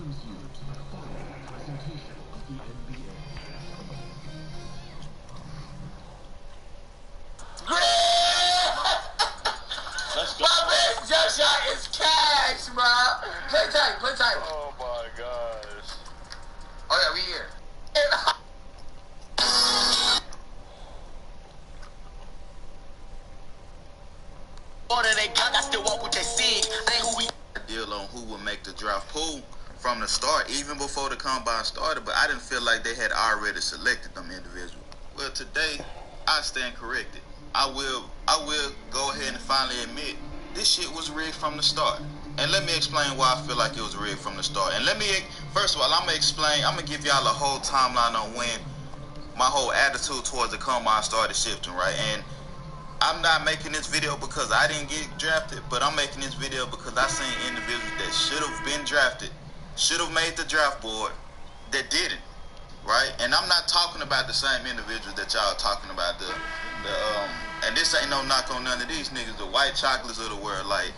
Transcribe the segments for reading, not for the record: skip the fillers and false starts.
Let's go. My man jump shot is cash, bro. Play tight, play tight. Oh my gosh. Oh yeah, we here. Order they gun, I still walk with their sig. Ain't who we. Deal on who would make the draft pool from the start, even before the combine started, but I didn't feel like they had already selected them individuals. Well, today I stand corrected. I will go ahead and finally admit this shit was rigged from the start. And let me explain why I feel like it was rigged from the start. And first of all, I'm gonna give y'all a whole timeline on when my whole attitude towards the combine started shifting, right? And I'm not making this video because I didn't get drafted, but I'm making this video because I seen individuals that should have been drafted, should have made the draft board, that didn't, right? And I'm not talking about the same individuals that y'all talking about, and this ain't no knock on none of these niggas, the white chocolates of the world. Like,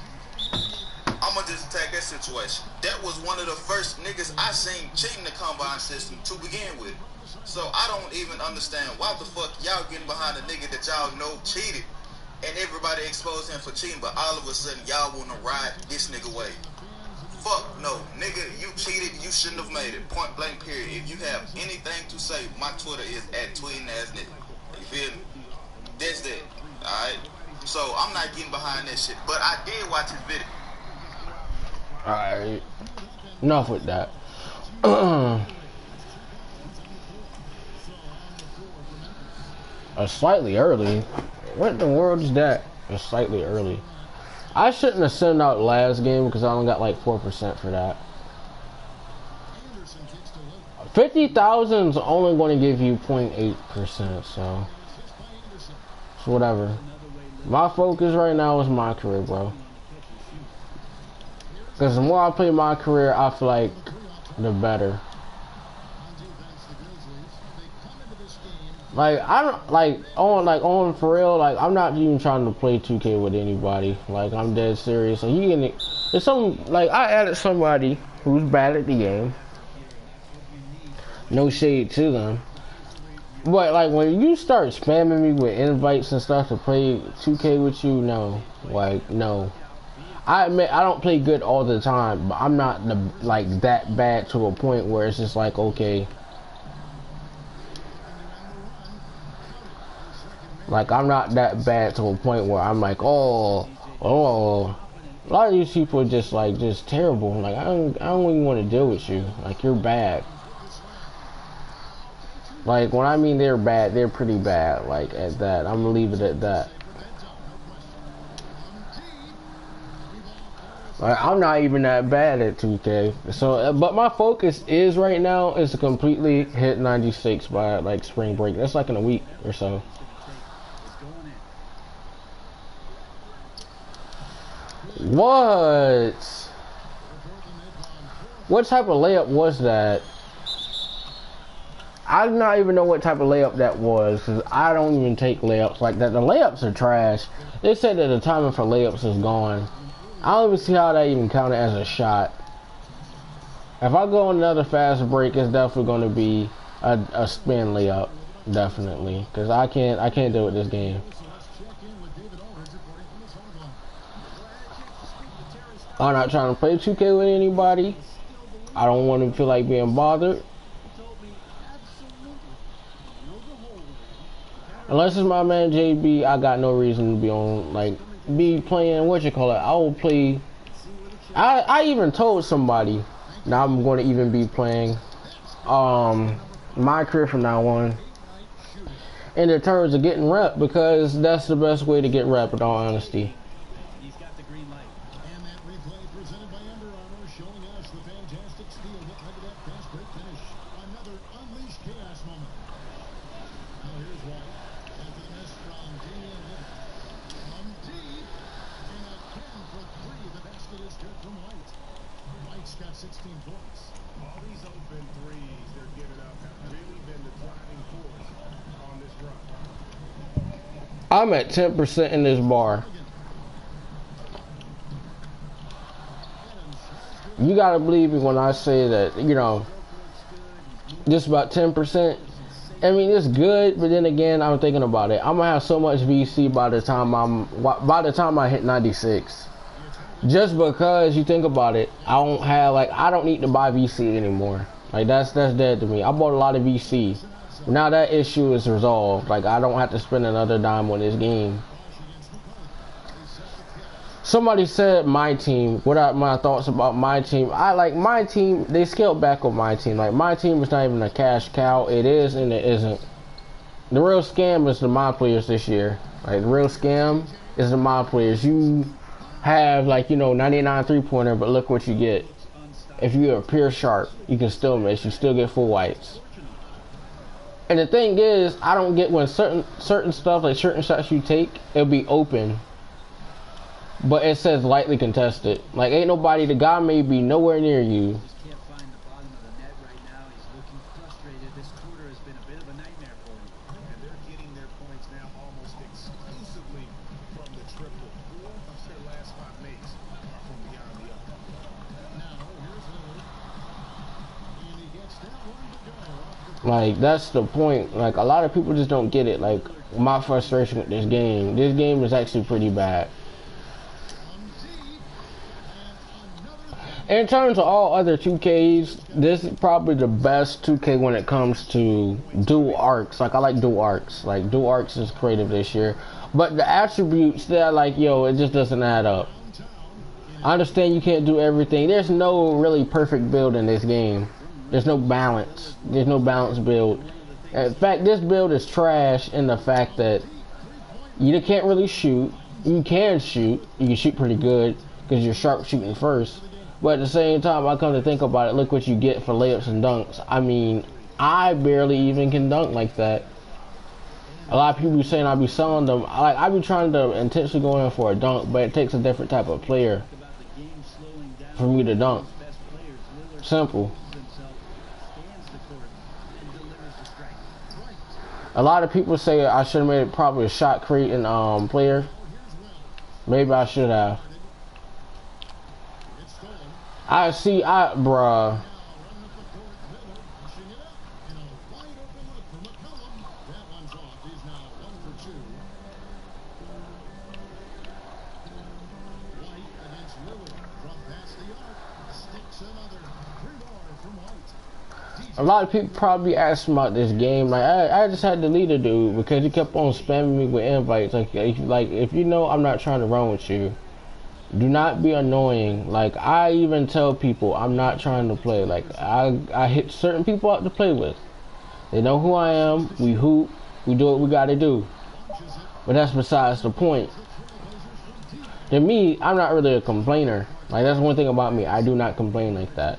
I'm gonna just attack that situation. That was one of the first niggas I seen cheating the combine system to begin with. So I don't even understand why the fuck y'all getting behind a nigga that y'all know cheated and everybody exposed him for cheating, but all of a sudden y'all wanna ride this nigga way. Fuck no, nigga, you cheated, you shouldn't have made it. Point blank period. If you have anything to say, my Twitter is @tweetingassnigga. You feel me? That's that. Alright? So I'm not getting behind that shit. But I did watch his video. Alright. Enough with that. Slightly early. What in the world is that? It's slightly early. I shouldn't have sent out last game because I only got like 4% for that. 50,000 is only going to give you 0.8%, so it's whatever. My focus right now is MyCareer, bro. Because the more I play MyCareer, I feel like the better. Like, I don't, on for real, like, I'm not even trying to play 2K with anybody. Like, I'm dead serious. Like, there's some, like, I added somebody who's bad at the game. No shade to them. But, like, when you start spamming me with invites and stuff to play 2K with you, no. Like, no. I admit, I don't play good all the time, but I'm not, like, that bad to a point where it's just like, okay. Like, I'm not that bad to a point where I'm like, oh. A lot of these people are just, like, just terrible. Like, I don't even want to deal with you. Like, you're bad. Like, when I mean they're bad, they're pretty bad. Like, at that. I'm gonna leave it at that. Like, I'm not even that bad at 2K. So, but my focus is right now is to completely hit 96 by, like, spring break. That's like in a week or so. What type of layup was that? I do not even know what type of layup that was, because I don't even take layups like that. The layups are trash. They said that the timing for layups is gone. I don't even see how that even counted as a shot. If I go on another fast break, it's definitely going to be a spin layup, definitely, because I can't do it this game. I'm not trying to play 2K with anybody. I don't want to feel like being bothered. Unless it's my man JB, I got no reason to be on, like, be playing, what you call it. I will play. I even told somebody now I'm going to even be playing MyCareer from now on. In the terms of getting rep, because that's the best way to get rep, in all honesty. I'm at 10% in this bar. You gotta believe me when I say that, you know, just about 10%. I mean, it's good, but then again, I'm thinking about it. I'm gonna have so much VC by the time I hit 96. Just because you think about it, I don't need to buy VC anymore. Like that's dead to me. I bought a lot of VC. Now that issue is resolved. Like I don't have to spend another dime on this game. Somebody said my team. What are my thoughts about my team? I like my team. They scaled back on my team. Like my team is not even a cash cow. It is and it isn't. The real scam is the mod players this year. Like the real scam is the mod players. You have like, you know, 99 3-pointer, but look what you get. If you're a pure sharp, you can still miss. You still get full whites. And the thing is, I don't get when certain stuff, like certain shots you take, it'll be open, but it says lightly contested. Like ain't nobody. The guy may be nowhere near you. Like that's the point. Like a lot of people just don't get it. Like my frustration with this game. This game is actually pretty bad. In terms of all other 2Ks, this is probably the best 2K when it comes to dual arcs. Like I like dual arcs. Like dual arcs is creative this year. But the attributes, they're like, yo, it just doesn't add up. I understand you can't do everything. There's no really perfect build in this game. There's no balance. There's no balanced build. In fact, this build is trash in the fact that you can't really shoot. You can shoot. You can shoot pretty good because you're sharpshooting first. But at the same time, I come to think about it, look what you get for layups and dunks. I mean, I barely even can dunk like that. A lot of people be saying I be selling them. I be trying to intentionally go in for a dunk, but it takes a different type of player for me to dunk. Simple. A lot of people say I should have made it probably a shot creating player. Maybe I should have. Bruh. A lot of people probably asking about this game. Like I just had to delete a dude because he kept on spamming me with invites. Like if you know I'm not trying to run with you, do not be annoying. Like I even tell people I'm not trying to play. Like I hit certain people out to play with. They know who I am. We hoop. We do what we gotta do. But that's besides the point. To me, I'm not really a complainer. Like that's one thing about me. I do not complain like that.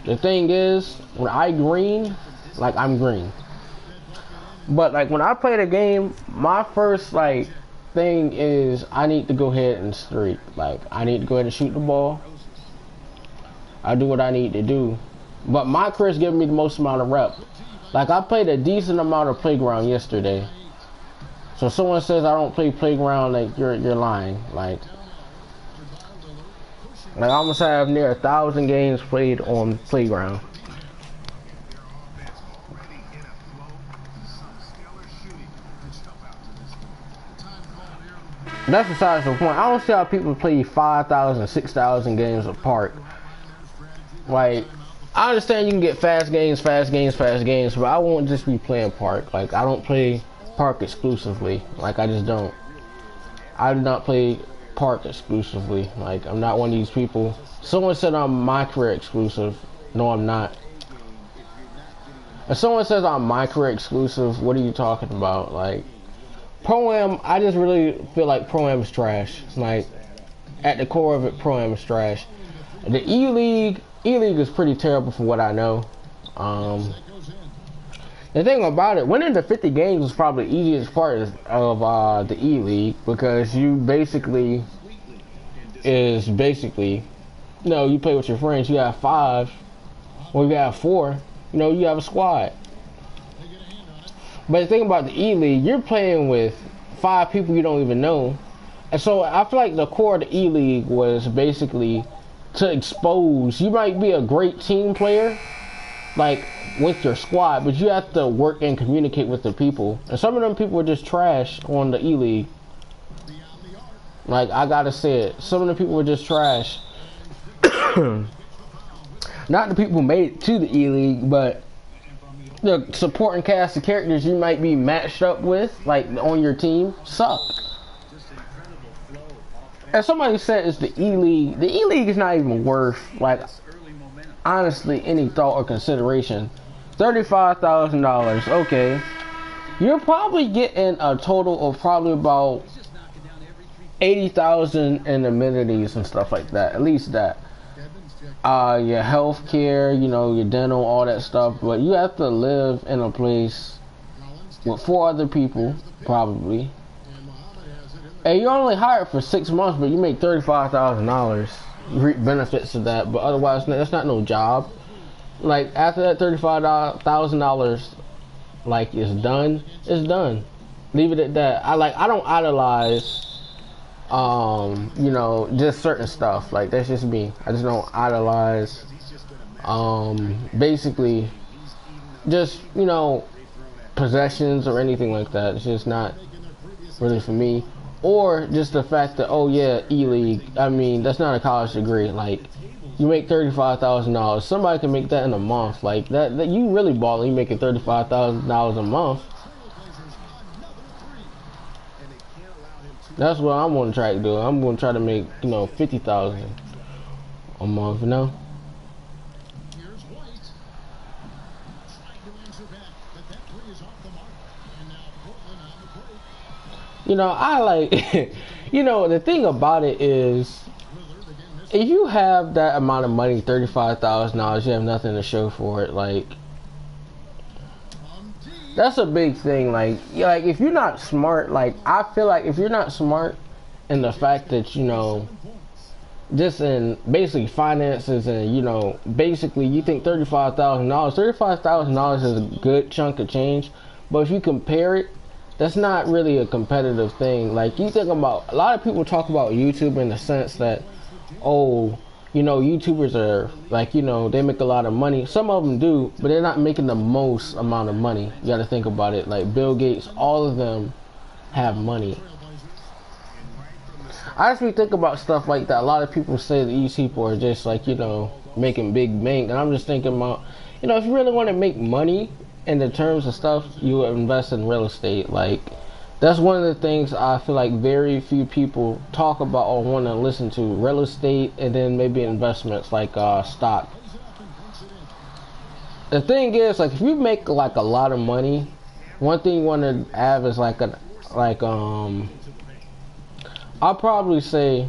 The thing is, when I green, like I'm green. But like when I play the game, my first like thing is I need to go ahead and streak. Like I need to go ahead and shoot the ball. I do what I need to do. But MyCareer is giving me the most amount of rep. Like I played a decent amount of playground yesterday. So someone says I don't play playground, like you're lying. Like I almost have near 1,000 games played on playground. That's besides the point. I don't see how people play 5,000, 6,000 games of park. Like, I understand you can get fast games, but I won't just be playing park. Like, I don't play park exclusively. Like, I just don't. I do not play park exclusively. Like, I'm not one of these people. Someone said I'm MyCareer exclusive. No, I'm not. If someone says I'm MyCareer exclusive, what are you talking about? Like, Pro-Am, I just really feel like Pro-Am is trash. Like, at the core of it, Pro-Am is trash. The E-League is pretty terrible from what I know. The thing about it, winning the 50 games was probably the easiest part of the E-League, because you basically, you know, you play with your friends, you have 5, or you have 4, you know, you have a squad. But the thing about the E-League, you're playing with 5 people you don't even know. And so I feel like the core of the E-League was basically to expose. You might be a great team player, like with your squad, but you have to work and communicate with the people. And some of them people are just trash on the E-League. Like, I gotta say it. Some of the people were just trash. Not the people who made it to the E-League, but the supporting cast of characters you might be matched up with, like on your team, suck. And somebody said it's the E-League. The E-League is not even worth, like, honestly, any thought or consideration. $35,000, okay. You're probably getting a total of probably about 80,000 in amenities and stuff like that. At least that. Your health care, you know, your dental, all that stuff. But you have to live in a place with 4 other people, probably. And you're only hired for 6 months, but you make $35,000. You reap benefits of that, but otherwise, that's not no job. Like, after that $35,000, like, is done, it's done. Leave it at that. I don't idolize, you know, just certain stuff. Like, that's just me. I just don't idolize, basically, just, you know, possessions or anything like that. It's just not really for me. Or just the fact that, oh yeah, E-League, I mean, that's not a college degree. Like, you make $35,000. Somebody can make that in a month. Like, that you really balling. You making $35,000 a month. That's what I'm gonna try to do. I'm gonna try to make, you know, 50,000 a month, you know. You know, I like, you know, the thing about it is, if you have that amount of money, $35,000, you have nothing to show for it. Like, that's a big thing. Like if you're not smart, like, I feel like if you're not smart in the fact that, you know, just in basically finances and, you know, basically you think $35,000 is a good chunk of change, but if you compare it, that's not really a competitive thing. Like, you think about, a lot of people talk about YouTube in the sense that, oh, you know, YouTubers are, like, you know, they make a lot of money. Some of them do, but they're not making the most amount of money. You gotta think about it. Like, Bill Gates, all of them have money. I actually think about stuff like that. A lot of people say that these people are just, like, you know, making big bank. And I'm just thinking about, you know, if you really want to make money, in the terms of stuff, you invest in real estate. Like, that's one of the things I feel like very few people talk about or want to listen to. Real estate, and then maybe investments like stock. The thing is, like, if you make like a lot of money, one thing you want to have is like I'll probably say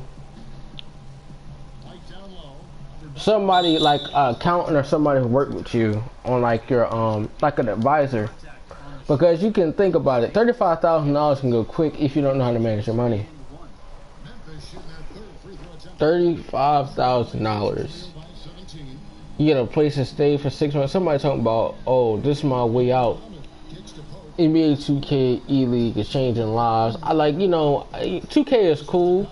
somebody like an accountant or somebody who worked with you on like your like an advisor, because you can think about it, $35,000 can go quick if you don't know how to manage your money. $35,000, you get a place to stay for 6 months. Somebody talking about, oh, this is my way out. NBA 2K E-League is changing lives. I like, you know, 2K is cool,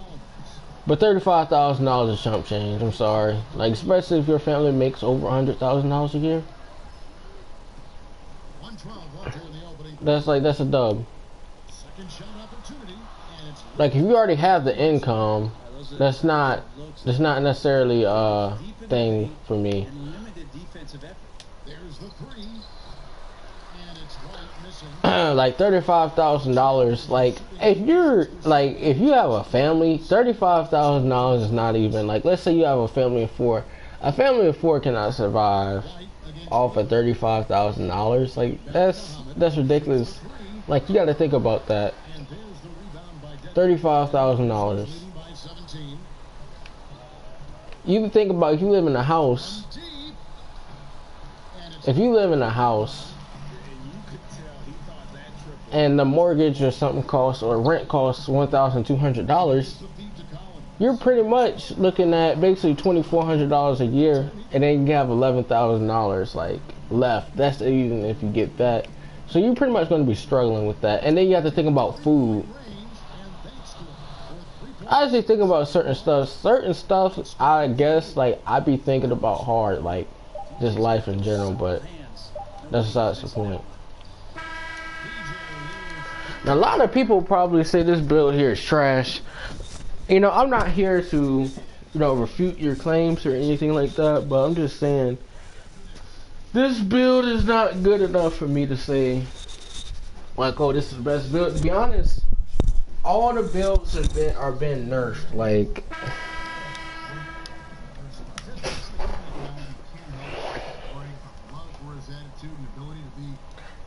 but $35,000 is chump change. I'm sorry. Like, especially if your family makes over $100,000 a year. That's a dub. Like, if you already have the income, that's not necessarily a thing for me. Like $35,000, like if you have a family, $35,000 is not even, like, let's say you have a family of 4. A family of 4 cannot survive off of $35,000. Like, that's ridiculous. Like, you got to think about that. $35,000. You think about, if you live in a house. If you live in a house and the mortgage or something costs, or rent costs $1,200, you're pretty much looking at basically $2,400 a year, and then you have $11,000 like left. That's even if you get that. So you're pretty much going to be struggling with that. And then you have to think about food. I actually think about certain stuff. Certain stuff, I guess, like, I be thinking about hard, like, just life in general, but that's besides the point. Now, a lot of people probably say this build here is trash. You know, I'm not here to, you know, refute your claims or anything like that, but I'm just saying, this build is not good enough for me to say, like, oh, this is the best build. To be honest, all the builds are being nerfed. Like,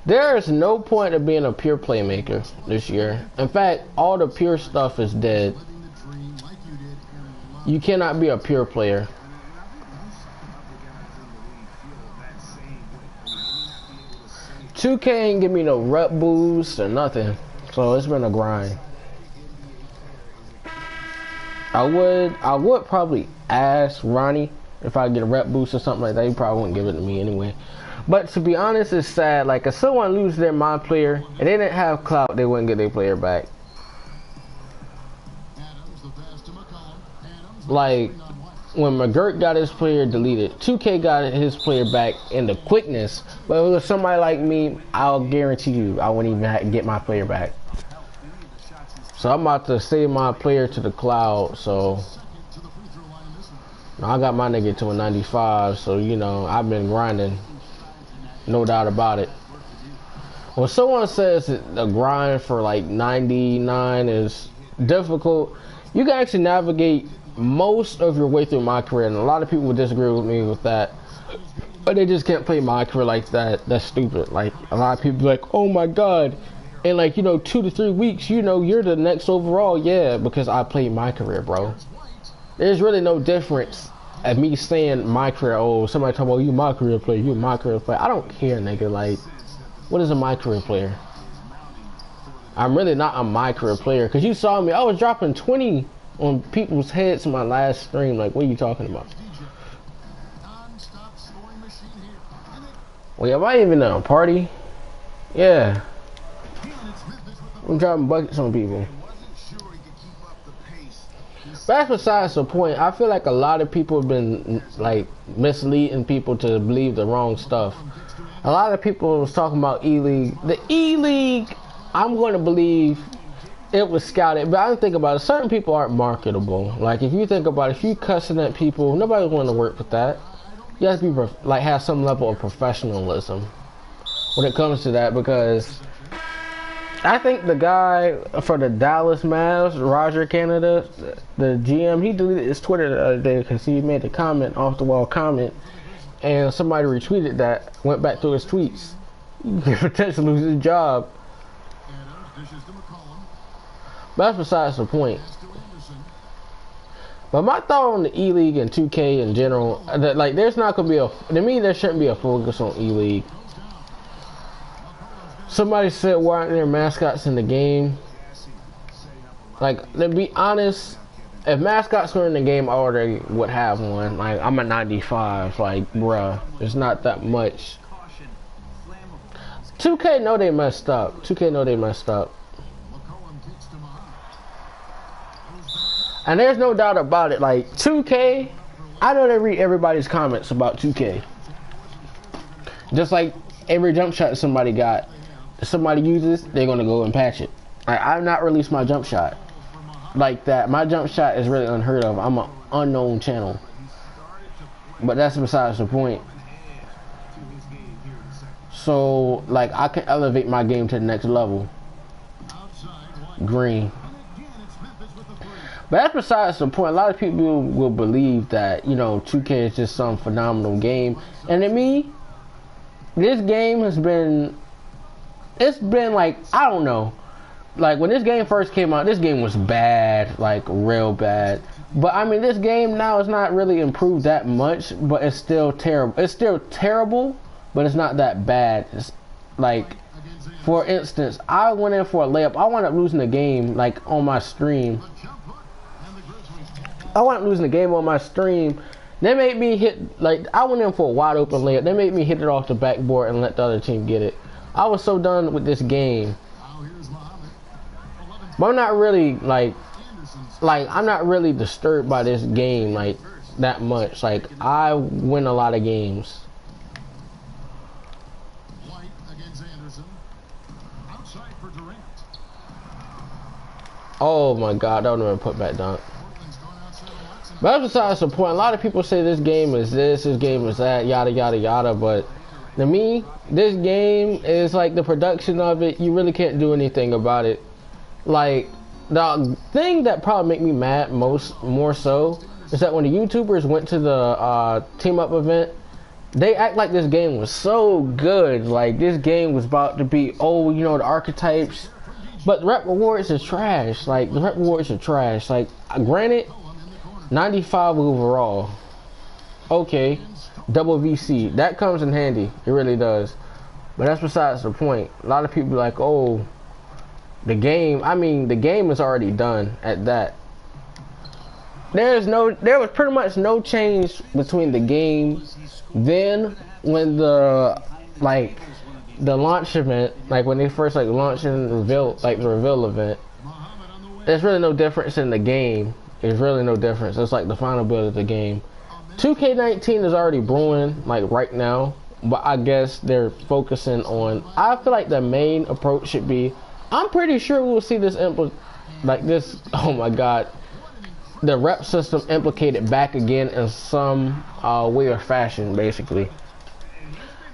there is no point of being a pure playmaker this year. In fact, all the pure stuff is dead. You cannot be a pure player. $2K ain't give me no rep boost or nothing, so it's been a grind. I would probably ask Ronnie if I get a rep boost or something like that. He probably wouldn't give it to me anyway. But to be honest, it's sad. Like, if someone loses their MyCareer and they didn't have clout, they wouldn't get their player back. Like, when McGirt got his player deleted, 2K got his player back in the quickness. But if it was somebody like me, I'll guarantee you I wouldn't even get my player back. So I'm about to save my player to the cloud. So I got my nigga to a 95. So, you know, I've been grinding. No doubt about it. When someone says that the grind for like 99 is difficult, you can actually navigate most of your way through MyCareer, and a lot of people would disagree with me with that, but they just can't play MyCareer like that. That's stupid. Like, a lot of people be like, oh my god, in like, you know, 2 to 3 weeks, you know, you're the next overall. Yeah, because I played MyCareer, bro. There's really no difference at me saying MyCareer. Oh, somebody talking about you MyCareer player, you a MyCareer player. I don't care, nigga. Like, what is a MyCareer player? I'm really not a MyCareer player, because you saw me, I was dropping 20 on people's heads in my last stream. Like, what are you talking about? Wait, am I even at a party? Yeah. I'm dropping buckets on people. That's besides the point. I feel like a lot of people have been, like, misleading people to believe the wrong stuff. A lot of people was talking about E-League. The E-League, I'm going to believe it was scouted, but I don't think about it. Certain people aren't marketable. Like, if you think about it, if you cussing at people, nobody's going to work with that. You have to be like, have some level of professionalism when it comes to that, because I think the guy for the Dallas Mavs, Roger Canada, the GM, he deleted his Twitter the other day because he made a comment, off the wall comment, and somebody retweeted that, went back through his tweets. He could potentially lose his job. But that's besides the point. But my thought on the E-League and 2K in general, that, like, there's not going to be a, to me, there shouldn't be a focus on E-League. Somebody said, why aren't there mascots in the game? Like, to be honest, if mascots were in the game, I already would have one. Like, I'm a 95. Like, bruh, it's not that much. 2K know they messed up. 2K know they messed up. And there's no doubt about it. Like, 2K, I know they read everybody's comments about 2K. Just like every jump shot somebody got, if somebody uses, they're going to go and patch it. I've not released my jump shot like that. My jump shot is really unheard of. I'm an unknown channel. But that's besides the point. So, like, I can elevate my game to the next level. Green. But that's besides the point. A lot of people will believe that, you know, 2K is just some phenomenal game. And to me, this game has been, it's been like, I don't know. Like, when this game first came out, this game was bad, like, real bad. But, I mean, this game now is not really improved that much, but it's still terrible. It's still terrible, but it's not that bad. It's like, for instance, I went in for a layup. I wound up losing the game, like, on my stream. I wound up losing the game on my stream. They made me hit, like, I went in for a wide open layup. They made me hit it off the backboard and let the other team get it. I was so done with this game. But I'm not really, like, like, I'm not really disturbed by this game like that much. Like, I win a lot of games. Oh my God, that would have been put back dunk. But that's besides the point. A lot of people say this game is this game is that, yada yada yada. But to me, this game is like the production of it. You really can't do anything about it. Like, the thing that probably make me mad more so is that when the YouTubers went to the team up event, they act like this game was so good. Like, this game was about to be, oh, you know, the archetypes. But the rep rewards is trash. Like, the rep rewards are trash. Like, granted, 95 overall. Okay, double VC. That comes in handy. It really does. But that's besides the point. A lot of people are like, oh, the game. I mean, the game is already done at that. There was pretty much no change between the game then when the launch event, like when they first like launched and revealed, like the reveal event. There's really no difference in the game. There's really no difference. It's like the final build of the game. 2K19 is already brewing like right now, but I guess they're focusing on. I feel like the main approach should be. I'm pretty sure we'll see this like this. Oh my God, the rep system implicated back again in some way or fashion. Basically,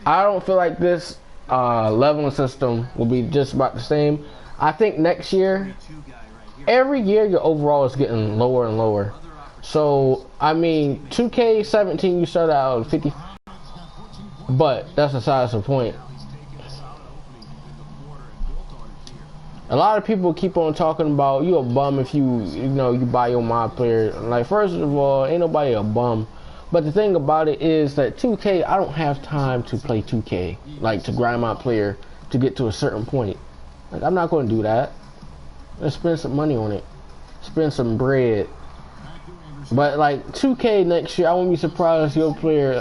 I don't feel like this leveling system will be just about the same. I think next year, every year your overall is getting lower and lower. So I mean, 2K17 you start out at 50, but that's besides the point. A lot of people keep on talking about you a bum if you buy your MyCareer. Like, first of all, ain't nobody a bum. But the thing about it is that 2K, I don't have time to play 2K, like to grind my player to get to a certain point. Like, I'm not going to do that. Let's spend some money on it, spend some bread. But like 2K next year, I won't be surprised if your player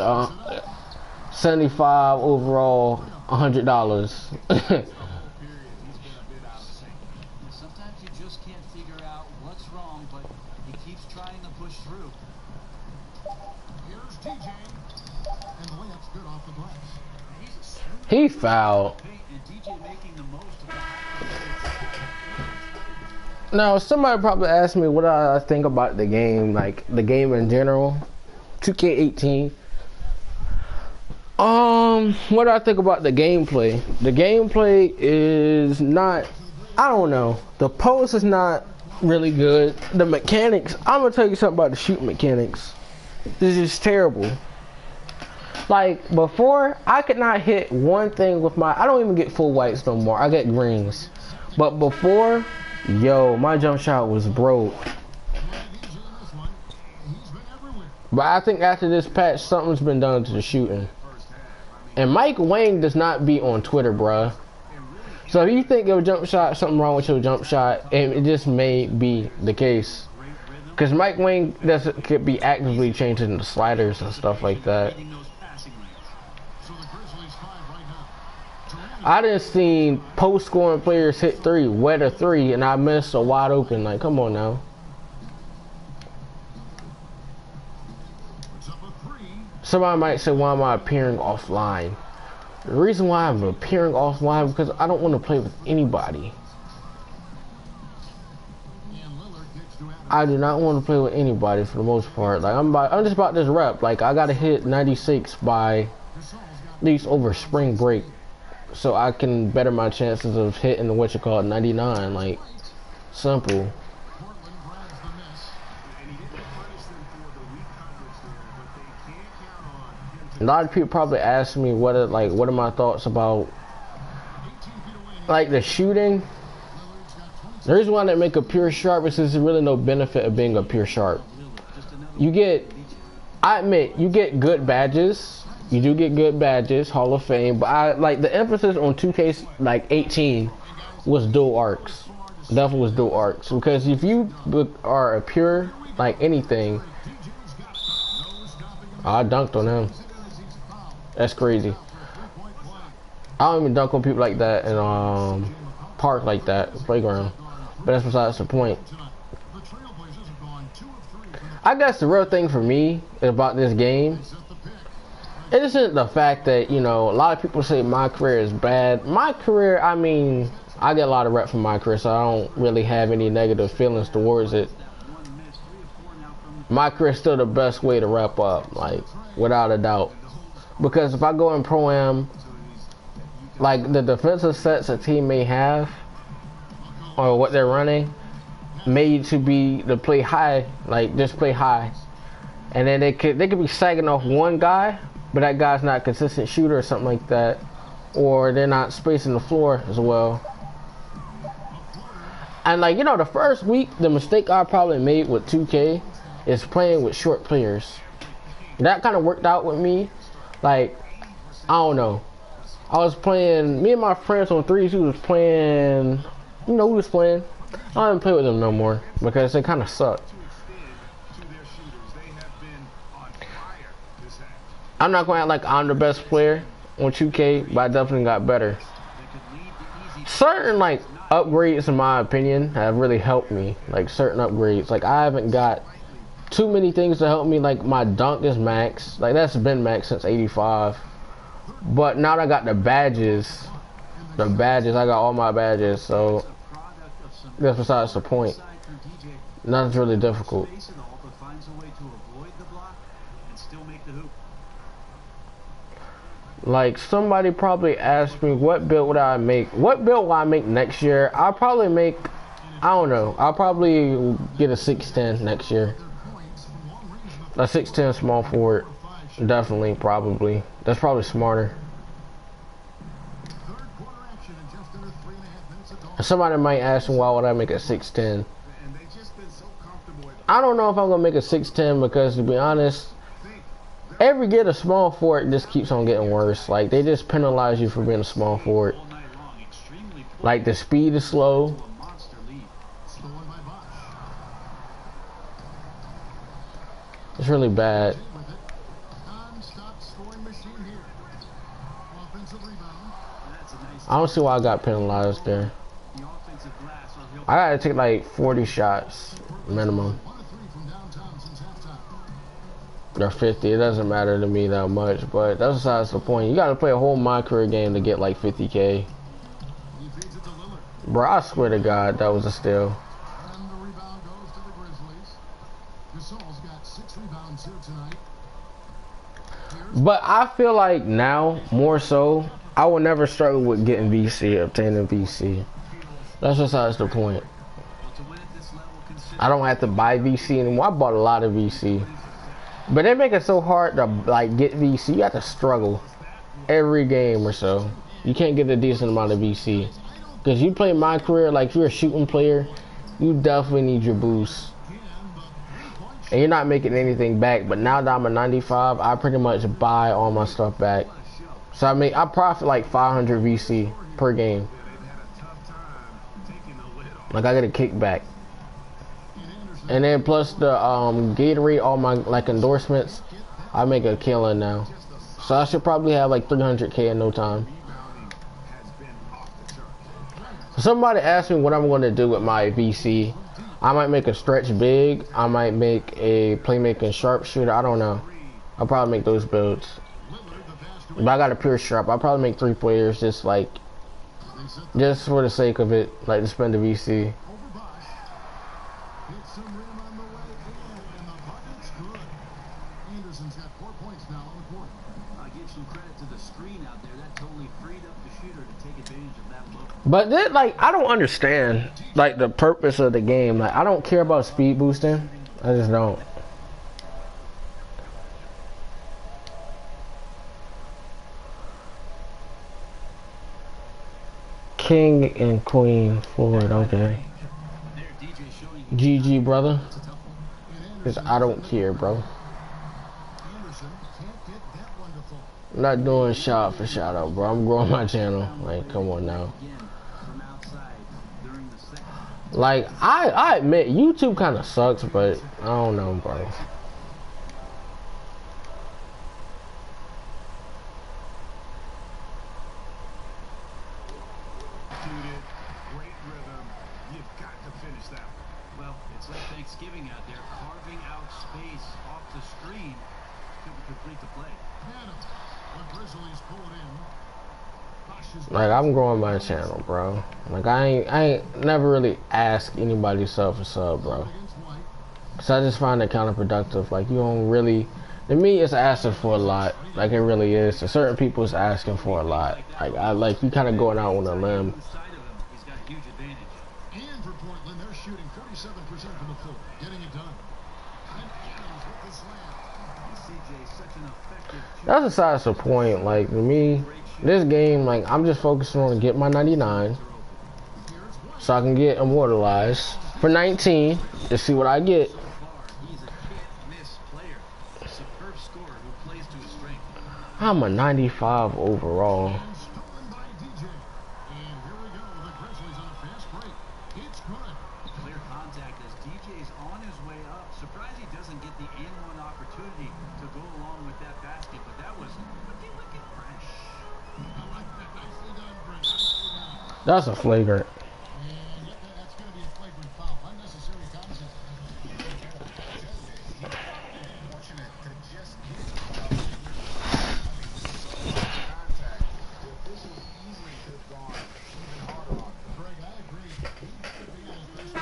75 overall, $100. He fouled. Now, somebody probably asked me what I think about the game, like the game in general, 2K18. What do I think about the gameplay? The gameplay is not, I don't know. The pose is not really good. The mechanics, I'm gonna tell you something about the shoot mechanics. This is terrible. Like, before, I could not hit one thing with my, I don't even get full whites no more. I get greens. But before, yo, my jump shot was broke. But I think after this patch, something's been done to the shooting. And Mike Wang does not be on Twitter, bruh. So if you think your jump shot, something wrong with your jump shot, it just may be the case. Because Mike Wang could be actively changing the sliders and stuff like that. I done seen post-scoring players hit three, wet a three, and I missed a wide open. Like, come on now. Somebody might say, why am I appearing offline? The reason why I'm appearing offline is because I don't want to play with anybody. I do not want to play with anybody for the most part. Like, I'm just about this rep. Like, I gotta hit 96 by at least over spring break, so I can better my chances of hitting the 99. Like, simple. A lot of people probably ask me what are my thoughts about like the shooting. The reason why they make a pure sharp is there's really no benefit of being a pure sharp. You get, I admit, you get good badges. You do get good badges, Hall of Fame. But I like the emphasis on 2K like 18 was dual arcs. Definitely was dual arcs, because if you are a pure like anything, I dunked on him. That's crazy. I don't even dunk on people like that in park like that, playground. But that's besides the point. I guess the real thing for me about this game, it isn't the fact that, you know, a lot of people say MyCareer is bad. MyCareer, I mean, I get a lot of rep from MyCareer, so I don't really have any negative feelings towards it. MyCareer is still the best way to rep up, like, without a doubt. Because if I go in Pro-Am, like, the defensive sets a team may have, or what they're running, made to be to play high, like just play high, and then they could be sagging off one guy, but that guy's not a consistent shooter or something like that, or they're not spacing the floor as well. And like, you know, the first week, the mistake I probably made with 2K is playing with short players. That kind of worked out with me. Like, I don't know, I was playing, me and my friends on threes, who was playing, you know, who was playing. I don't even play with them no more because they kind of suck. I'm not going to act like I'm the best player on 2K, but I definitely got better. Certain, like, upgrades, in my opinion, have really helped me. Like, certain upgrades. Like, I haven't got too many things to help me. Like, my dunk is max. Like, that's been max since 85. But now that I got the badges, I got all my badges, so that's besides the point. Nothing's really difficult. Like, somebody probably asked me what build would I make? What build will I make next year? I'll probably make, I don't know, I'll probably get a 6'10 next year. A 6'10 small forward. Definitely, probably. That's probably smarter. Somebody might ask me why would I make a 6'10. I don't know if I'm gonna make a 6'10 because, to be honest, every year the small forward just keeps on getting worse. Like, they just penalize you for being a small forward. Like, the speed is slow. It's really bad. I don't see why I got penalized there. I gotta take like 40 shots minimum. Or 50, it doesn't matter to me that much, but that's besides the point. You gotta play a whole MyCareer game to get like 50K. Bro, I swear to God, that was a steal. But I feel like now, more so, I will never struggle with getting VC, obtaining VC. That's besides the point. I don't have to buy VC anymore. I bought a lot of VC. But they make it so hard to, like, get VC. You have to struggle every game or so. You can't get a decent amount of VC. Because you play MyCareer, like, if you're a shooting player, you definitely need your boost. And you're not making anything back. But now that I'm a 95, I pretty much buy all my stuff back. So I profit like 500 VC per game. Like, I get a kickback. And then plus the Gatorade, all my like endorsements, I make a killing now. So I should probably have like 300K in no time. Somebody asked me what I'm going to do with my VC. I might make a stretch big. I might make a playmaking sharpshooter. I don't know. I'll probably make those builds. But I got a pure sharp. I'll probably make 3 players just for the sake of it, like to spend the VC. But then, like, I don't understand, like, the purpose of the game. Like, I don't care about speed boosting. I just don't. King and Queen Floyd, okay. GG, brother. Because I don't care, bro. I'm not doing shout for shout out, bro. I'm growing my channel. Like, come on now. Like, I admit, YouTube kind of sucks, but I don't know, bro. Well, it's like Thanksgiving out there, carving out space off the screen to complete the play. The Grizzlies pull it in. Like, I'm growing my channel, bro. Like, I ain't never really asked anybody sub for sub, bro. So I just find it counterproductive. Like, you don't really, to me, it's asking for a lot. Like, it really is. To certain people, it's asking for a lot. Like, you kind of going out on a limb. He's got a huge advantage. And for Portland, they're shooting 47% from the floor, getting it done. And Adams with the slam. CJ, such an effective. That's besides the point. Like, to me, this game, like, I'm just focusing on get my 99 so I can get immortalized for 19 to see what I get. He's a can't-miss player, a superb scorer who plays to his strength. I'm a 95 overall. Stolen by DJ. And here we go. The Grizzlies on a fast break. It's good. Clear contact as DJ's on his way up. Surprised he doesn't get the and-one opportunity to go along with that basket, but that was wicked fresh. I like that. Nicely done, Brent. Nicely done. That's a flagrant. And that's going to be a flagrant foul. Unnecessary contact. Fortunate to just get contact. The officials easily could have gone even harder on him. Greg, I agree. He should be on his best.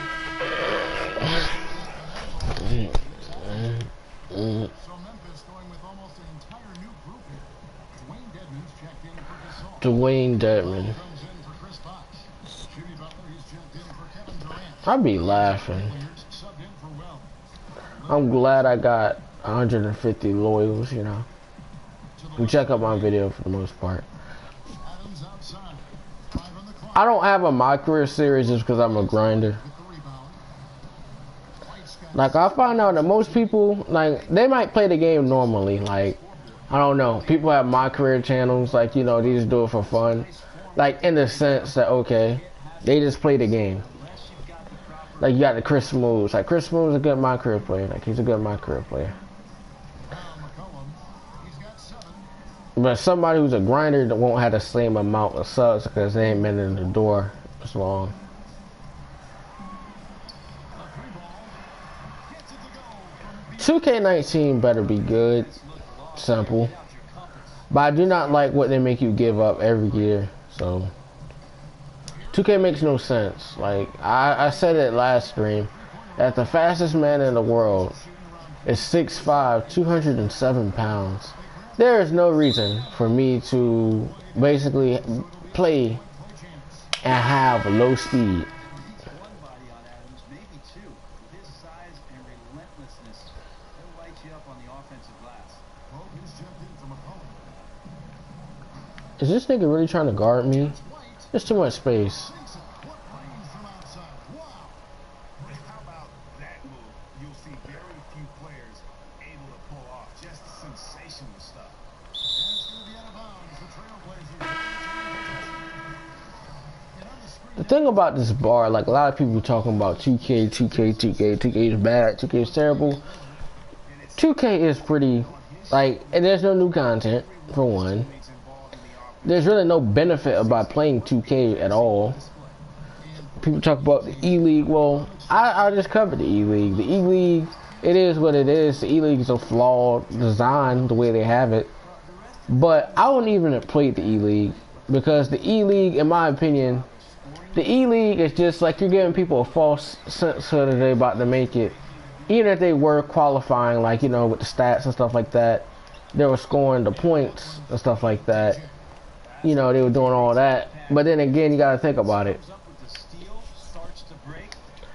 So Memphis going with almost an entire new group here. Dwayne Dedman's checked in for Gasol. Dwayne Dedman. Comes in for Chris Bosh. Jimmy Butler, he's checked in for Kevin Durant. I'd be laughing. Players subbed in for Wells. I'm glad I got 150 loyals, you know. Who check out my video for the most part. Adams outside. 5 on the clock. I don't have a MyCareer series just because I'm a grinder. With the rebound. White's got Like, I found out that most people, like, they might play the game normally. Like, I don't know. People have MyCareer channels, like, you know, they just do it for fun. Like, in the sense that, okay, they just play the game. Like, you got the Chris Smooths. Like, Chris Smooths is a good MyCareer player. Like, he's a good MyCareer player. McCollum. He's got 7. But somebody who's a grinder that won't have the same amount of subs because they ain't been in the door as long. A 3 ball. Gets it to go from 2K19 better be good. Simple. But I do not like what they make you give up every year. So 2K makes no sense. Like, I said it last stream, that the fastest man in the world is 6'5", 207 pounds. There is no reason for me to basically play and have low speed. One body on Adams, maybe two. With his size and relentlessness, he'll light you up on the offensive glass. Hogan's jumped in from McCollum. Is this nigga really trying to guard me? There's too much space. Takes it. What range from outside. Wow. How about that move? You'll see very few players able to pull off just sensational stuff. And it's going to be out of bounds. The Trailblazers. And on the screen. The thing about this bar, like, a lot of people talking about 2K is bad, 2K is terrible. 2K is pretty, like, and there's no new content, for one. There's really no benefit about playing 2K at all. People talk about the E-League. Well, I just covered the E-League. The E-League, it is what it is. The E-League is a flawed design, the way they have it. But I wouldn't even have played the E-League, because the E-League, in my opinion, the E-League is just like you're giving people a false sense that they're about to make it. Even if they were qualifying, like, you know, with the stats and stuff like that, they were scoring the points and stuff like that. You know, they were doing all that. But then again, you got to think about it.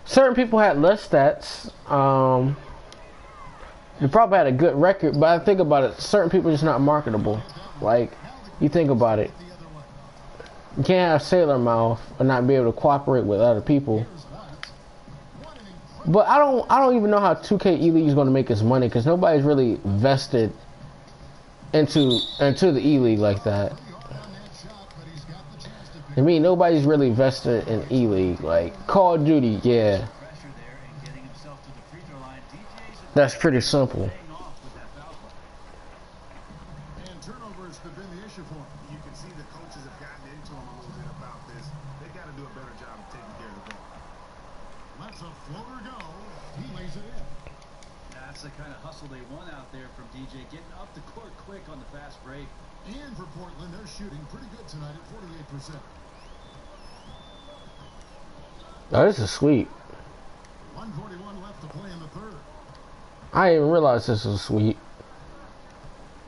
Certain people had less stats. They probably had a good record, but I think about it, certain people are just not marketable. Like, you think about it. You can't have Sailor Mouth and not be able to cooperate with other people. But I don't even know how 2K E-League is going to make its money, because nobody's really vested into the E-League like that. I mean, nobody's really vested in E-League. Like, Call of Duty, yeah. That's pretty simple. And turnovers have been the issue for him. You can see the coaches have gotten into him a little bit about this. They got to do a better job of taking care of the ball. Lets a floater go. He lays it in. That's the kind of hustle they want out there from DJ, getting up the court quick on the fast break. And for Portland, they're shooting pretty good tonight at 48%. Oh, this is sweet. 141 left to play in the third. I didn't realize this was sweet.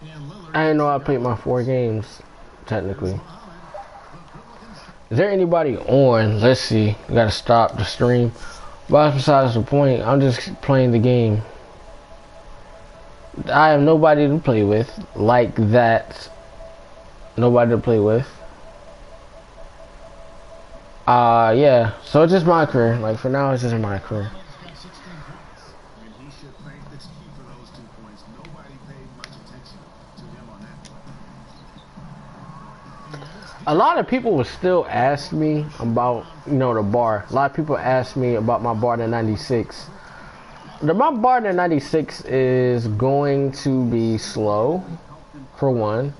And Lillard I didn't know I played my 4 games, technically. Is there anybody on? Let's see. We gotta stop the stream. But besides the point, I'm just playing the game. I have nobody to play with like that. Nobody to play with. Yeah. So it's just MyCareer. Like for now, it's just MyCareer. And he should thank the team for those 2 points. Nobody paid much attention to him on that play. A lot of people would still ask me about, the bar. A lot of people ask me about my bar to 96. My bar to 96 is going to be slow, for one.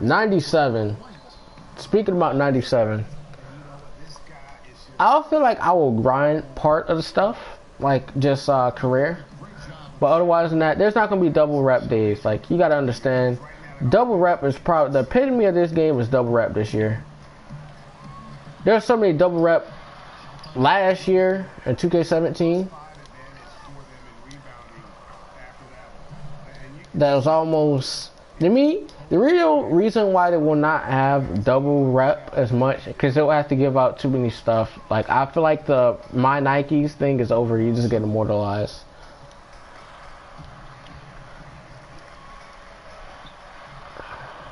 97. Speaking about 97, I feel like I will grind part of the stuff, like just career. But otherwise than that, there's not going to be double rep days. Like, you got to understand, double rep is probably, the epitome of this game is double rep this year. There's so many double rep last year in 2K17 that was almost, to me, the real reason why they will not have double rep as much, because they'll have to give out too many stuff. Like, I feel like the My Nikes thing is over. You just get immortalized.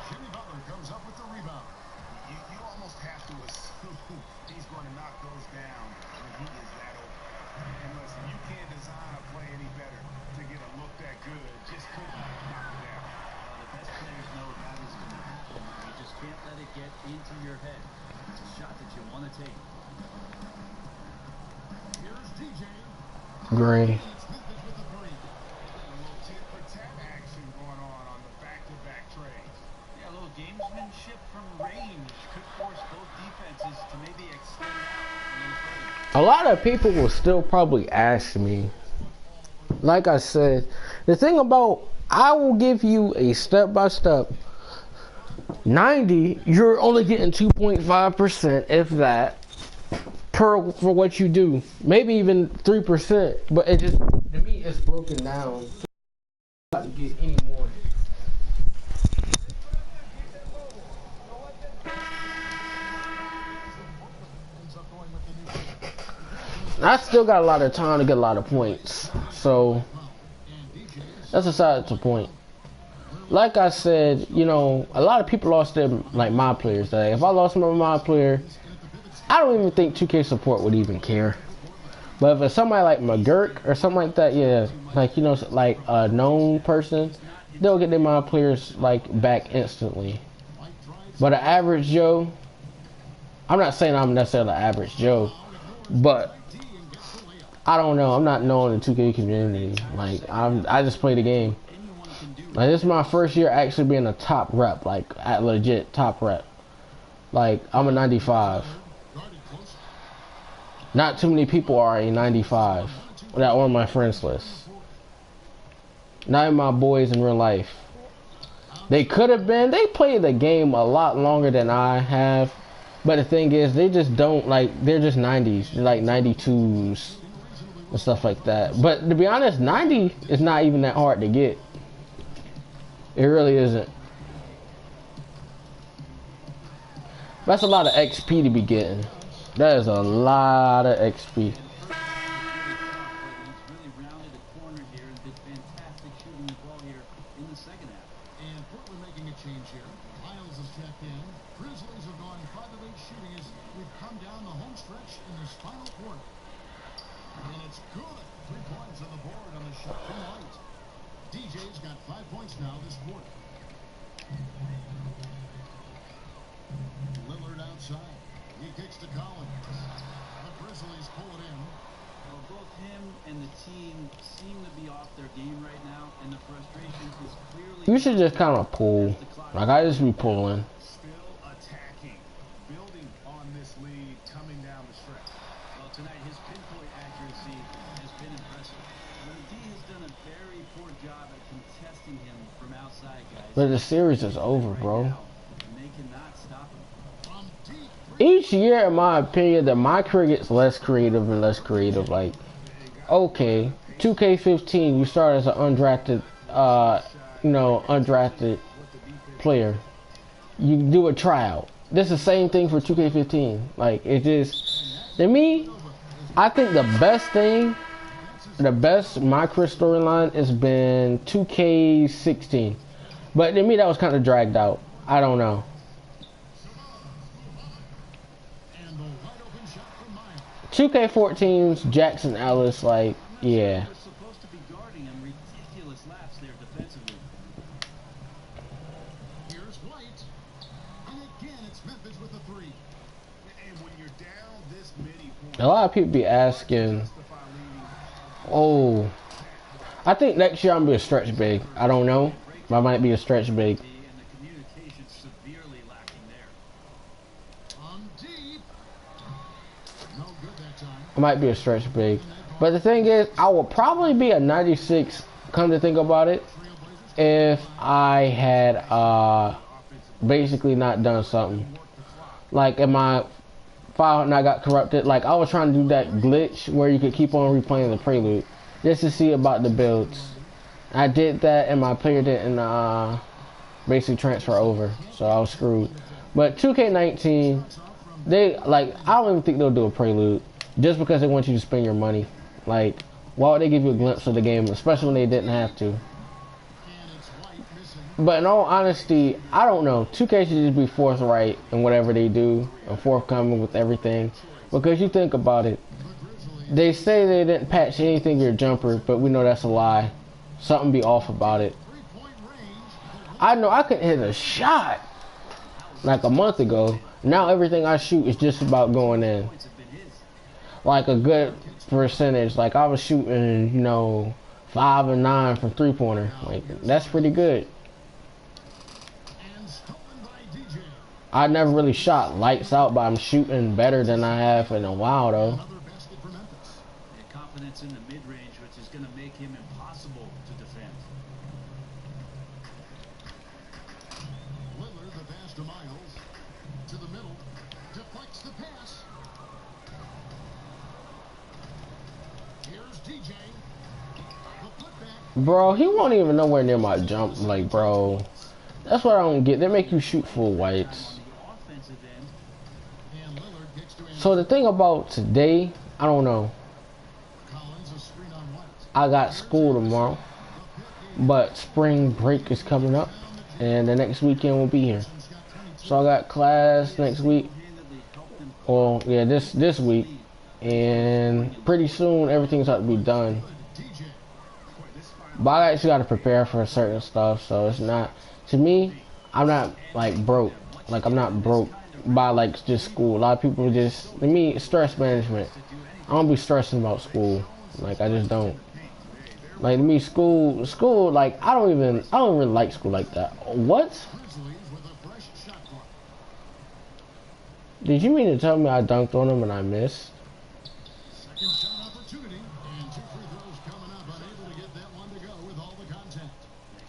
Jimmy Butler comes up with the rebound. You almost have to assume he's going to knock those down when he is that open. And listen, you can't design a play any better to get a look that good. Just couldn't knock it down. The best players know that is going to happen. You just can't let it get into your head. It's a shot that you want to take. Here's DJ. Green. Smith is with the three. A little tit-for-tat action going on the back-to-back trades. Yeah, a little gamesmanship from range could force both defenses to maybe extend out. A lot of people will still probably ask me, like I said, the thing about, I will give you a step-by-step. 90, you're only getting 2.5%, if that, for what you do. Maybe even 3%, but it just, to me, it's broken down. So I'm not to get any more. I still got a lot of time to get a lot of points, so that's aside the point. Like I said, a lot of people lost their, like, my players today. If I lost my player, I don't even think 2K support would even care. But if it's somebody like McGurk or something like that, yeah, like, like a known person, they'll get their my players, like, back instantly. But an average Joe, I'm not saying I'm necessarily an average Joe, but I don't know. I'm not known in the 2K community. Like, I just play the game. Like, this is my first year actually being a top rep, like, at legit top rep. Like, I'm a 95. Not too many people are a 95 that are on my friends list. Not even my boys in real life. They could have been. They played the game a lot longer than I have. But the thing is, they just don't, like, they're just 90s. They're like 92s and stuff like that. But to be honest, 90 is not even that hard to get. It really isn't. That's a lot of XP to be getting. That is a lot of XP. He's really rounded the corner here and did fantastic shooting the ball here in the second half. And Portland making a change here. Miles has checked in. Grizzlies have gone 5 of 8 shooting as we've come down the home stretch in this final quarter. And it's good. 3 points on the board on the shot from White. DJ's got 5 points now this quarter. Lillard outside. He kicks to Collins. The Grizzlies pull it in. Well, both him and the team seem to be off their game right now, and the frustration is clearly... You should just kind of pull. Like, I just be pulling. Still attacking, building on this lead, coming down the stretch. testing him from outside, guys. But the series is over, bro. And they cannot stop him. From deep Each year, in my opinion, that MyCareer gets less creative and less creative. Like, okay, 2K15, you start as an undrafted, undrafted player. You do a tryout. This is the same thing for 2K15. Like, it just, to me, I think the best MyCareer storyline has been 2K16. But to me, that was kind of dragged out. I don't know. and the wide open shot from Miles. 2K14's Jackson Ellis, like, yeah. They're supposed to be guarding him. Ridiculous laps there defensively. Here's White. And again, it's Memphis with the three. And when you're down this many points, A lot of people be asking, justify leading. oh, I think next year I'm going to be a stretch big. I don't know, but I might be a stretch big. And the communication severely lacking there. From deep. No good that time. I might be a stretch big. But the thing is, I will probably be a 96, come to think about it, if I had basically not done something. Like in my file and I got corrupted, like I was trying to do that glitch where you could keep on replaying the prelude just to see about the builds. I did that and my player didn't basically transfer over, so I was screwed. But 2K19, they like, I don't even think they'll do a prelude just because they want you to spend your money. Like, why would they give you a glimpse of the game, especially when they didn't have to? And it's White missing. But in all honesty, I don't know. 2K should just be forthright in whatever they do and forthcoming with everything. Because you think about it, The Grizzlies. they say they didn't patch anything in your jumper, but we know that's a lie. Something be off about it. Three-point range. I know I couldn't hit a shot like a month ago. Now everything I shoot is just about going in. Points have been his. Like a good percentage. Like I was shooting, 5 and 9 from 3-pointer. Like that's pretty good. And stolen by DJ. I never really shot lights out, but I'm shooting better than I have in a while though. Another basket for Memphis. Yeah, confidence in the mid-range, which is going to make him impossible to defend. Lillard, the pass to Miles. To the middle. Deflects the pass. Here's DJ. The putback. Bro, he won't even nowhere near my jump. Like, bro, that's what I don't get. They make you shoot full whites. On the offensive end, And Lillard kicks to So the thing about today, I don't know. Collins, a screen on White. I got school tomorrow, but spring break is coming up, and the next weekend will be here. So I got class next week. handedly helped them Well, yeah, this week, and pretty soon everything's about to be done. DJ. But I actually got to prepare for certain stuff, so it's not, to me, I'm not like broke. Like I'm not broke by like just school. A lot of people just, to me, stress management. I don't be stressing about school. Like I just don't. Like to me, school, like I don't really like school like that. What? Grizzlies with a fresh shot clock. Did you mean to tell me I dunked on him and I missed? Second shot opportunity. And two free throws coming up. Unable to get that one to go with all the contact.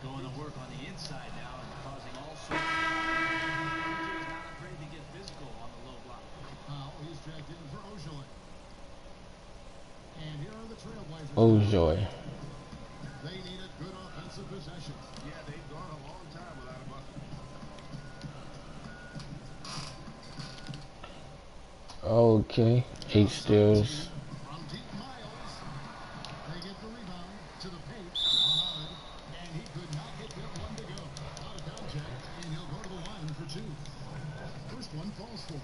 going to work on the inside now and causing all sorts of... DJ's not afraid to get physical on the low block. Foul. He's checked in for Ojoy. And here are the Trailblazers. Oh joy. They need a good offensive possession. Yeah, they've gone a long time without a bucket. Okay, 8 steals. From deep Miles. They get the rebound to the paint. Muhammad. And he could not get that one to go. Out of contact. And he'll go to the line for two. First one falls for.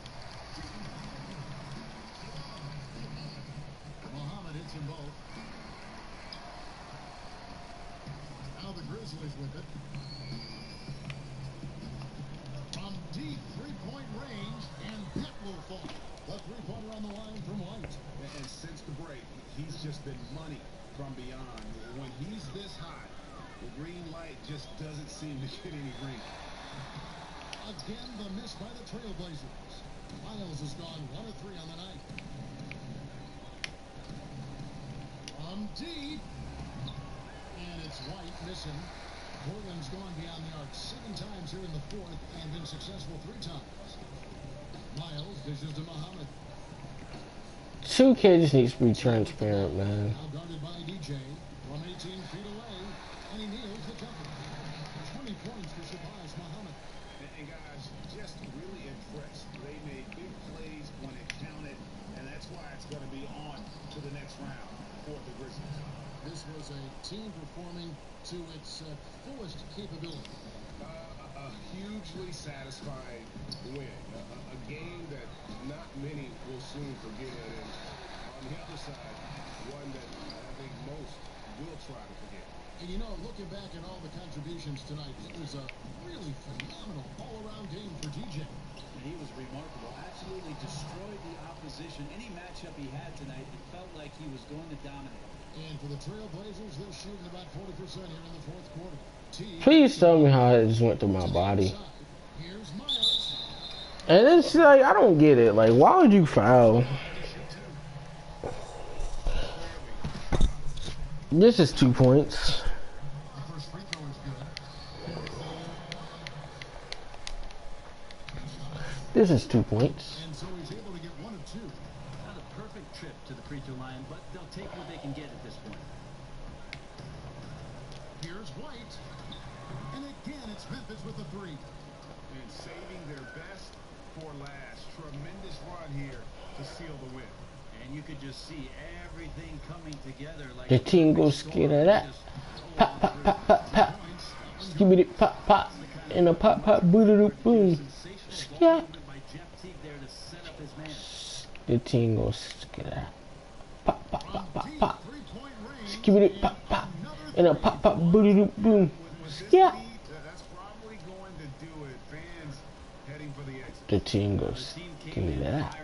Muhammad hits them both. Now the Grizzlies with it. From deep three-point range, and that will fall. The three-pointer on the line from White. And since the break, he's just been money from beyond. When he's this high, the green light just doesn't seem to get any green. Again, the miss by the Trailblazers. Miles has gone 1 of 3 on the night. From deep. And it's White missing. Portland's gone beyond the arc 7 times here in the fourth and been successful 3 times. Miles dishes to Muhammad. 2K just needs to be transparent, man. Now guarded by DJ from 18 feet away, and he nails the jumper. 20 points for Shabazz Muhammad. And guys, just really impressed. They made big plays when it counted, and that's why it's going to be on to the next round for the Grizzlies. This was a team performing to its fullest capability. A hugely satisfying win. A game that not many will soon forget. And on the other side, one that I think most will try to forget. And you know, looking back at all the contributions tonight, it was a really phenomenal all-around game for DJ. And he was remarkable. Absolutely destroyed the opposition. Any matchup he had tonight, it felt like he was going to dominate. And for the Trailblazers, they're shooting about 40% here in the fourth quarter. Please tell me how it just went through my body. Here's Miles. And it's like, I don't get it. Like, why would you foul? This is 2 points. The first free throw is good. This is 2 points. And so he's able to get 1 of 2. Not a perfect trip to the free throw line, but they'll take what they can get at this point. Here's White. And again, it's Memphis with the 3. And saving their best for last. Tremendous run here to seal the win. And you could just see everything coming together. Like The team goes scatter that. Pop, pop, pop, pop, pop. Skibbity pop, pop. And a pop, pop, boo boom. Scat. The team goes scatter. Pop, pop, pop, pop, pop. Skibbity pop, pop. And a pop, pop, boo boom. Scat. That's probably going to do it. Fans heading for the exit. The team goes scatter that.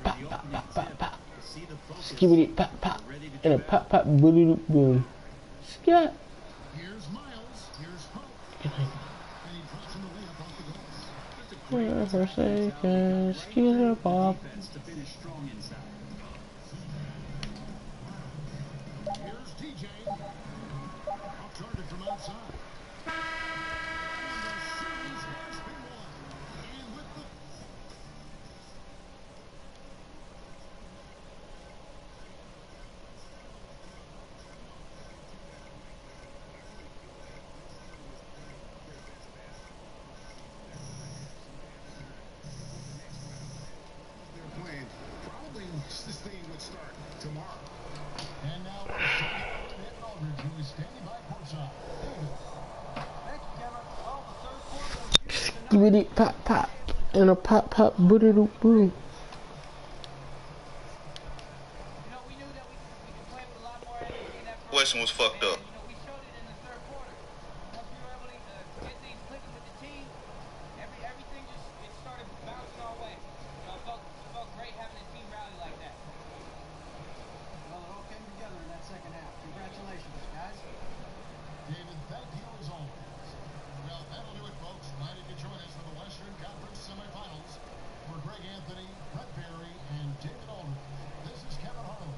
Pop, pop, pop, pop, pop. Skibbity pop, pop. And a pop, pop, boo boom. Scat. Here's Miles. Here's Hope. And he drops in the layup off the glass. Forsaken, skitter pop. Here's DJ. Off target from outside. And the series has been won. And with the They're playing. Probably wish this thing would start tomorrow. And now David Aldridge, who is standing by courtside. Skibbity pop, pop. And a pop, pop, boo boom. Question was fucked up. David, thank you as always. Well, that'll do it, folks. Glad you could join us for the Western Conference semifinals. For Greg Anthony, Brett Berry, and David Aldridge, this is Kevin Harlan.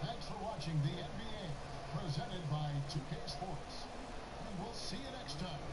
Thanks for watching the NBA, presented by 2K Sports. And we'll see you next time.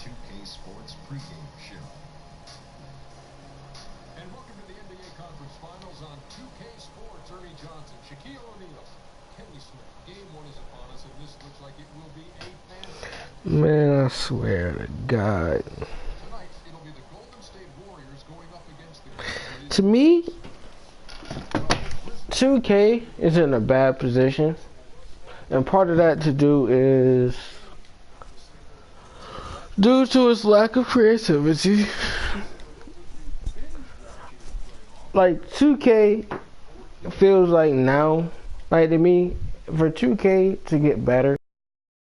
2K Sports pregame show. And welcome to the NBA Conference Finals on 2K Sports. Ernie Johnson, Shaquille O'Neal, Kenny Smith. Game 1 is upon us, and this looks like it will be a fantastic. Man, I swear to God. Tonight, it'll be the Golden State Warriors going up against the... To me, 2K is in a bad position. And part of that to do is due to its lack of creativity. Like 2K feels like now, like to me, for 2K to get better,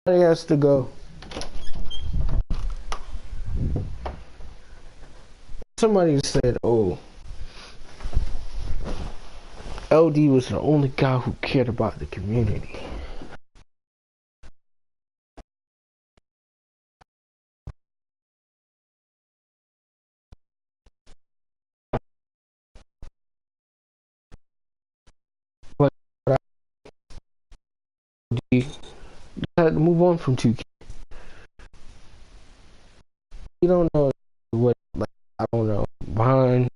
it has to go. Somebody said, oh, LD was the only guy who cared about the community. But LD had to move on from 2K. You don't know what, like, I don't know, behind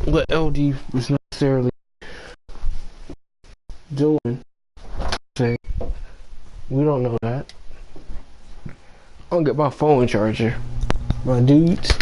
what LD was necessarily doing. Say, we don't know that. I'll get my phone charger, my dudes.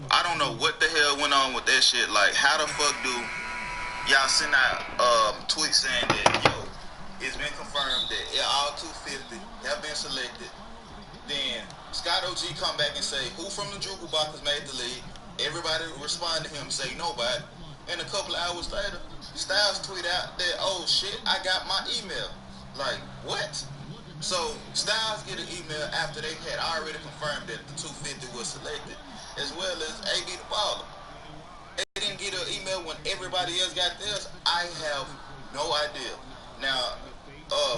I don't know what the hell went on with that shit. Like, how the fuck do y'all send out tweets saying that, yo, it's been confirmed that all 250 have been selected. Then Scott OG come back and say, who from the Jukebox made the league? Everybody respond to him, say nobody. And a couple of hours later, Styles tweet out that, oh shit, I got my email. Like, what? So Styles get an email after they had already confirmed that the 250 was selected, as well as AB the Baller. They didn't get an email when everybody else got theirs. I have no idea. Now,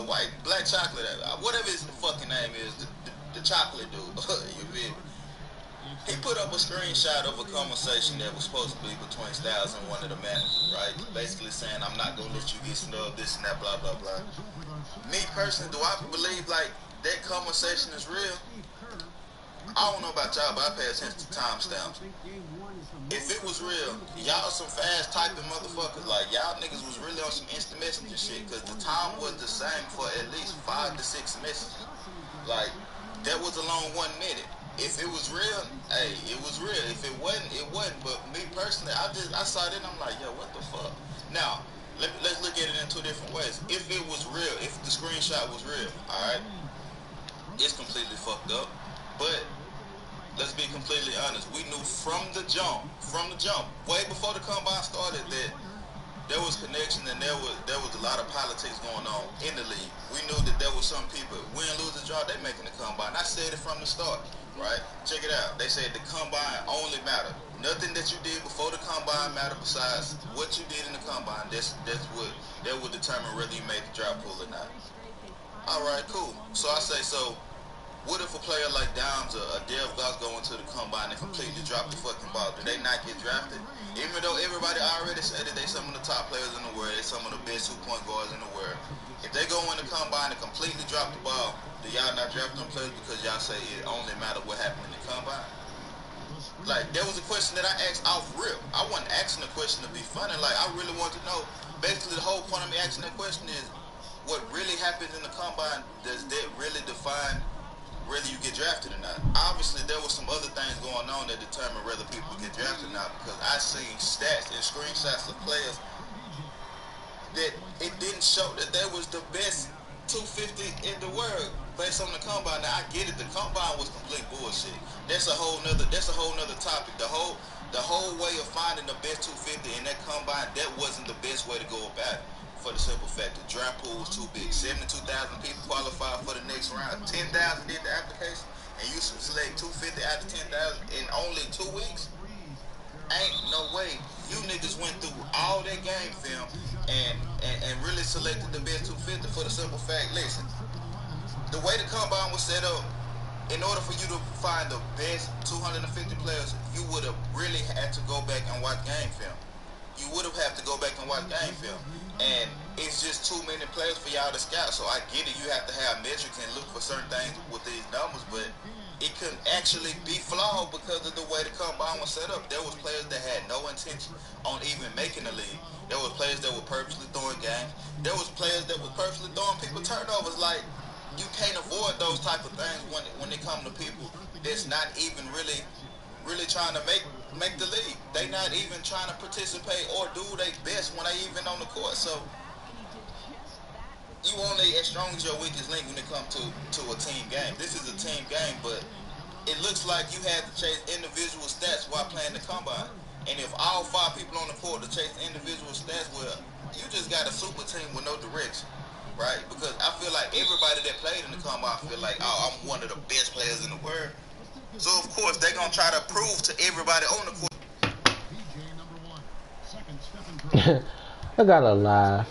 white black chocolate, whatever his fucking name is, the chocolate dude, you feel? He put up a screenshot of a conversation that was supposed to be between Styles and one of the managers, right? Basically saying, I'm not gonna let you get snubbed, this and that, blah blah blah. Me personally, do I believe like that conversation is real? I don't know about y'all, but I pay attention to timestamps. If it was real, y'all some fast typing motherfuckers. Like, y'all niggas was really on some instant messenger shit, because the time was the same for at least 5 to 6 messages. Like, that was a long 1 minute. If it was real, hey, it was real. If it wasn't, it wasn't. But me personally, I saw it and I'm like, yo, what the fuck? Now, let's look at it in 2 different ways. If it was real, if the screenshot was real, alright, it's completely fucked up. But let's be completely honest. We knew from the jump, way before the combine started, that there was connection and there was a lot of politics going on in the league. We knew that there was some people, win, lose, or draw, they making the combine. I said it from the start. right? Check it out. They said the combine only matter. Nothing that you did before the combine matter besides what you did in the combine. That would determine whether you made the draft pool or not. All right, cool. So I say, so what if a player like Downs or Dev Goss go into the combine and completely drop the fucking ball? Do they not get drafted? Even though everybody already said that they some of the top players in the world, they some of the best 2-point guards in the world. If they go in the combine and completely drop the ball, do y'all not draft them players because y'all say it only matter what happened in the combine? Like, there was a question that I asked off rip. I wasn't asking the question to be funny. Like, I really wanted to know. Basically, the whole point of me asking that question is, what really happens in the combine, does that really define whether you get drafted or not? Obviously, there was some other things going on that determine whether people get drafted or not, because I seen stats and screenshots of players that it didn't show that there was the best 250 in the world based on the combine. Now I get it, the combine was complete bullshit. That's a whole nother topic. The whole way of finding the best 250 in that combine, that wasn't the best way to go about it. For the simple fact the draft pool was too big. 72,000 people qualified for the next round. 10,000 did the application, and you select 250 out of 10,000 in only 2 weeks. Ain't no way. You niggas went through all that game film and really selected the best 250 for the simple fact, listen, the way the combine was set up, in order for you to find the best 250 players, you would have really had to go back and watch game film. You would have had to go back and watch game film. And it's just too many players for y'all to scout. So I get it, you have to have metrics and look for certain things with these numbers, but it could actually be flawed because of the way the combine was set up. There was players that had no intention on even making the league. There was players that were purposely throwing games. There was players that were purposely throwing people turnovers. Like, you can't avoid those type of things when it comes to people that's not even really trying to make the league. They not even trying to participate or do their best when they even on the court. So you only as strong as your weakest link when it comes to a team game. This is a team game, but it looks like you had to chase individual stats while playing the combine. And if all 5 people on the court to chase individual stats, well, you just got a super team with no direction, right? Because I feel like everybody that played in the combine feel like, oh, I'm one of the best players in the world. So of course they're gonna try to prove to everybody on the court. I gotta laugh.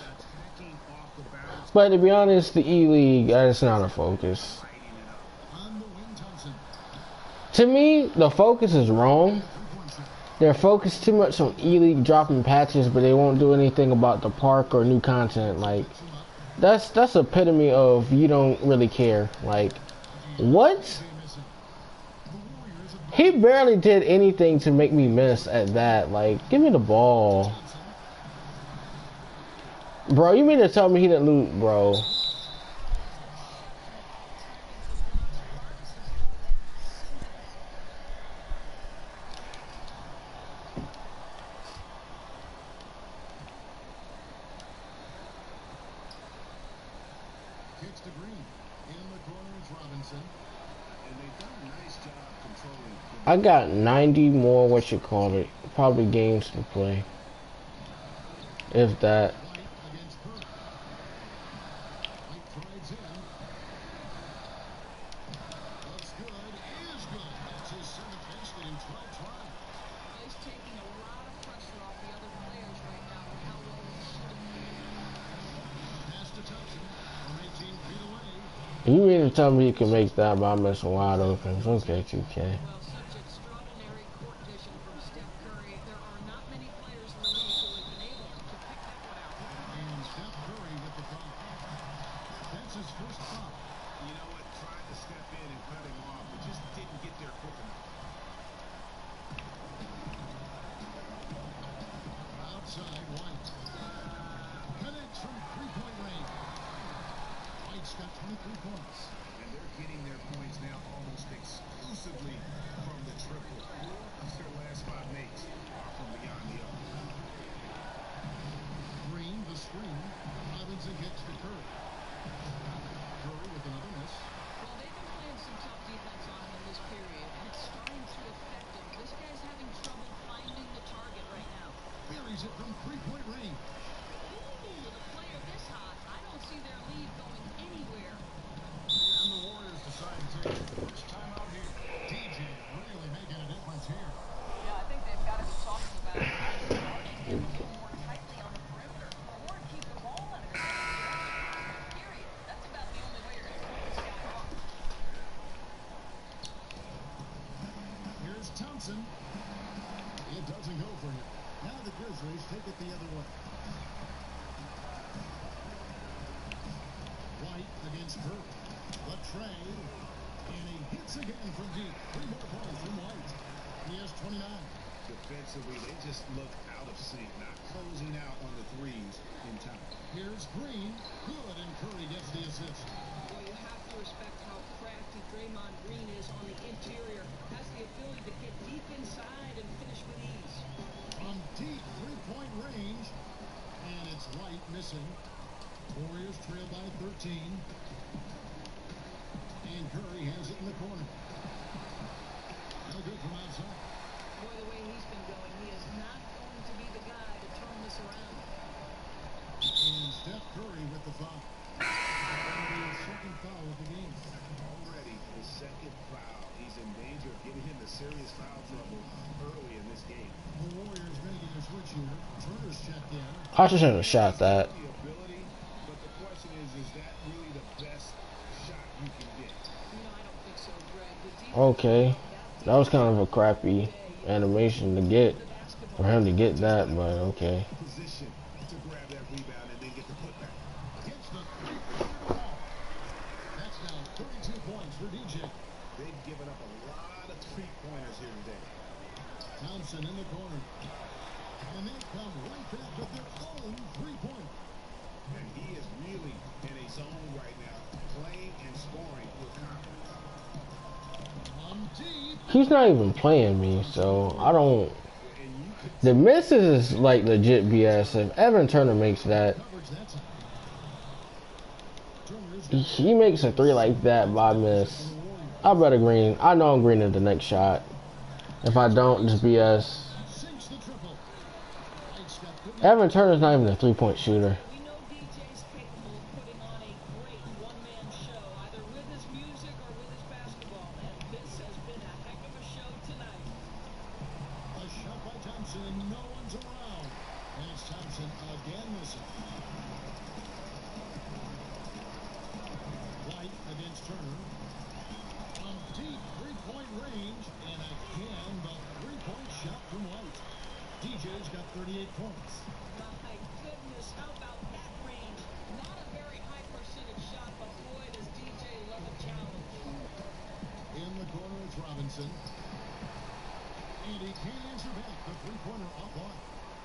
But to be honest, the E-League, that's not a focus. To me, the focus is wrong. They're focused too much on E-League dropping patches, but they won't do anything about the park or new content. Like, that's epitome of you don't really care. Like, what? He barely did anything to make me miss at that. Like, give me the ball. Bro, you mean to tell me he didn't loot, bro? Kicks to Green. In the corner is Robinson. And they've done a nice job controlling. I got 90 more, what you call it, probably games to play. If that. Against Burke. White drives in. Looks good. Is good. That's his 7th basket in 12 tries. He's taking a lot of pressure off the other players right now with how well he's shooting. Pass to Thompson. From 18 feet away. You mean to tell me you can make that by missing wide open? Okay, 2K. Well, such extraordinary court vision from Steph Curry. There are not many players in the league who have been able to pick that one out. And Steph Curry with the foul. That's his first foul. You know what? Tried to step in and cut him off, but just didn't get there quick enough. Outside, White. Connects from 3-point range. White's got 23 points. And they're getting their points now almost exclusively from the triple. Their last 5 makes are from beyond the arc. Green, the screen. Robinson gets to Curry. Curry with another miss. Well, they've been playing some tough defense on him in this period, and it's starting to affect him. This guy's having trouble finding the target right now. Buries it from 3-point range. With a player this hot, I don't see their lead going anywhere. And the Warriors decide to take the first time out here. Grizzlies take it the other way. White against Burke. The tray. And he hits again from deep. 3 more points from White. He has 29. Defensively, they just look out of sync, not closing out on the threes in time. Here's Green. Good, and Curry gets the assist. Well, you have to respect how crafty Draymond Green is on the interior. Has the ability to get deep inside and finish with ease. From deep 3-point range. And it's White missing. Warriors trail by 13. And Curry has it in the corner. No good from outside. Boy, the way he's been going, he is not going to be the guy to turn this around. And Steph Curry with the foul. That'll be his second foul of the game. Already his second foul. He's in danger of getting into serious foul trouble early in this game. The Warriors making a switch here. Turner's checked in. I shouldn't have shot that. The ability, but the question is that really the best shot you can get? You know, I don't think so, Greg. The defense Okay. That was kind of a crappy animation to get. For him to get that, but okay. Position to grab that rebound and then get the putback. Gets the three-pointer ball. That's now 32 points for DJ. They've given up a lot of three-pointers here today. Thompson in the corner. And they come right back with their own three-pointer. And he is really in a zone right now, playing and scoring with confidence. Deep. He's not even playing me, so I don't. And you could The misses is like legit BS. If Evan Turner makes that, Coverage that time. Turner's he makes a 3 like that by miss. I better green. I know I'm greening the next shot. If I don't, just BS. sinks the triple. White's got good. Evan Turner's not even a 3-point shooter. We know DJ's capable of putting on a great one-man show, either with his music or with his basketball. And this has been a heck of a show tonight. A shot by Thompson, and no one's around. And it's Thompson again missing. White against Turner. From deep 3-point range, and again the 3-point shot from White. DJ's got 38 points. My goodness, how about that range? Not a very high percentage shot, but boy, does DJ love a challenge. In the corner, it's Robinson. And he can't answer back. The three-pointer off on.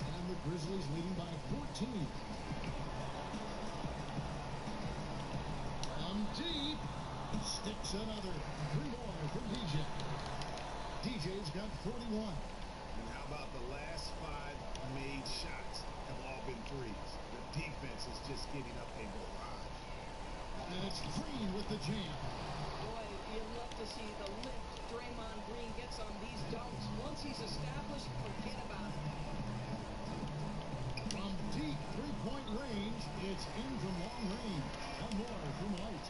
And the Grizzlies leading by 14. Deep. Sticks another. 3 more from DJ. DJ's got 41. And how about the last 5 made shots have all been threes? The defense is just giving up a barrage. And it's Green with the jam. Boy, you'd love to see the lift Draymond Green gets on these dunks. Once he's established, forget about it. From deep 3-point range, it's in from long range. One more from White.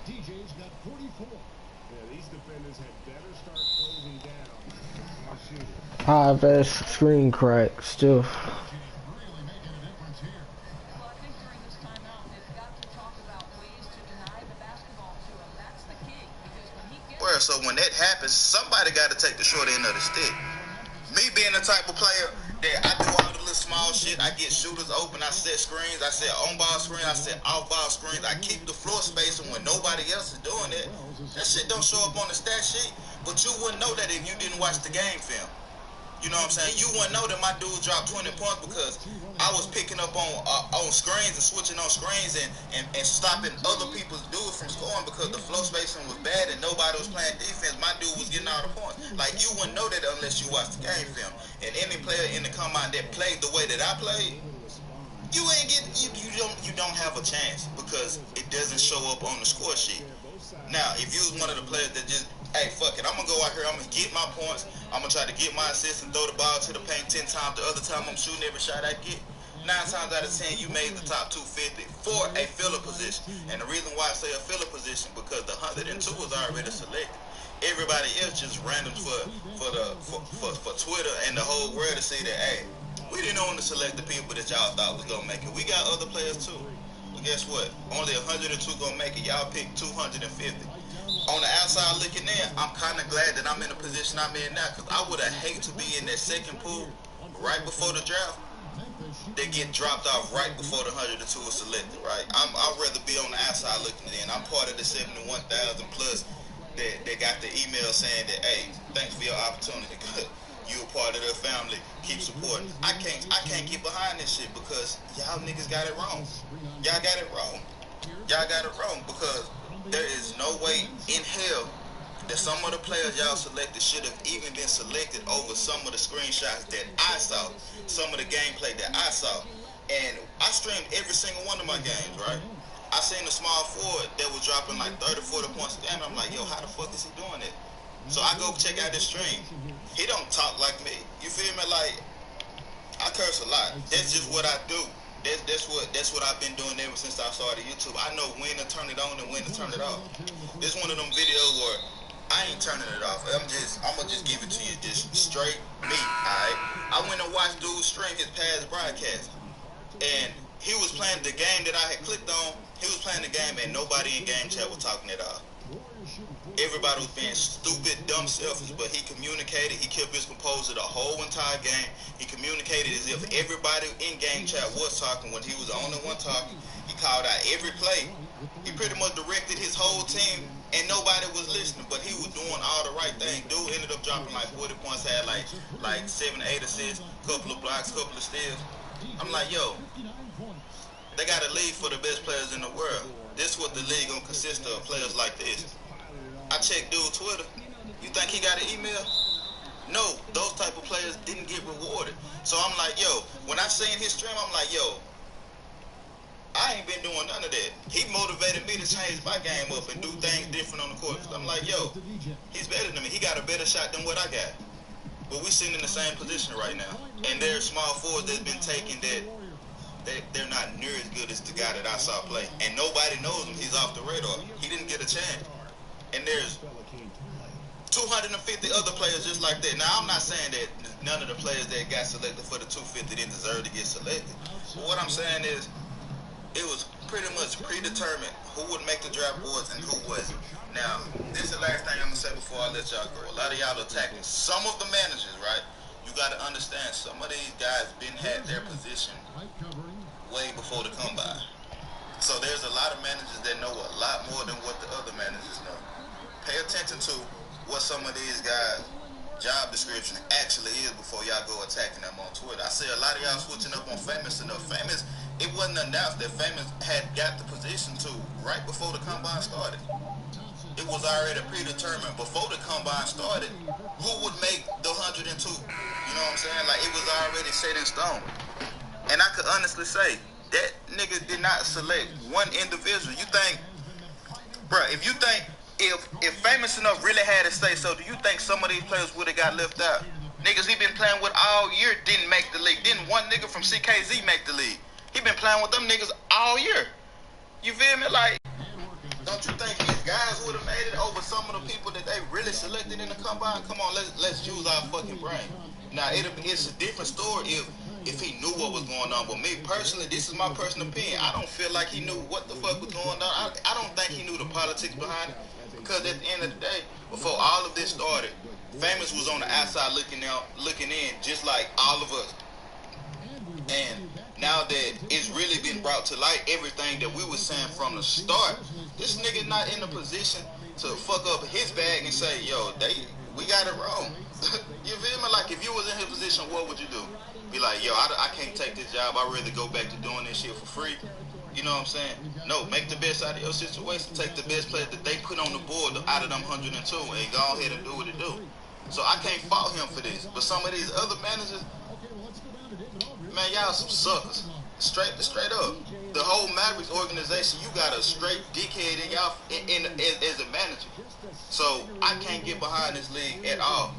DJ's got 44. Yeah, these defenders had better start closing down on shooters. High vest screen crack still. Really making a difference here. Well, I think during this timeout, they've got to talk about ways to deny the basketball to him. That's the key, because when he gets... Well, so when that happens, somebody got to take the short end of the stick. Me being the type of player that I do all the little small shit, I get shooters open, I set screens, I set on-ball screens, I set off-ball screens, I keep the floor spacing when nobody else is doing it. That shit don't show up on the stat sheet, but you wouldn't know that if you didn't watch the game film. You know what I'm saying? You wouldn't know that my dude dropped 20 points because I was picking up on screens and switching on screens and stopping other people's dudes from scoring because the flow spacing was bad and nobody was playing defense. My dude was getting all the points. Like, you wouldn't know that unless you watched the game film. And any player in the combine that played the way that I played, you don't have a chance because it doesn't show up on the score sheet. Now, if you was one of the players that just, hey, fuck it, I'm going to go out here, I'm going to get my points, I'm going to try to get my assists and throw the ball to the paint 10 times. The other time I'm shooting every shot I get. 9 times out of 10, you made the top 250 for a filler position. And the reason why I say a filler position, because the 102 was already selected. Everybody else just random for Twitter and the whole world to see that, hey, we didn't want to select the people that y'all thought was going to make it. We got other players too. But guess what? Only 102 going to make it. Y'all picked 250. On the outside looking in, I'm kind of glad that I'm in the position I'm in now because I would have hated to be in that second pool right before the draft they get dropped off right before the 102 is selected, right? I'd rather be on the outside looking in. I'm part of the 71,000 plus that got the email saying that, hey, thanks for your opportunity. You a part of their family. Keep supporting. I can't get behind this shit because y'all niggas got it wrong. Y'all got it wrong. Y'all got it wrong because there is no way in hell that some of the players y'all selected should have even been selected over some of the screenshots that I saw, some of the gameplay that I saw. And I streamed every single one of my games, right? I seen a small forward that was dropping like 30, 40 points a game. I'm like, yo, how the fuck is he doing it? So I go check out this stream. He don't talk like me. You feel me? Like, I curse a lot. That's just what I do. That's what I've been doing ever since I started YouTube. I know when to turn it on and when to turn it off. This one of them videos where I ain't turning it off. I'm gonna just give it to you just straight me, alright? I went and watched dude stream his past broadcast. And he was playing the game that I had clicked on. He was playing the game and nobody in game chat was talking at all. Everybody was being stupid, dumb, selfish, but he communicated. He kept his composure the whole entire game. He communicated as if everybody in game chat was talking when he was the only one talking. He called out every play. He pretty much directed his whole team, and nobody was listening, but he was doing all the right thing. Dude ended up dropping like 40 points, had like 7, 8 assists, couple of blocks, couple of steals. I'm like, yo, they got a league for the best players in the world. This is what the league gonna consist of, players like this. I checked dude Twitter. You think he got an email? No, those type of players didn't get rewarded. So I'm like, yo, when I seen his stream, I'm like, yo, I ain't been doing none of that. He motivated me to change my game up and do things different on the court. I'm like, yo, he's better than me. He got a better shot than what I got. But we sitting in the same position right now. And there's small forwards that's been taken that they're not near as good as the guy that I saw play. And nobody knows him. He's off the radar. He didn't get a chance. And there's 250 other players just like that. Now, I'm not saying that none of the players that got selected for the 250 didn't deserve to get selected. But what I'm saying is, it was pretty much predetermined who would make the draft boards and who wasn't. Now, this is the last thing I'm going to say before I let y'all go. A lot of y'all are attacking some of the managers, right? You got to understand, some of these guys been had their position way before the combine. So there's a lot of managers that know a lot more than what the other managers know. Pay attention to what some of these guys' job description actually is before y'all go attacking them on Twitter. I see a lot of y'all switching up on Famous enough. Famous, it wasn't announced that Famous had got the position to right before the combine started. It was already predetermined before the combine started who would make the 102. You know what I'm saying? Like, it was already set in stone. And I could honestly say that nigga did not select one individual. You think, bruh, if you think if Famous enough really had to say so, do you think some of these players would have got left out? Niggas he been playing with all year didn't make the league. Didn't one nigga from CKZ make the league? He been playing with them niggas all year. You feel me? Like, don't you think these guys would have made it over some of the people that they really selected in the combine? Come on, let's use our fucking brain. Now, it's a different story if he knew what was going on. But me personally, this is my personal opinion. I don't feel like he knew what the fuck was going on. I don't think he knew the politics behind it. Because at the end of the day, before all of this started, Famous was on the outside looking in, just like all of us. And now that it's really been brought to light, everything that we were saying from the start, this nigga not in a position to fuck up his bag and say, yo, we got it wrong. You feel me? Like, if you was in his position, what would you do? Be like, yo, I can't take this job. I'd rather go back to doing this shit for free. You know what I'm saying? No, make the best out of your situation. Take the best player that they put on the board out of them 102 and go ahead and do what it do. So I can't fault him for this. But some of these other managers, man, y'all some suckers. Straight up. The whole Mavericks organization, you got a straight dickhead in y'all as a manager. So I can't get behind this league at all.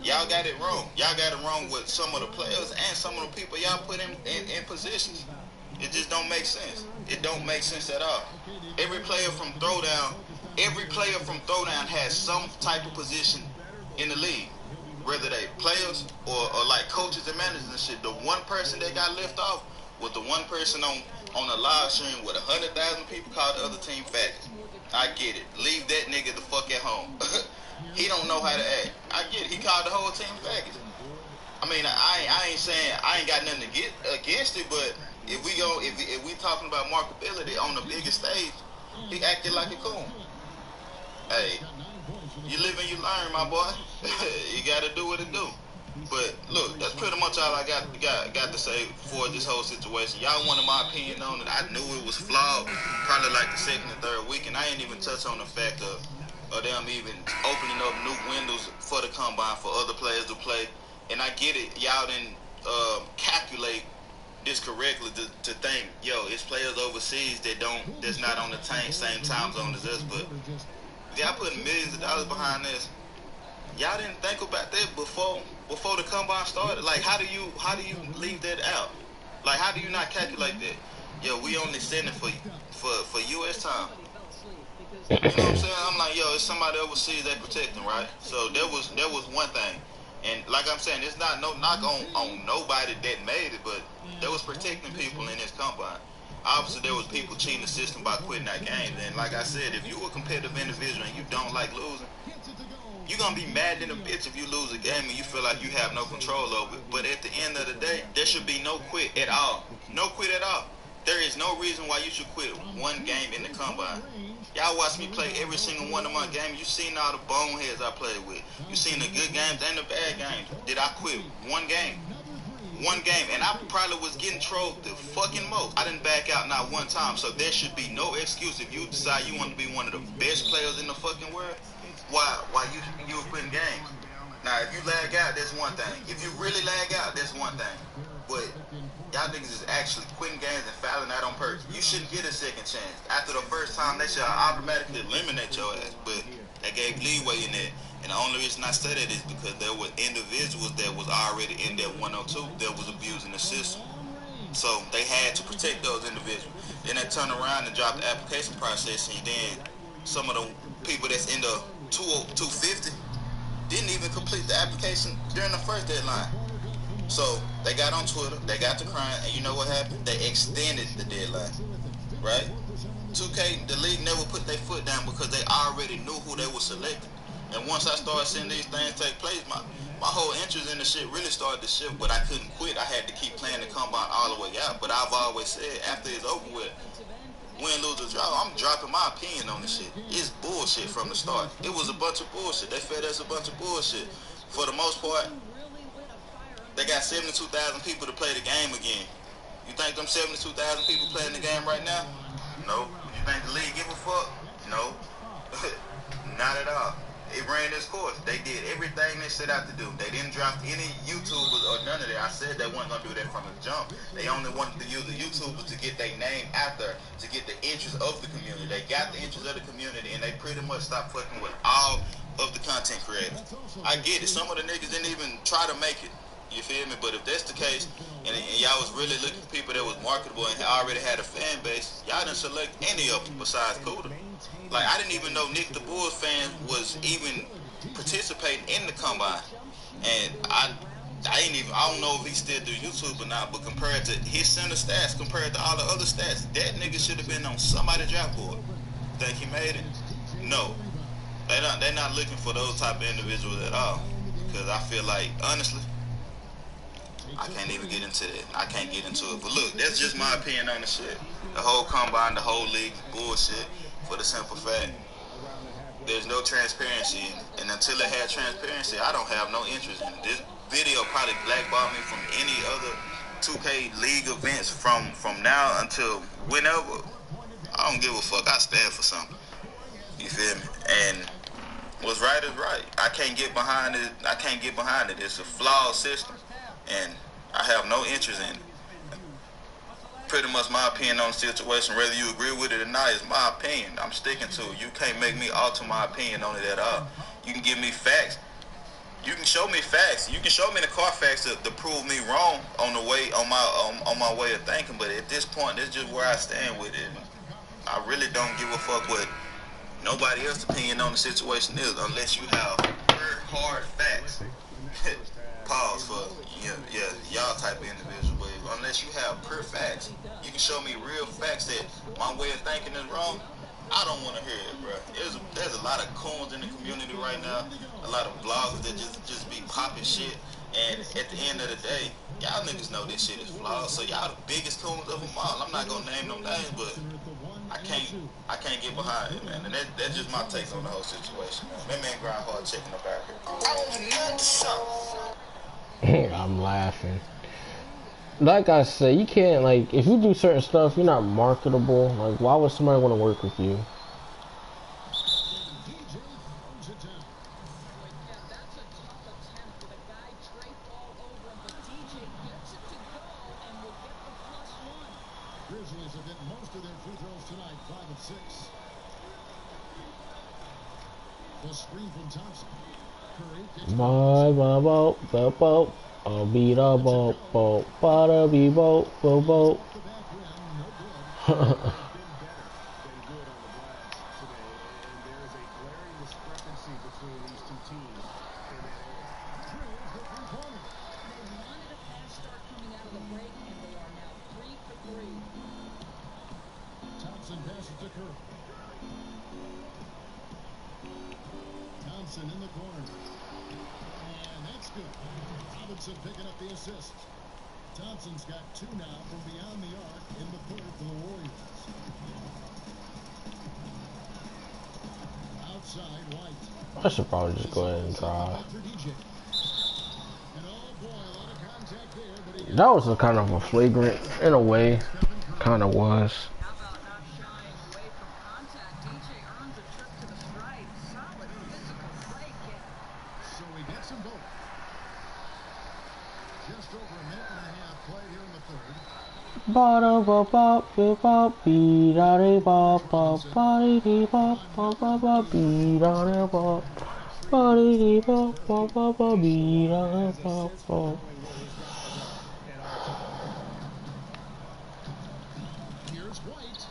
Y'all got it wrong. Y'all got it wrong with some of the players and some of the people y'all put in positions. It just don't make sense. It don't make sense at all. Every player from Throwdown has some type of position in the league. Whether they players or like coaches and managers and shit. The one person that got left off was the one person on a live stream with 100,000 people called the other team faggots. I get it. Leave that nigga the fuck at home. He don't know how to act. I get it. He called the whole team faggots. I mean, I ain't saying I ain't got nothing to get against it, but if we talking about marketability on the biggest stage, he acted like a coon. Hey, you live and you learn, my boy. You got to do what it do. But look, that's pretty much all I got to say for this whole situation. Y'all wanted my opinion on it. I knew it was flawed, probably like the second or third week, and I ain't even touch on the fact of them even opening up new windows for the combine for other players to play. And I get it, y'all didn't calculate this correctly to think, yo, it's players overseas that's not on the same time zone as us, but y'all putting millions of dollars behind this. Y'all didn't think about that before the combine started. Like, how do you leave that out? Like, how do you not calculate that? Yo, we only sending for U.S. time. You know what I'm saying? I'm like, yo, it's somebody overseas that protecting, right? So there was one thing, and like I'm saying, it's not no knock on nobody that made it, but there was protecting people in this combine. Obviously, there was people cheating the system by quitting that game. And like I said, if you're a competitive individual and you don't like losing, you're going to be mad in a bitch if you lose a game and you feel like you have no control over it. But at the end of the day, there should be no quit at all. No quit at all. There is no reason why you should quit one game in the combine. Y'all watch me play every single one of my games. You seen all the boneheads I played with. You seen the good games and the bad games. Did I quit one game? One game, and I probably was getting trolled the fucking most. I didn't back out not one time, so there should be no excuse if you decide you want to be one of the best players in the fucking world. Why you were quitting games? Now, if you lag out, that's one thing. If you really lag out, that's one thing. But y'all niggas is actually quitting games and fouling out on purpose. You shouldn't get a second chance. After the first time, they should automatically eliminate your ass. But they gave leeway in that. And the only reason I say that is because there were individuals that was already in that 102 that was abusing the system. So they had to protect those individuals. Then they turned around and dropped the application process, and then some of the people that's in the 250 didn't even complete the application during the first deadline. So they got on Twitter, they got to crying, and you know what happened? They extended the deadline, right? 2K, the league never put their foot down because they already knew who they were selecting. And once I started seeing these things take place, my whole interest in the shit really started to shift, but I couldn't quit. I had to keep playing the combine all the way out. But I've always said, after it's over with, win, lose, or draw, I'm dropping my opinion on this shit. It's bullshit from the start. It was a bunch of bullshit. They fed us a bunch of bullshit. For the most part, they got 72,000 people to play the game again. You think them 72,000 people playing the game right now? No. You think the league give a fuck? No. Not at all. It ran this course. They did everything they set out to do. They didn't drop any YouTubers or none of that. I said they weren't going to do that from the jump. They only wanted to use the YouTubers to get their name out there, to get the interest of the community. They got the interest of the community, and they pretty much stopped fucking with all of the content creators. I get it. Some of the niggas didn't even try to make it. You feel me? But if that's the case, and y'all was really looking for people that was marketable and already had a fan base, y'all didn't select any of them besides Cuda. Like, I didn't even know Nick the Bulls fan was even participating in the combine. And I don't know if he still do YouTube or not, but compared to his center stats, compared to all the other stats, that nigga should have been on somebody's draft board. Think he made it? No. They're not looking for those type of individuals at all. Because I feel like, honestly, I can't even get into that. I can't get into it. But look, that's just my opinion on the shit. The whole combine, the whole league, bullshit. For the simple fact, there's no transparency, and until they had transparency, I don't have no interest in it. This video probably blackballed me from any other 2K league events from now until whenever. I don't give a fuck. I stand for something. You feel me? And what's right is right. I can't get behind it. It's a flawed system, and I have no interest in it. Pretty much my opinion on the situation, whether you agree with it or not, is my opinion. I'm sticking to it. You can't make me alter my opinion on it at all. You can give me facts. You can show me facts. You can show me the Carfax to prove me wrong on my way of thinking. But at this point, that's just where I stand with it. I really don't give a fuck what nobody else's opinion on the situation is, unless you have very hard facts. Pause for y'all type of individual, but unless you have pure facts, you can show me real facts that my way of thinking is wrong. I don't want to hear it, bro. There's a lot of coons in the community right now, a lot of bloggers that just be popping shit, And at the end of the day, y'all niggas know this shit is flawed. So y'all the biggest coons of them all. I'm not gonna name no names, but I can't get behind it, man. And that's just my take on the whole situation, man. Man grind hard checking up out here. I'm laughing. Like I said, you can't, like, if you do certain stuff, you're not marketable. Like, why would somebody want to work with you? Grizzlies have hit most of their free throws tonight, 5 of 6. The screen from Thompson. Curry kicks I'll beat a boat, bada be boat. off the back rim, no good. Thompson passes to Curry. Thompson in the corner. And that's good. Robinson picking up the assist. Thompson's got 2 now from beyond the arc in the third for the Warriors. Outside, White. I should probably just go ahead and drive. That was a kind of a flagrant, in a way. Kind of was. How about not shying away from contact? DJ earns a trip to the stripe. Solid physical play, kid. So he gets them both. Just over a minute and a half play here in the third. Bada ba ba ba ba be da de ba ba ba de ba ba ba ba be da de ba ba de ba ba ba ba be da de ba ba. Here's White.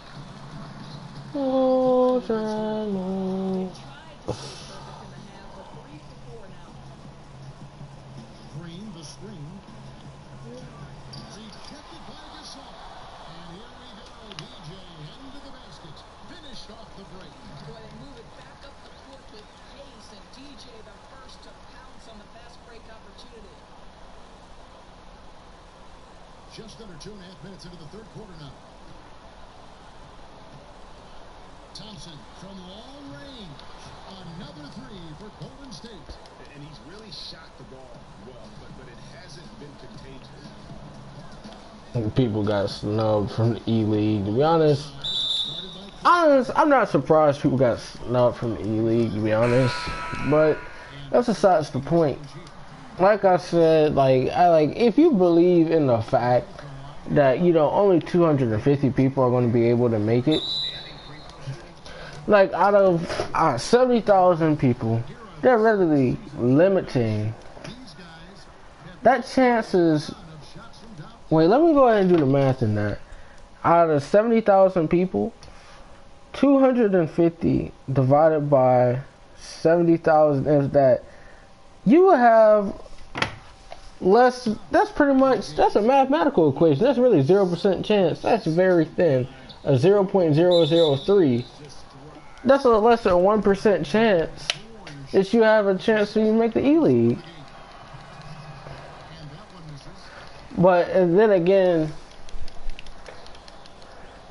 Oh, Jalo. Green, the screen. Rejected by Gasol. And here we go. DJ heading to the basket. Finished off the break. Boy, they move it back up the court with pace, and DJ the first to pounce on the fast break opportunity. Just under 2.5 minutes into the third quarter now. Thompson from long range. Another 3 for Golden State. And he's really shot the ball well, but it hasn't been contagious. People got snubbed from the E-League. To be honest, I'm not surprised people got snubbed from the E-League, to be honest. But that's besides the point. Like I said, if you believe in the fact that, you know, only 250 people are going to be able to make it, like out of 70,000 people, they're really limiting that chances. Wait, let me go ahead and do the math in that. Out of 70,000 people, 250 divided by 70,000 is that you will have less. That's pretty much, that's a mathematical equation. That's really 0% chance. That's very thin. A 0.003. That's a less than 1% chance that you have a chance to make the E-League. But and then again,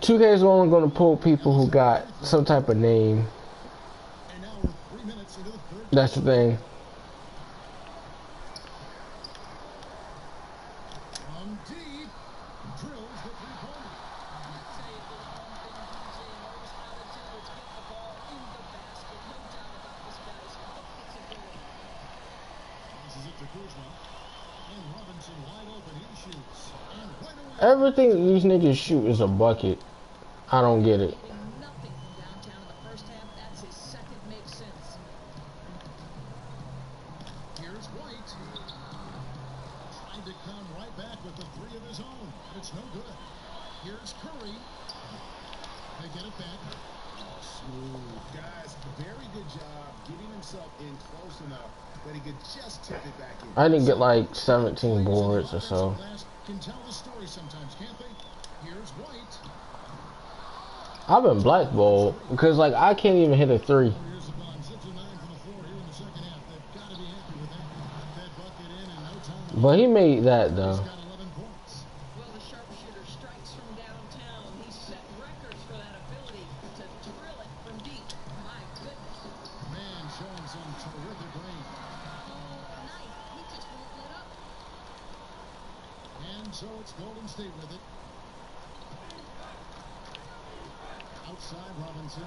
2K is only going to pull people who got some type of name. That's the thing. Everything these niggas shoot is a bucket. I don't get it. Nothing from downtown in the first half. That's his second make since. Here's White. Trying to come right back with the 3 of his own. It's no good. Here's Curry. They get it back. Smooth. Guys, very good job getting himself in close enough that he could just tip it back in. I didn't get like 17 boards or so. Can tell the story sometimes, can't they? Here's White. I've been blackballed because like I can't even hit a 3. Here's the bomb. 6 of 9 from the floor here in the second half. They've got to be happy with that. That bucket in no time. But he made that He's though. got 11 points. Well, the sharpshooter strikes from downtown. He set records for that ability to drill it from deep. My goodness. Man showing some terrific range. Tonight, he just won't let up. And so it's Golden State with it. Outside Robinson.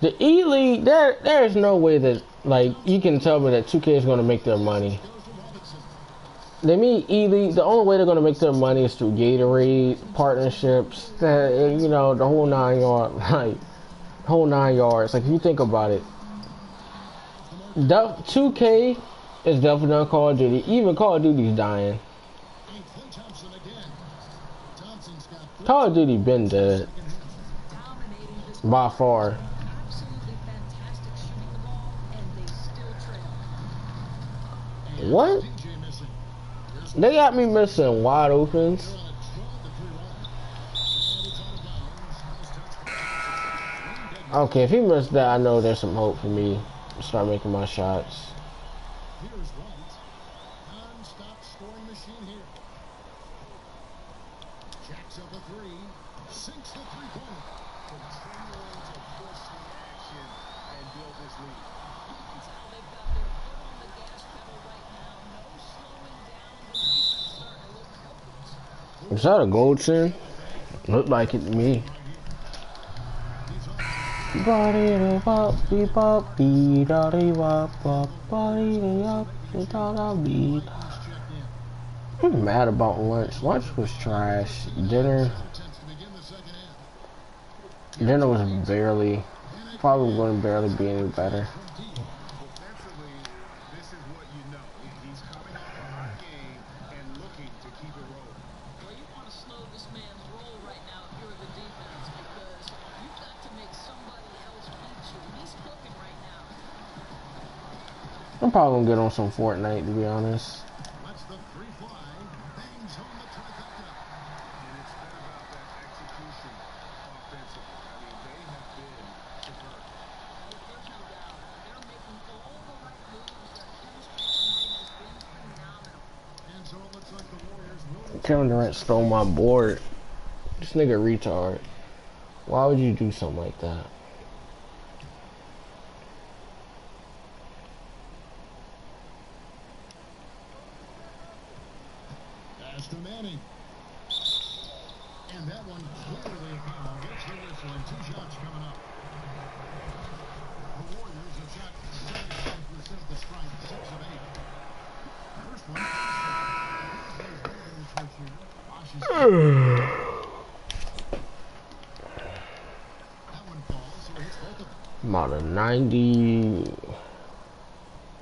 The E League, there's no way that like you can tell me that 2K is gonna make their money. Goes to Robinson. They mean E League. The only way they're gonna make their money is through Gatorade partnerships. That, you know, the whole 9 yard, like whole 9 yards. Like if you think about it, 2K is definitely not Call of Duty. Even Call of Duty's dying. And Clay Thompson again. Thompson's got Call of Duty been dead Dominating this by far. absolutely fantastic shooting the ball, and they still trail. What? DJ missing. Here's They got me missing wide opens. they're on a 12-3 run. And it's out of bounds. Nice touch by Thompson. Okay, if he missed that, I know there's some hope for me to start making my shots. Here's White. Non-stop scoring machine here. Jacks up a three. Sinks the three-pointer. Continuing to push the action and build this lead. That's how they've got their foot on the gas pedal right now. No slowing down. The defense starting to look helpless. Is that a gold chin? Looked like it to me. Body bop beep bop dee da dee bop bop body up da da beep. I'm mad about lunch. Lunch was trash. Dinner was barely, probably wouldn't barely be any better. Defensively, this is what you know. He's coming off a hot game and looking to keep it rolling. Well, you want to slow this man's roll right now if you're the defense because you've got to make somebody else beat you. He's cooking right now. I'm probably gonna get on some Fortnite to be honest. Lets the three fly. Bangs home the trifecta. And it's been about that execution offensively. I mean, they have been superb. There's no doubt. They're making all the right moves. Their chemistry tonight has been phenomenal. And so it looks like the Warriors will Kevin Durant stole my board. This nigga retard. Why would you do something like that? pass to Manning. And that one clearly a foul. Gets the whistle and 2 shots coming up. The Warriors have shot 75% of the strike, 6 of 8. First one. That one falls, so it's both of them. I'm out of 90.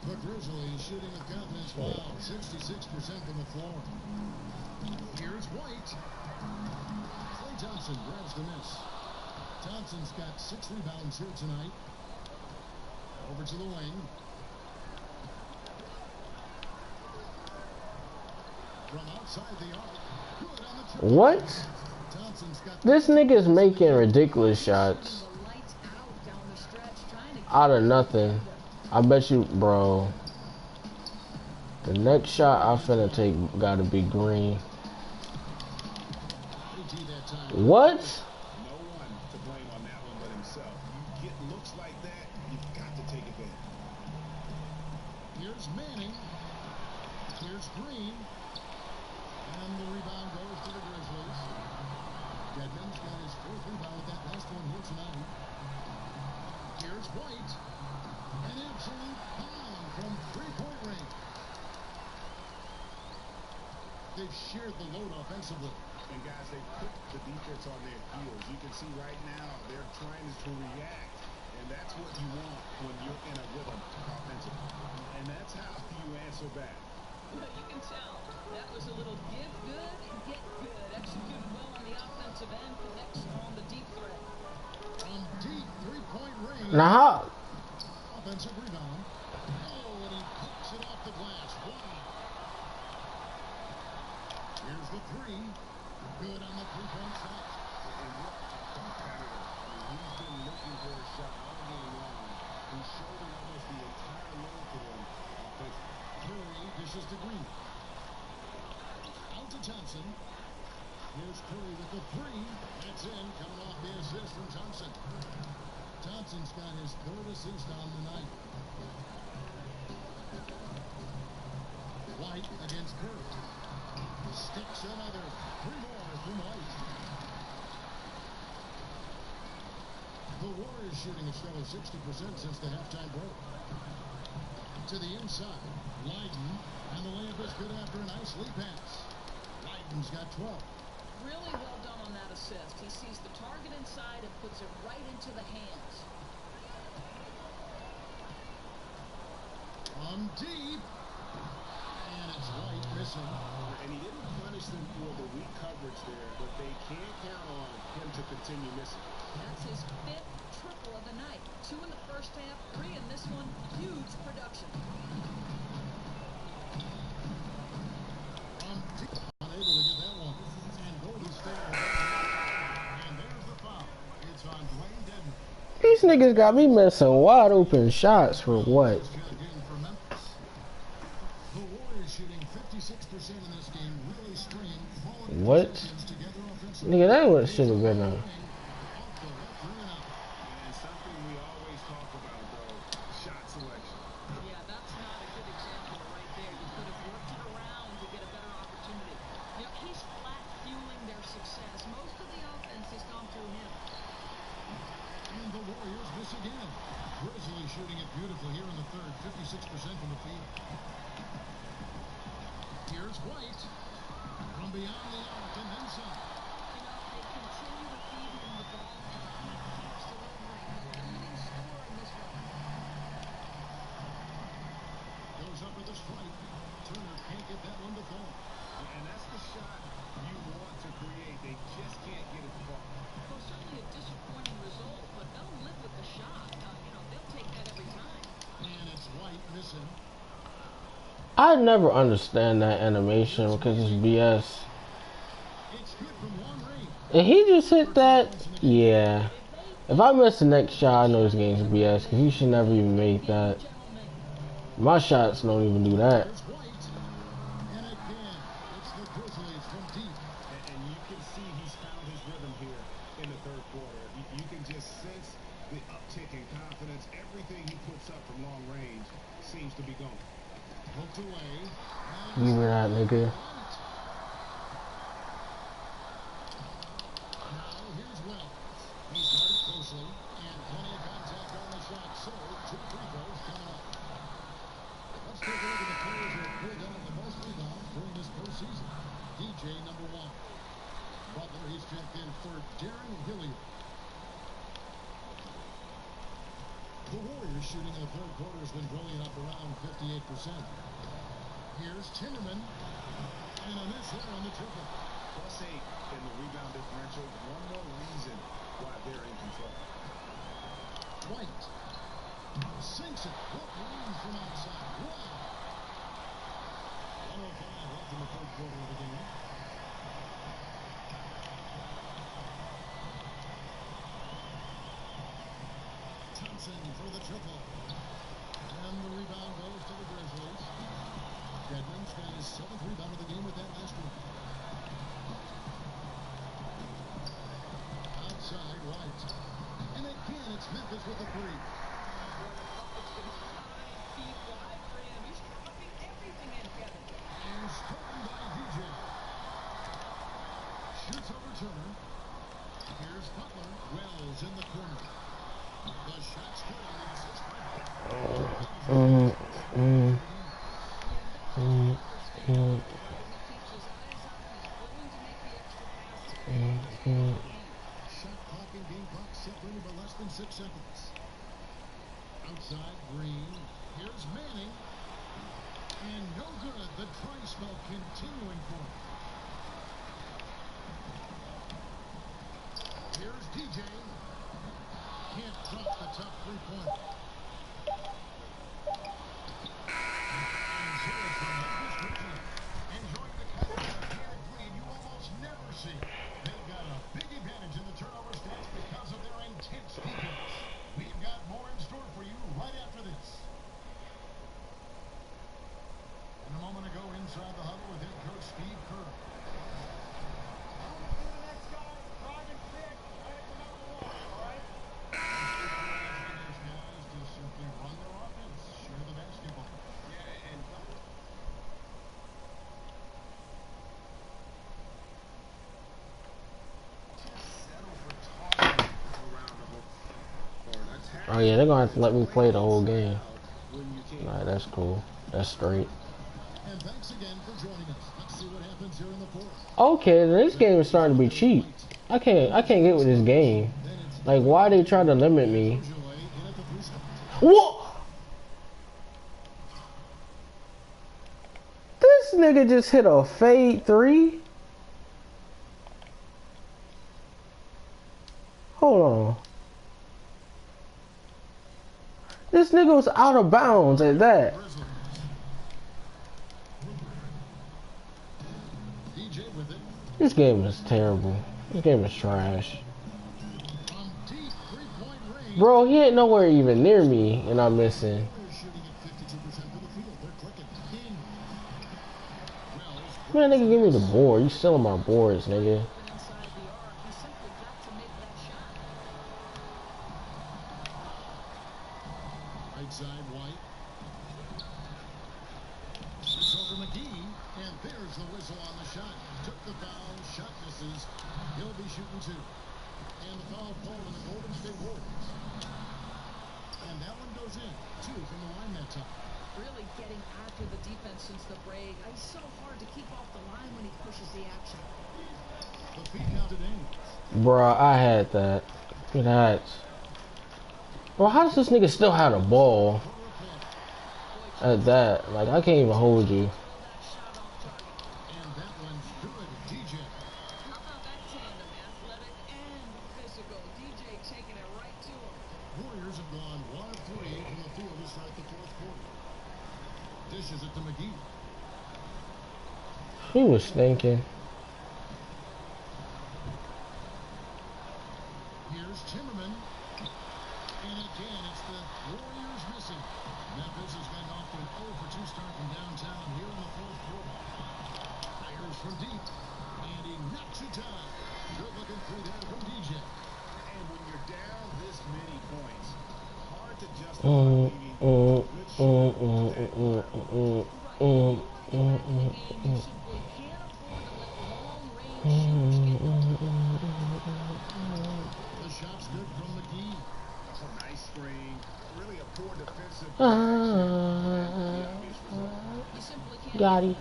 The Grizzlies shooting with confidence wild, 66% from the floor. Here's White. Clay Thompson grabs the miss. Thompson's got 6 rebounds here tonight. Over to the wing. From outside the arc. Good on the triple. What? Thompson's got This nigga's making ridiculous shots. The lights out down the stretch, trying to Out of nothing. I bet you, bro. The next shot I finna take gotta be green. KG that time. What? No one to blame on that one but himself. You get looks like that, you've got to take advantage. Here's Manning. Here's Green. And the rebound goes to the Grizzlies. Dedmon's got his 4th rebound with that last one here tonight. Here's White. An absolute bomb from 3-point range. They've shared the load offensively. And guys, they put the defense on their heels. You can see right now they're trying to react, and that's what you want when you're in a rhythm offensively. And that's how you answer back. Well, you can tell that was a little give good and get good. Executed well on the offensive end, connects on the deep threat. From deep 3-point range. Now how? Offensive rebound. Oh, and he picks it off the glass. Wow. Here's the 3. Good on the 3-point shot. And what a competitor. I mean, he's been looking for a shot all game long. He's shouldering almost the entire load to him offensively. Curry dishes to Green. to Thompson. Here's Curry with the three. That's in, coming off the assist from Thompson. Thompson's got his third assist on the night. White against Curry. Sticks another. Three more from White. The Warriors shooting a stellar 60% since the halftime break. To the inside. Leiden. And the layup is good after a nice lead pass. Leiden's got 12. Really well done on that assist. He sees the target inside and puts it right into the hands. From deep. And it's White missing. And he didn't punish them for the weak coverage there, but they can't count on him to continue missing. That's his fifth triple of the night. 2 in the first half, 3 in this one. Huge production. From deep. Unable to get that one. And Golden State. And there's the foul. It's on Dwayne Dedmon. These niggas got me missing wide open shots for what? For Memphis. The Warriors shooting 56% in this game, really stringing quality What? possessions together offensively. Nigga, that what should have been a. And something we always talk about, though, shot selection. Yeah, that's not a good example right there. You could have worked it around to get a better opportunity. You know, he's flat fueling their success. Most of the offense has gone through him. And the Warriors miss again. Grizzlies shooting it beautifully here in the third, 56% from the field. Here's White from beyond the arc and then some. You know, they continue to feed him the ball. He keeps delivering. The leading scorer in this one. Goes up with a strike. Turner can't get that one to fall. And that's the shot you want to create. They just can't get it to fall. Well, certainly a disappointing result, but they'll live with the shot. You know, they'll take that every time. And it's White missing. I never understand that animation because it's BS. It's good from long range. If he just hit that, yeah. If I miss the next shot, I know this game's BS because he should never even make that. Gentlemen, My shots don't even do that. Here's White. And again, it's the Grizzlies from deep. And you can see he's found his rhythm here in the third quarter. You can just sense the uptick in confidence. Everything he puts up from long range seems to be going. Hooked away. Give me that, nigga. Now here's Wells. He's guarded closely and plenty of contact on the shot. So 2 free throws coming up. Let's take a look at the players who have pulled down the most rebounds during this postseason. DJ number 1. Butler, he's checked in for Darren Hilliard. The Warriors shooting in the third quarter has been rolling up around 58%. Here's Timmerman. And a miss here on the triple. +8 in the rebound differential. One more reason why they're in control. White. Sinks it. What range from outside. Wow. 105 left in the third quarter of the game. Thompson for the triple. And the rebound goes to the Grizzlies. Dedmon's got his 7th rebound of the game with that last one. Outside, White. And again, it's Memphis with the 3. feet wide for him. He's dropping everything in, Kevin. And stolen by DJ. Shoots over Turner. Here's Butler. Wells in the corner. The shot's good on the assist by Butler. Shot clock and game clock separated by less than 6 seconds. Outside, Green. Here's Manning. And no good. The try spell continuing for him. Here's DJ. Can't drop the top 3-pointer. And so it's the Memphis Grizzlies. Enjoying the kind of gigantic lead you almost never see. They've got a big advantage in the turnover stats because of their intense defense. We've got more in store for you right after this. And a moment ago inside the huddle with head coach Steve Kerr. Oh yeah, they're gonna have to let me play the whole game. When you can't. Alright, that's cool. That's straight. And thanks again for joining us. Let's see what happens here in the fourth. Okay, this game is starting to be cheap. I can't get with this game. Like, why they trying to limit me? What? This nigga just hit a fade 3? Hold on. This nigga was out of bounds at that. This game is terrible. This game is trash. Bro, he ain't nowhere even near me, and I'm missing. Man, nigga, give me the board. You stealing my boards, nigga. Right side, White. It's over McGee, and there's the whistle on the shot. Took the foul, shot misses. He'll be shooting 2. And the foul ball in the Golden State Warriors. And that one goes in. 2 from the line that time. Really getting after the defense since the break. It's so hard to keep off the line when he pushes the action. The feed counted in. Bruh, I had that. Look at that. Bro, how does this nigga still have the ball at that? Like, I can't even hold you. And that one's good, DJ. How about that tandem, athletic and physical? DJ taking it right to him. Warriors have gone 1 of 3 from the field to start the fourth quarter. Dishes it to McGee. He was thinking. Here's Timmerman. And again, it's the Warriors missing. Memphis has gotten off to an 0 for 2 start from downtown here in the fourth quarter. Fires from deep. And he knocks it down. Good looking 3 there from DJ. And when you're down this many points, hard to justify leaving a good shot that You simply can't afford to let long-range shooters get The shot's good from McGee. Oh, nice screen. Really a poor defensive You simply can't. Got it. You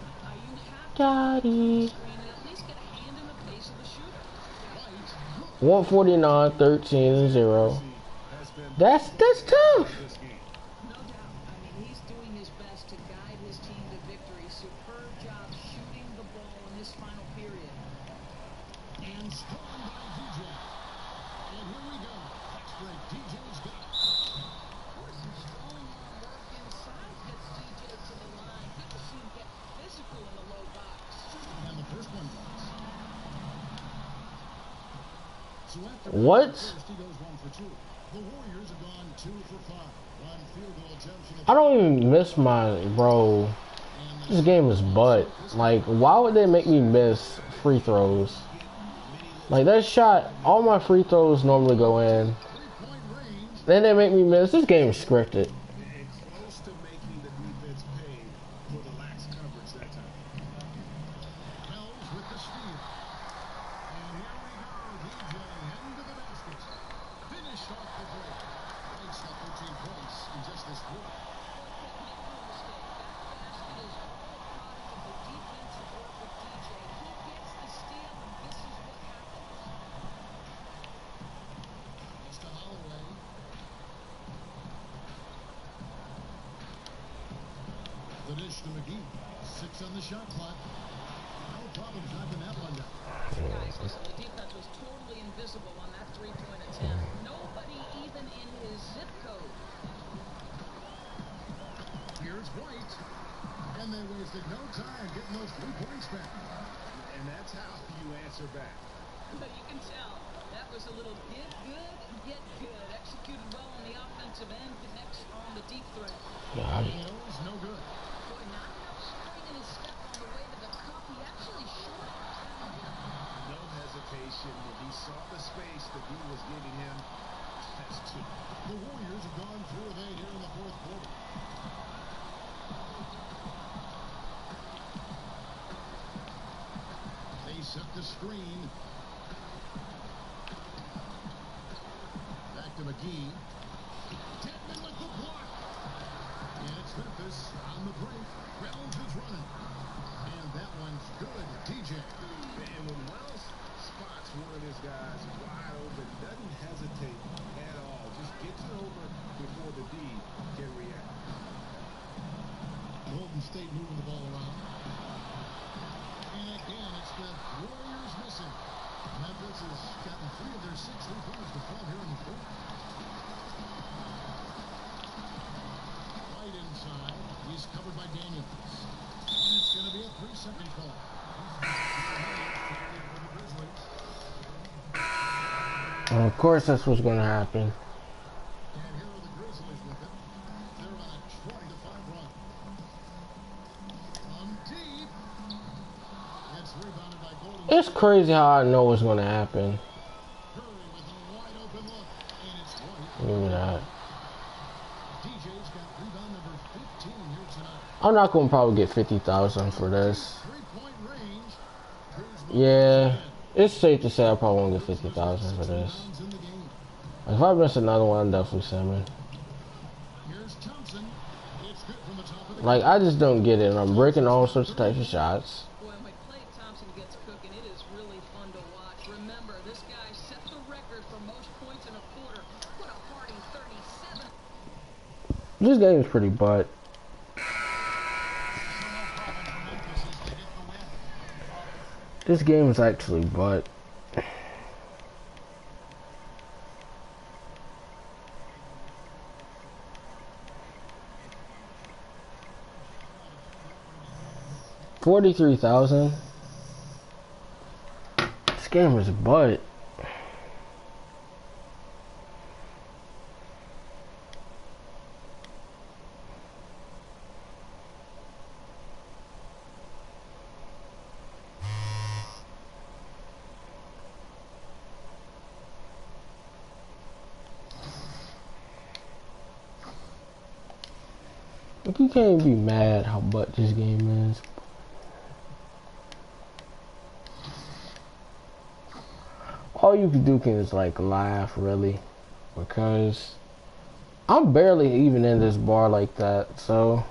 have to Got it. screen and at least get a hand in the face of the shooter. 149, 13, and 0. That's tough. this game. No doubt. I mean, he's doing his best to guide his team to victory. Superb job shooting the ball in this final period. And strong by DJ. And here we go. Fast break. DJ's got it. Of course, some strong arm work inside gets DJ to the line. Good to see him get physical in the low box. And the first one goes. So after What? first, he goes 1 for 2. The Warriors have gone 2 for 5. 1 field goal attempt from the I don't even miss my bro. This game is butt. Like, why would they make me miss free throws? Like, that shot, all my free throws normally go in. 3-point range. Then they make me miss. This game is scripted. And close to making the defense pay for the lax coverage that time. Wells with the steal. And here we go. DJ into the basket. Finish off the break. Makes the 13 points in just this quarter. Pass to Holloway. The dish to McGee. 6 on the shot clock. No problem knocking that one down. Guys, listen, the defense was totally invisible on that three-point attempt. Nobody even in his zip code. Here's White. And they wasted no time getting those 3 points back. And that's how you answer back. But you can tell that was a little get good, get good. Executed well on the offensive end, connects on the deep threat. God. Nose, no good. Boy, not enough spring in his step on the way to the cup. He actually shorted that layup. No hesitation. When he saw the space that he was giving him, that's 2. The Warriors have gone 3 of 8 here in the fourth quarter. They set the screen. Back to McGee. running. And that one's good, DJ. And when Wells spots one of his guys wide open, doesn't hesitate at all. Just gets it over before the D can react. Golden State moving the ball around. And again, it's the Warriors missing. Memphis has gotten 3 of their 6 3-pointers to fall here in the fourth. Right inside. He's covered by Daniels. And it's going to be a 3-second call. Well, of course, that's what's going to happen. And here are the Grizzlies with it. They're on a 20-5 run. From deep. It's rebounded by Golden It's State. crazy how I know what's going to happen. Curry with a wide open look. And it's Dwight. Look at that. DJ's got rebound number 15 here tonight. I'm not going to probably get 50,000 for this. 3-point range. Yeah, it's safe to say I probably won't get 50,000 for this. In the game. Like, if I miss another one, I'm definitely sending. Here's Thompson. It's good from the top of the Like, I just don't get it. And I'm breaking all sorts of types of shots. Boy, when Klay Thompson gets cooking, it is really fun to watch. Remember, this guy set the record for most points in a quarter. Put a hearty 37. This game is pretty butt. This game is actually butt. $43,000. This game is butt. Like, you can't be mad how butt this game is. All you can do is like laugh, really, because I'm barely even in this bar like that, so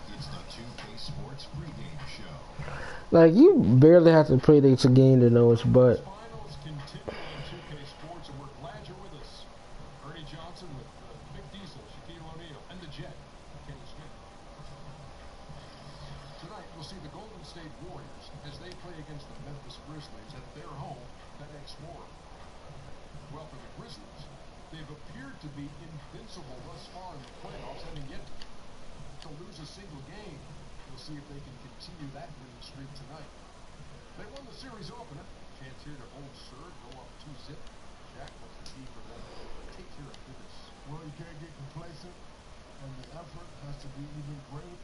It's the 2K Sports pregame show. like you barely have to play this game to know it's butt. Finals continue on 2K Sports, and we're glad you're with us. Ernie Johnson with Big Diesel, Shaquille O'Neal, and the Jet, Kenny Smith. Tonight, we'll see the Golden State Warriors as they play against the Memphis Grizzlies at their home, FedEx Forum. Well, for the Grizzlies, they've appeared to be invincible thus far in the playoffs, having yet to lose a single game. We'll see if they can continue that winning streak tonight. They won the series opener. Chance here to hold serve, go up 2-zip. Jack, what's the key for them to take care of business? Well, you can't get complacent, and the effort has to be even greater.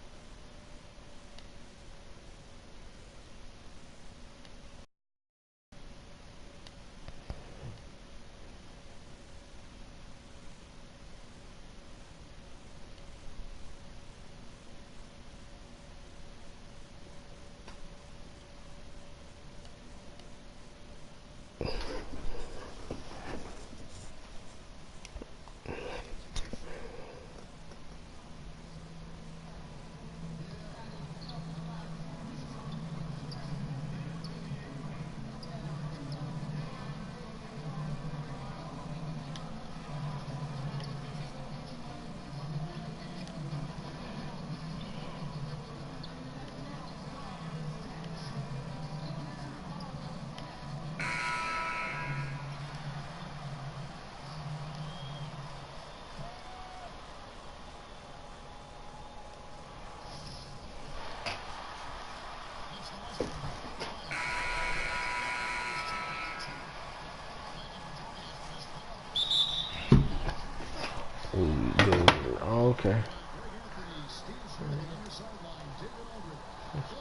Okay. Let's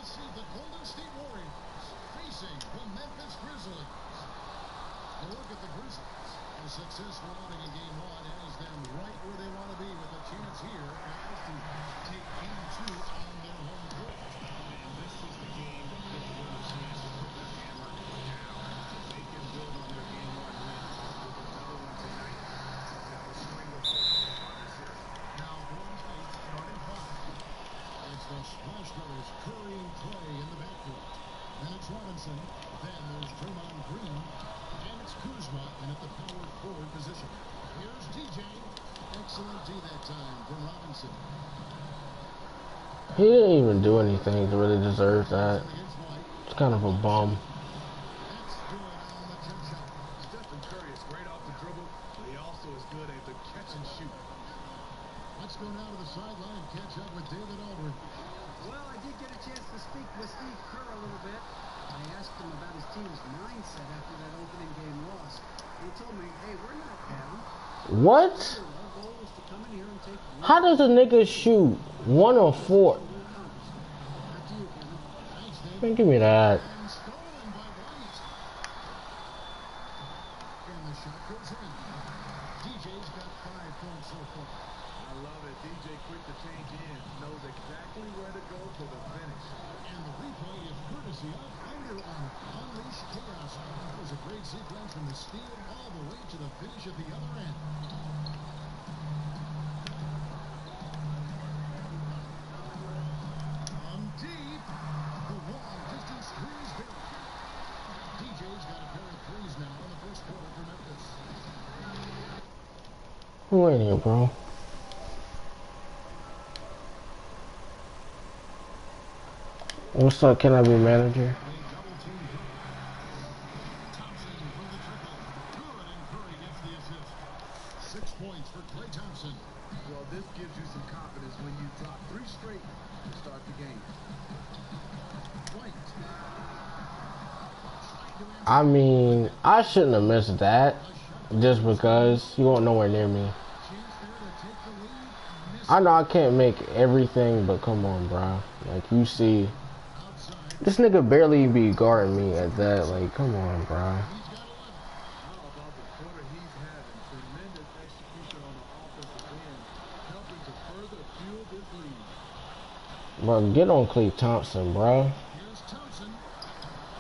see the Golden State Warriors facing the Memphis Grizzlies. A look at the Grizzlies. A successful outing in game 1 has them right where they want to be with a chance here as to take game 2 on their home court. And this is the game that gives them a chance to put the hammer down. They can build on their game 1 win with another one tonight to string the brothers Curry and Clay in the backcourt. Then it's Robinson. Then there's Draymond Green. And it's Kuzma in at the power forward position. Here's DJ. Excellent D that time from Robinson. He didn't even do anything to really deserve that. It's kind of a bum. That's good on the catch up. Stephen Curry is great off the dribble, but he also is good at the catch and shoot. Let's go now to the sideline and catch up with David Aldridge. Well, I did get a chance to speak with Steve Kerr a little bit. I asked him about his team's mindset after that opening game loss. He told me, hey, we're not down. What? Our goal is to come in here and take one. How does a nigga shoot 1 or 4? Back to you, Kevin. Thanks, David. Man, give me that. And stolen by White. And the shot goes in. DJ's got 5 points so far. I love it. DJ quick to change in. Knows exactly where to go for the finish. And the replay is courtesy of Under Armour. Unleash chaos. That was a great sequence from the steal all the way to the finish at the other end. From deep, the long distance three is good. DJ's got a pair of threes now in the first quarter for Memphis. Who ain't here, bro? What's up? Can I be manager? Thompson for the triple. Good, and Curry gets the assist. 6 points for Klay Thompson. Well, this gives you some confidence when you drop 3 straight to start the game. White. I mean, I shouldn't have missed that. Just because you won't nowhere near me. Chance there to take the lead. Miss I know I can't make everything, but come on, bro. Like, you see, outside. this nigga barely be guarding me at that. Like, come on, bro. He's got 11. How about the quarter he's having? Tremendous execution on the offensive end, helping to further fuel this lead. Bro, get on Klay Thompson, bro. Here's Thompson.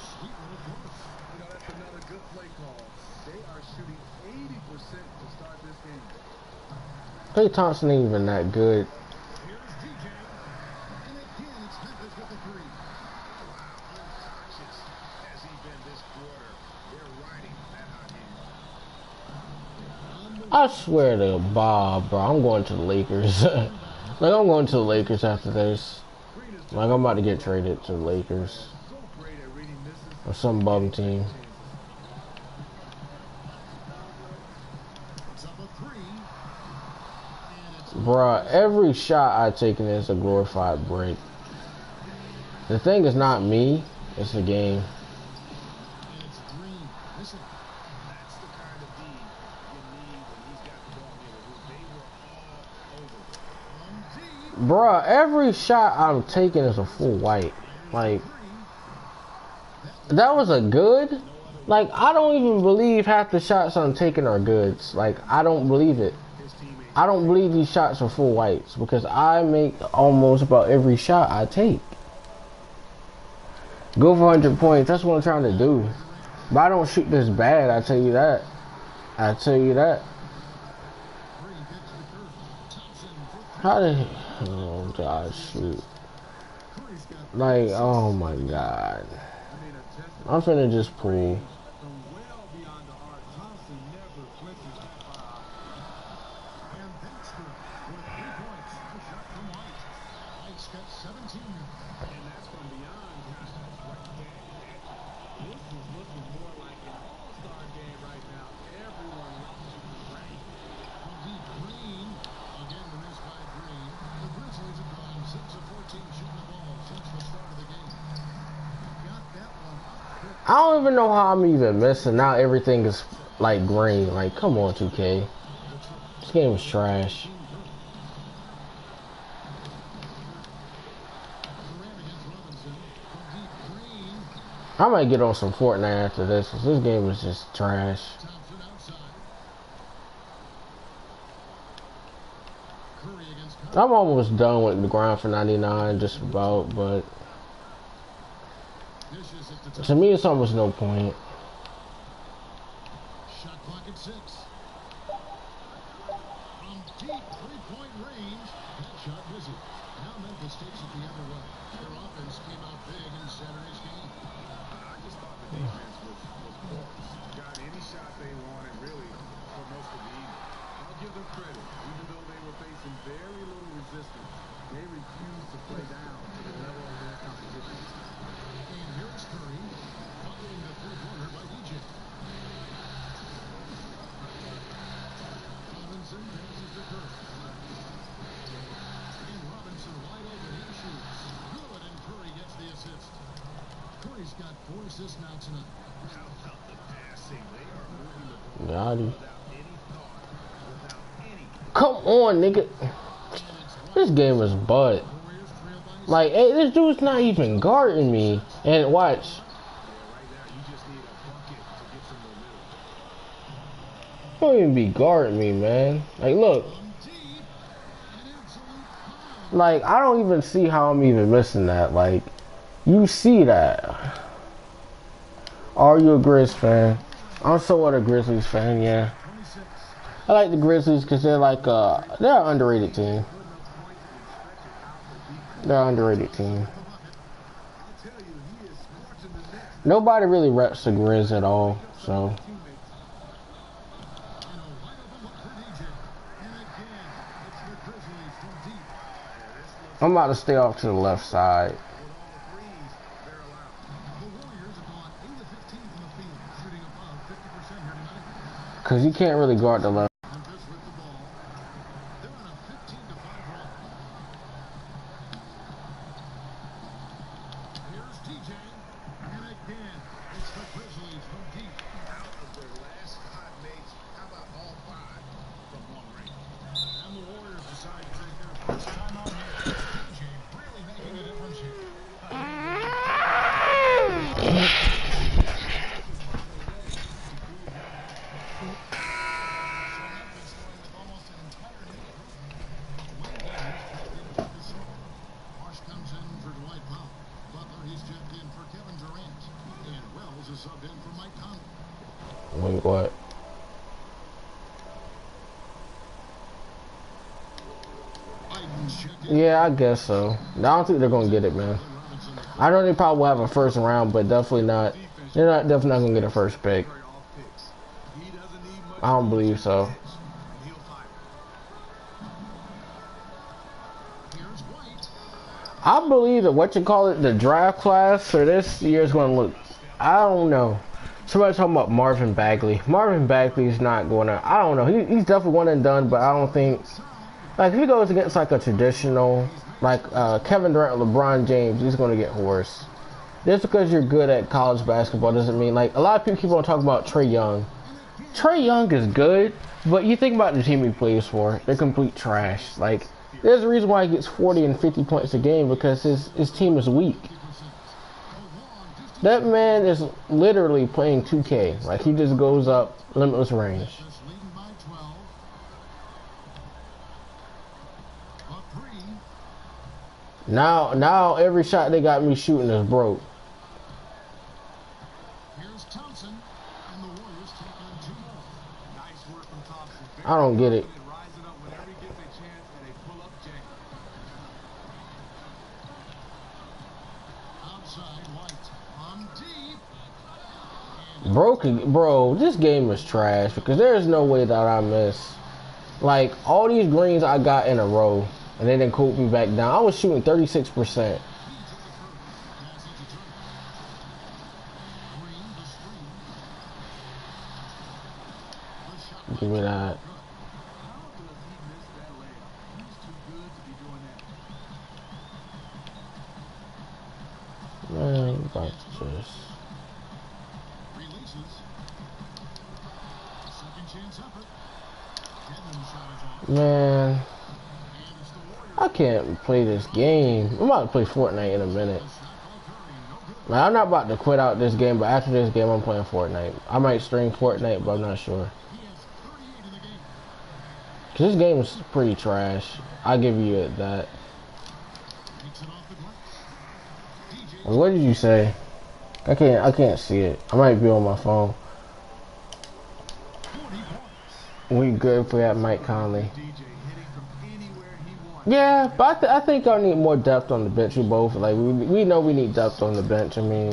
Sweet little cross. You know, that's another good play call. They are shooting 80% to start this game. Klay Thompson ain't even that good. Here's DJ. And again, it's Memphis with the three. Unconscious has he been this quarter. They're riding that hot hand. I swear to Bob, bro, I'm going to the Lakers. Like, I'm going to the Lakers after this. Green is Like, I'm about to get traded to the Lakers. so great at reading misses. Or some bum team. Puts up a three. And it's Bruh, every shot I taken is a glorified break. The thing is not me, it's the game. And it's Green. Listen. That's the kind of D you need when he's got the ball here. They were all over. From deep. Bruh, every shot I'm taking is a full white. Like, that was a good? Like, I don't even believe half the shots I'm taking are goods. Like, I don't believe it. His teammates I don't believe these shots are full whites because I make almost about every shot I take. Go for 100 points, that's what I'm trying to do. But I don't shoot this bad, I tell you that. I tell you that. Green gets the curve. Thompson for How the oh god, shoot. Curry's got Like, oh my god. I'm finna just pull. from well beyond the arc. Thompson never flinches that far. and that's good. With 3 points. A shot from White. White's got 17 now. And that's from beyond his right there. This is looking more like an all-star game right now. Everyone loves the rain. From deep, Green. Again, the miss by Green. The Grizzlies have gone 6 of 14 shooting the ball since the start of the game. Got that one up quick. I don't even know how I'm even missing. Now everything is like green. Like, come on, 2K. This game is trash. Durant against Robinson. From deep, Green. I might get on some Fortnite after this, 'cause this game is just trash. Thompson outside. Curry against Curry. I'm almost done with the grind for 99, just about, but Dishes at the top. to me it's almost no point. Shot clock at 6. From deep 3-point range. That shot misses. Now Memphis mistakes it the other way. Their offense came out big in Saturday's game. I just thought the defense was porous. Got any shot they wanted, really, for most of the evening. I'll give them credit. Even though they were facing very little resistance, they refused to play down to the level of their competition. And here's Curry, following the three-pointer by DJ. Robinson passes to Curry. And Robinson wide open, he shoots. Good, and Curry gets the assist. Curry's got 4 assists now tonight. How about the passing? They are moving the ball Got him. without any thought, without any. Come on, nigga. This game is butt. Warriors trail by Like, hey, this dude's not even guarding me. And watch. Yeah, right now you just need a bucket to get some momentum. He don't even be guarding me, man. Like, look. deep. An absolute pound. Like, I don't even see how I'm even missing that. Like, you see that. Are you a Grizz fan? I'm somewhat a Grizzlies fan, yeah. 26. I like the Grizzlies because they're like, they're an underrated team. They're an underrated team. I'll tell you, he is scorching the next Nobody really reps the Grizz at all, so. And a wide open look for DJ. And again, it's the Grizzlies from deep. I'm about to stay off to the left side. with all threes they're allowed. The Warriors have gone 8 of 15 from the field, shooting above 50% here tonight. Because you can't really guard the left. Memphis with the ball. They're on a 15-5 run. Here's DJ. And again, it's the Grizzlies from deep. Out of their last 5 mates, how about all 5 from long range? And the Warriors decide to take their first time out here. DJ really making a difference here. So Memphis going with almost an entire new crew. Wayne Gaines checked in for Gasol. Marsh comes in for Dwight Powell. Butler, he's checked in for Kevin Durant. And Wells is subbed in for Mike Conley. Wait, what? Biden's checked in. Yeah, I guess so. I don't think they're going to get it, man. Robinson. I know they probably will have a first round, but definitely not. They're not definitely not going to get a first pick. Carry all picks. He doesn't need much I don't believe so. and he'll fire. Here's White. I believe that what you call it, the draft class for this year is going to look, I don't know. Somebody talking about Marvin Bagley. Marvin Bagley is not going to, I don't know. He's definitely one and done, but I don't think, like if he goes against like a traditional, like Kevin Durant, LeBron James, he's going to get hoarse. Just because you're good at college basketball doesn't mean, like a lot of people keep on talking about Trae Young. Trae Young is good, but you think about the team he plays for, they're complete trash. Like, there's a reason why he gets 40 and 50 points a game, because his team is weak. That man is literally playing 2K. Like, he just goes up limitless range. Memphis leading by 12. A 3. Now every shot they got me shooting is broke. Here's Thompson. And the Warriors take on 2 more. Nice work from Thompson. I don't get it. Rising up whenever he gets a chance and a pull-up jam. Outside White. On deep. Bro, this game is trash because there's no way that I miss. Like, all these greens I got in a row, and they didn't cool me back down. I was shooting 36%. Give me that. How does he miss that layup? He's too good to be doing that. Man, about to just... Releases. Second chance effort. Deadman's shot is off. Man, And it's the Warriors. I can't play this game. I'm about to play Fortnite in a minute. Shot by Curry. No good. Man, I'm not about to quit out this game, but after this game, I'm playing Fortnite. I might stream Fortnite, but I'm not sure. He has 38 in the game. Cause this game is pretty trash. I'll give you that. Takes it off the glass. DJ. What did you say? I can't see it. I might be on my phone. 40 points. We good for that Mike Conley. DJ hitting from anywhere he wants. Yeah, but I think I need more depth on the bench. We both like we know we need depth on the bench. I mean,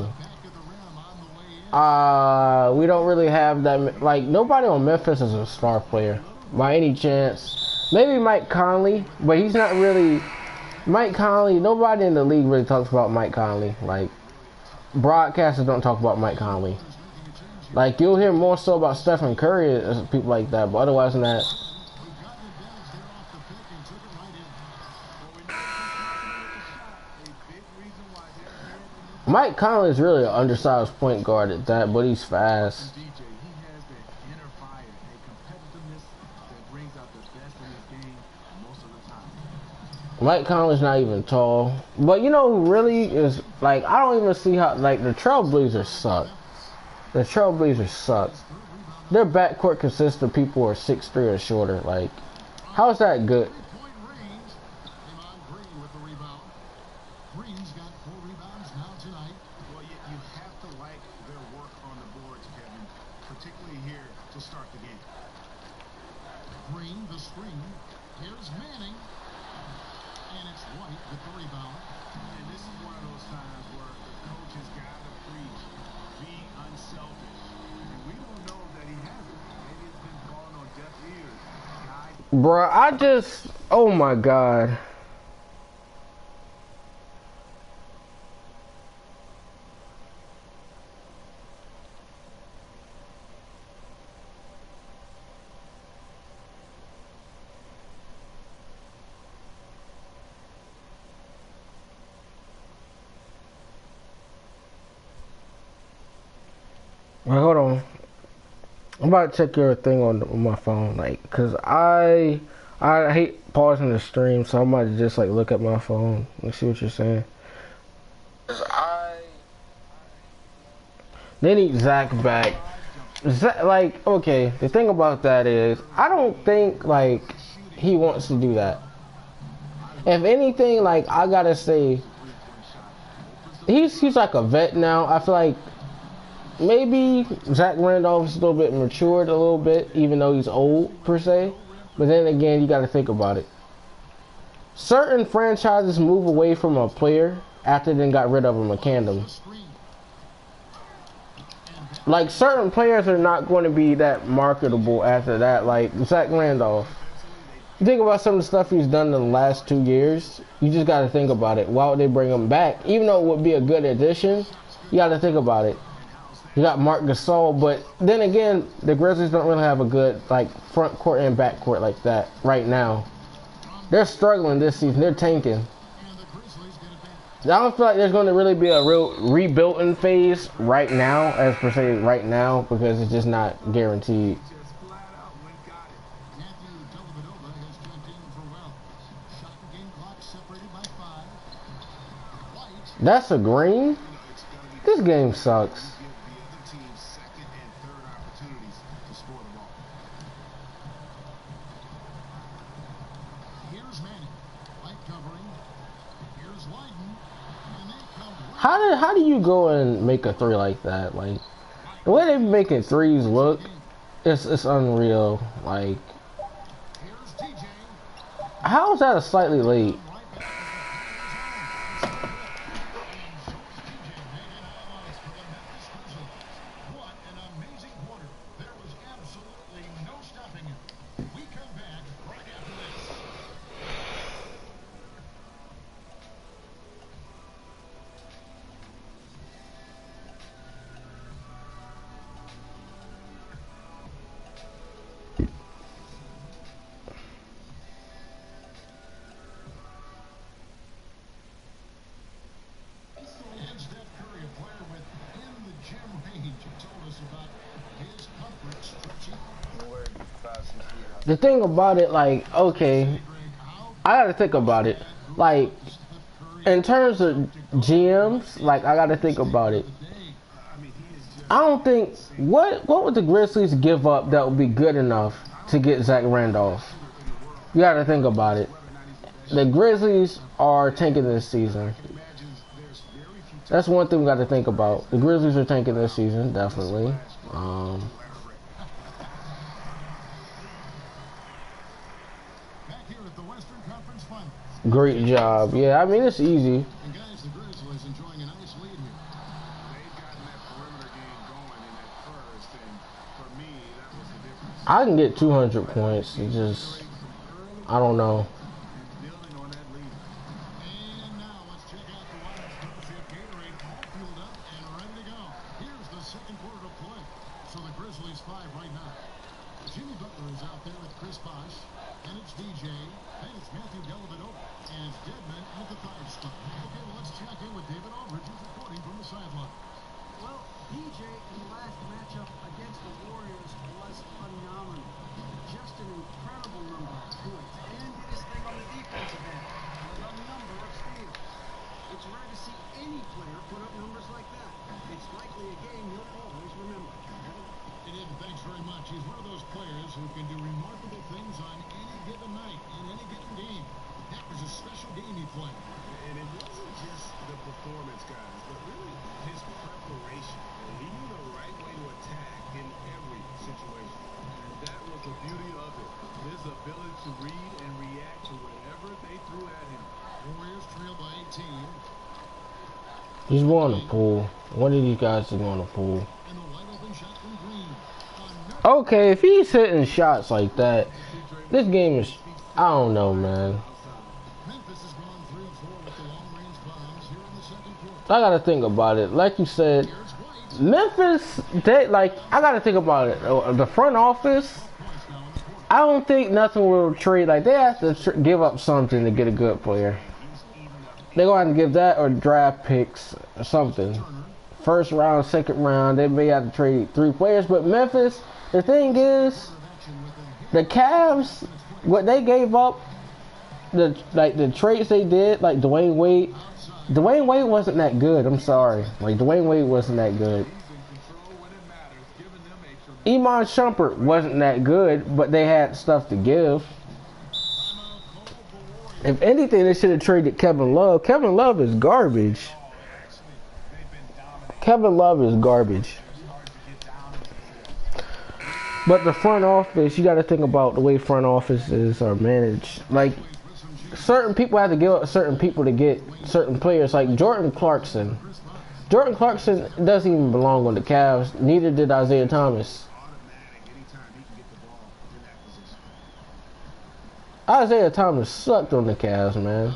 we don't really have that. Like nobody on Memphis is a star player by any chance. Maybe Mike Conley, but he's not really. Mike Conley. Nobody in the league really talks about Mike Conley. Like broadcasters don't talk about Mike Conley. Like you'll hear more so about Stephen Curry and people like that, but otherwise than that. Mike Conley is really an undersized point guard at that, but he's fast. DJ, he has that inner fire, a competitiveness that brings out the best in his game most of the time. Mike Conley's not even tall. But you know who really is, like, I don't even see how, like, the Trailblazers suck. The Trailblazers suck. Their backcourt consists of people who are 6'3" or shorter. Like, how is that good? Well, you have to like their work on the boards, Kevin, particularly here to start the game. Green, the screen. Here's Manning. And it's White with the rebound. And this is one of those times where the coach has got to preach, be unselfish. And we don't know that he hasn't. Maybe it's been falling on deaf ears. Bruh, I just, oh my God. Wait, hold on. I'm about to check your thing on my phone, like, cause I hate pausing the stream, so I'm about to just like look at my phone and see what you're saying. They need Zach back. Zach, like, okay, the thing about that is, I don't think like he wants to do that. If anything, like I gotta say, he's like a vet now. I feel like. Maybe Zach Randolph's a little bit matured a little bit, even though he's old, per se. But then again, you got to think about it. Certain franchises move away from a player after they got rid of him, a candom. Like, certain players are not going to be that marketable after that, like Zach Randolph. You think about some of the stuff he's done in the last 2 years, you just got to think about it. Why would they bring him back? Even though it would be a good addition, you got to think about it. You got Marc Gasol, but then again, the Grizzlies don't really have a good like front court and back court like that right now. They're struggling this season. They're tanking. I don't feel like there's going to really be a real rebuilding phase right now, as per se right now, because it's just not guaranteed. That's a green? This game sucks. How do you go and make a three like that? Like the way they be making threes look, it's unreal. Like how is that a slightly late? The thing about it, like, okay, I gotta think about it. Like, in terms of GMs, like, I gotta think about it. I don't think, what would the Grizzlies give up that would be good enough to get Zach Randolph? You gotta think about it. The Grizzlies are tanking this season. That's one thing we gotta think about. The Grizzlies are tanking this season, definitely. Back here at the Western Conference Finals. Great job. Yeah, I mean, it's easy. And guys, the Grizzlies enjoying a nice lead here. They've gotten that perimeter game going in that first, and for me, that was the difference. I can get 200 points. It's just, I don't know. Building on that lead. And now let's check out the Wild Fellowship Gatorade all fueled up and ready to go. Here's the second quarter of play. So the Grizzlies 5 right now. Jimmy Butler is out there with Chris Bosh, and it's DJ, and it's Matthew Dellavedova, and it's Deadman at the 5 spot. Okay, well, let's check in with David Aldridge, who's reporting from the sideline. Well, DJ in the last matchup against the Warriors was phenomenal. Just an incredible number of points. And did his thing on the defensive end with a number of steals. It's rare to see any player put up numbers like that. It's likely a game you'll always remember. And thanks very much. He's one of those players who can do remarkable things on any given night, in any given game. That was a special game he played. And it wasn't just the performance, guys, but really his preparation. And he knew the right way to attack in every situation. And that was the beauty of it. His ability to read and react to whatever they threw at him. Warriors trail by 18. He's going to pool. One of these guys is going to pool. And a wide open shot from Green. Okay, if he's hitting shots like that, this game is, I don't know, man. Memphis has gone 3 of 4 with the long-range bombs here in the second quarter. I gotta think about it. Like you said, Here's White. Memphis, they, like, I gotta think about it. The front office, Points now in the quarter. I don't think nothing will trade. Like, they have to give up something to get a good player. They're going to have to give that or draft picks or something. First round, second round, they may have to trade 3 players. But Memphis, the thing is, the Cavs, what they gave up, the trades they did, like Dwayne Wade wasn't that good. I'm sorry. Like, Dwayne Wade wasn't that good. Iman Shumpert wasn't that good, but they had stuff to give. If anything, they should have traded Kevin Love. Kevin Love is garbage. Kevin Love is garbage. But the front office, you got to think about the way front offices are managed. Like, certain people have to give up certain people to get certain players. Like Jordan Clarkson. Jordan Clarkson doesn't even belong on the Cavs. Neither did Isaiah Thomas. Isaiah Thomas sucked on the Cavs, man.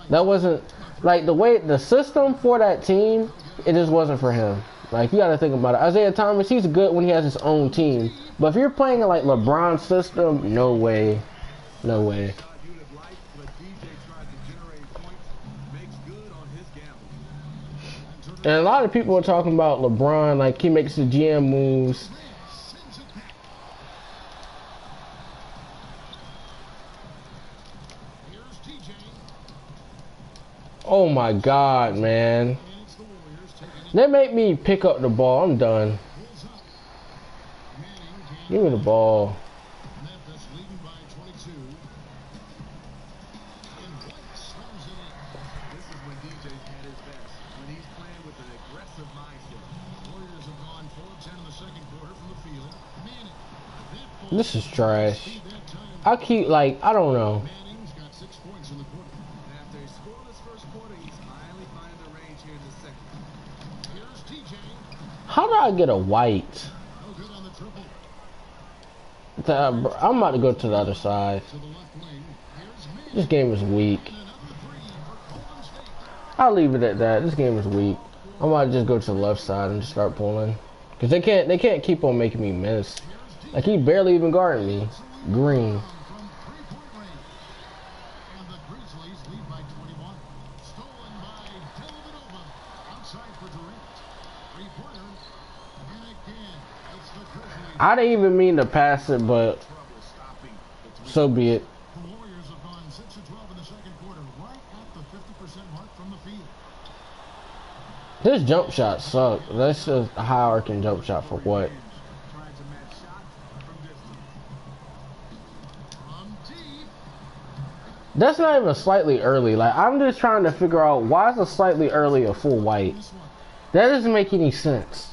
That wasn't, like, the way, the system for that team, it just wasn't for him. Like, you gotta think about it. Isaiah Thomas, he's good when he has his own team. But if you're playing in, like, LeBron's system, no way. No way. And a lot of people are talking about LeBron, like, he makes the GM moves. Oh my God, man. They make me pick up the ball. I'm done. Give me the ball. Memphis leading by 22. And White slams it in. This is when DJ's at his best, when he's playing with an aggressive mindset. Warriors have gone 4 of 10 in the second quarter from the field. Manning. This is trash. I keep, like, I don't know. Manning's got 6 points in the quarter. After a scoreless first quarter, he's finally finding the range here in the second. Here's TJ. How do I get a White? No good on the triple. I'm about to go to the other side. To the left wing. Here's Manning. This game is weak. And another 3 for Golden State. I'll leave it at that. This game is weak. I might just go to the left side and just start pulling. Cause they can't keep on making me miss. Like, he barely even guarded me. Green. From 3-point range. And the Grizzlies lead by 21. Stolen by Dellavedova. Outside for Durant. 3-pointer. And again, it's the Grizzlies. I didn't even mean to pass it, but so be it. The Warriors have gone 6 of 12 in the second quarter, right at the 50% mark from the field. His jump shot sucked. That's just a high arcing jump shot for what? Trying to match shots from distance. From deep. That's not even slightly early. Like, I'm just trying to figure out why is a slightly early a full White? This one. That doesn't make any sense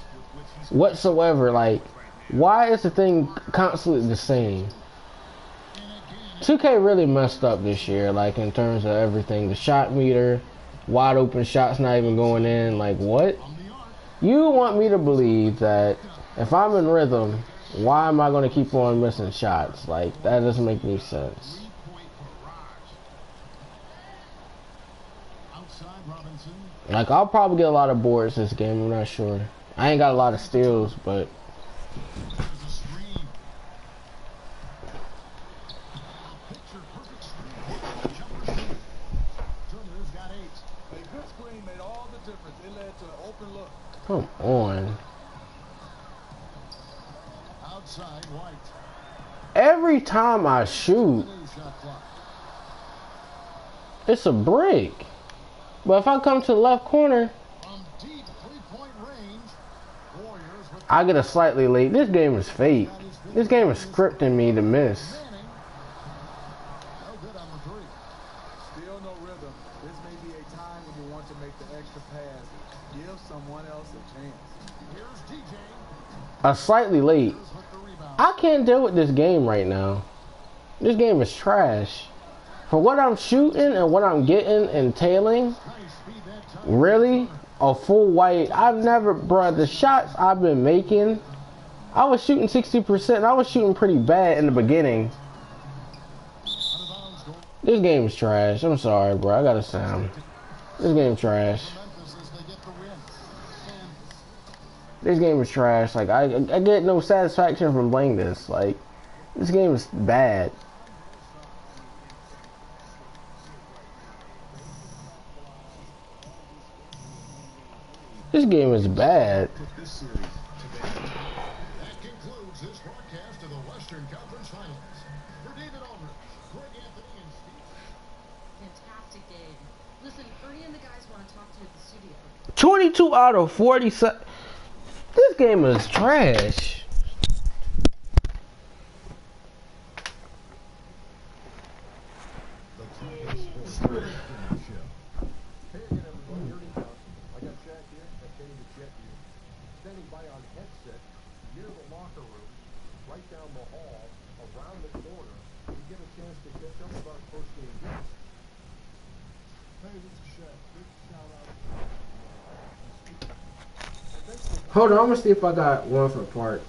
whatsoever. Like, why is the thing constantly the same? And again, 2K really messed up this year, like in terms of everything. The shot meter, wide open shots not even going in. Like what? You want me to believe that if I'm in rhythm, why am I going to keep on missing shots? Like that doesn't make any sense. Like I'll probably get a lot of boards this game. I'm not sure. I ain't got a lot of steals, but. Come on. Every time I shoot, it's a break. But if I come to the left corner, I get a slightly late. This game is fake. This game is scripting me to miss. Still no rhythm. This may be a time when you want to make the extra pass. Give someone else a chance. A slightly late. I can't deal with this game right now. This game is trash. For what I'm shooting and what I'm getting and tailing, really? A full white. I've never, bruh, the shots I've been making, I was shooting 60%. And I was shooting pretty bad in the beginning. This game is trash. I'm sorry, bro. I gotta sound. This game is trash. This game is trash. Like, I get no satisfaction from playing this. Like, this game is bad. This game is bad. That concludes this broadcast of the Western Conference Finals. For David Aldridge, Greg Anthony, and Steve. Fantastic game. Listen, Ernie and the guys want to talk to you at the studio. 22 out of 47. This game is trash. Hold on, I'm gonna see if I got one for part.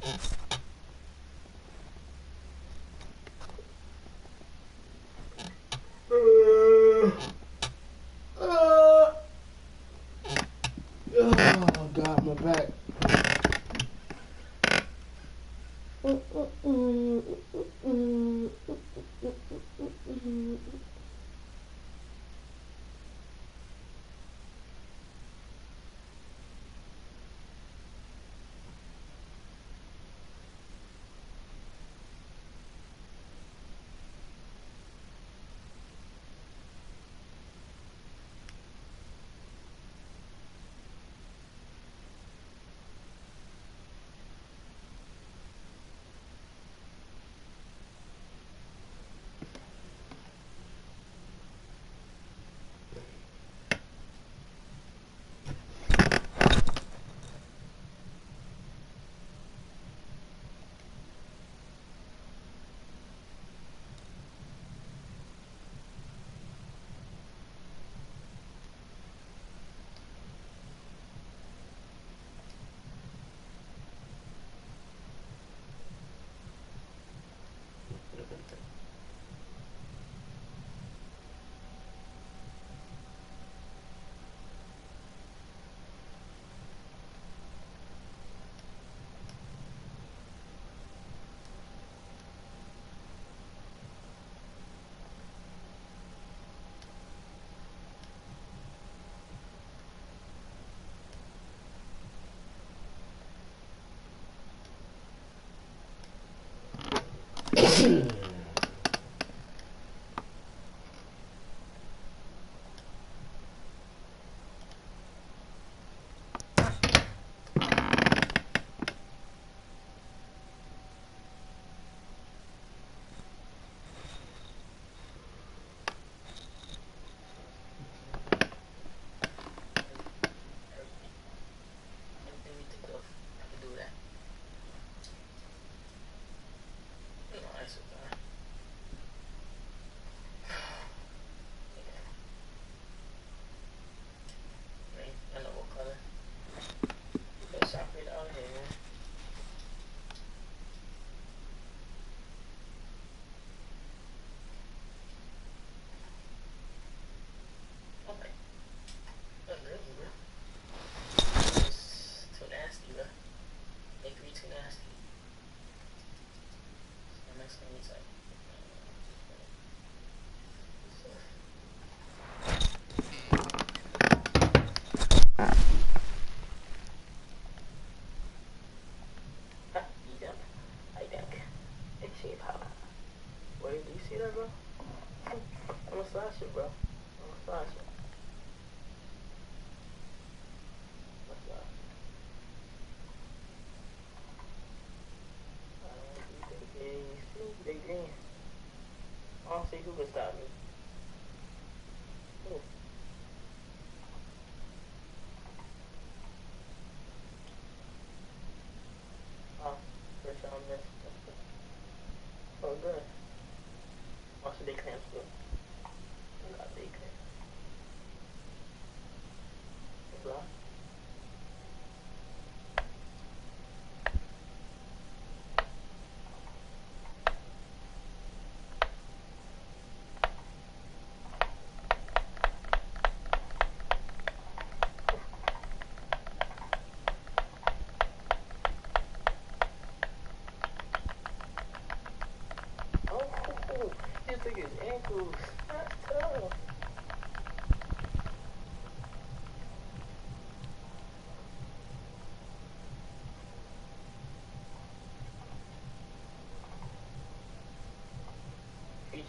Oh God, my back.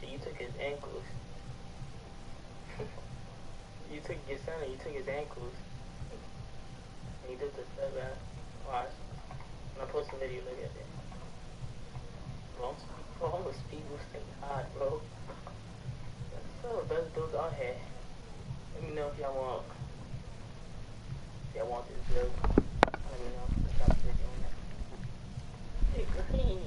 You took his ankles. You took your son and you took his ankles. And you did the step back. Watch. When I post the video, look at it. Bro, I'm a speed boosting hard, bro. That's still the best build out here. Let me know if y'all want this build. Let me know. Drop a video on that. Hey, green.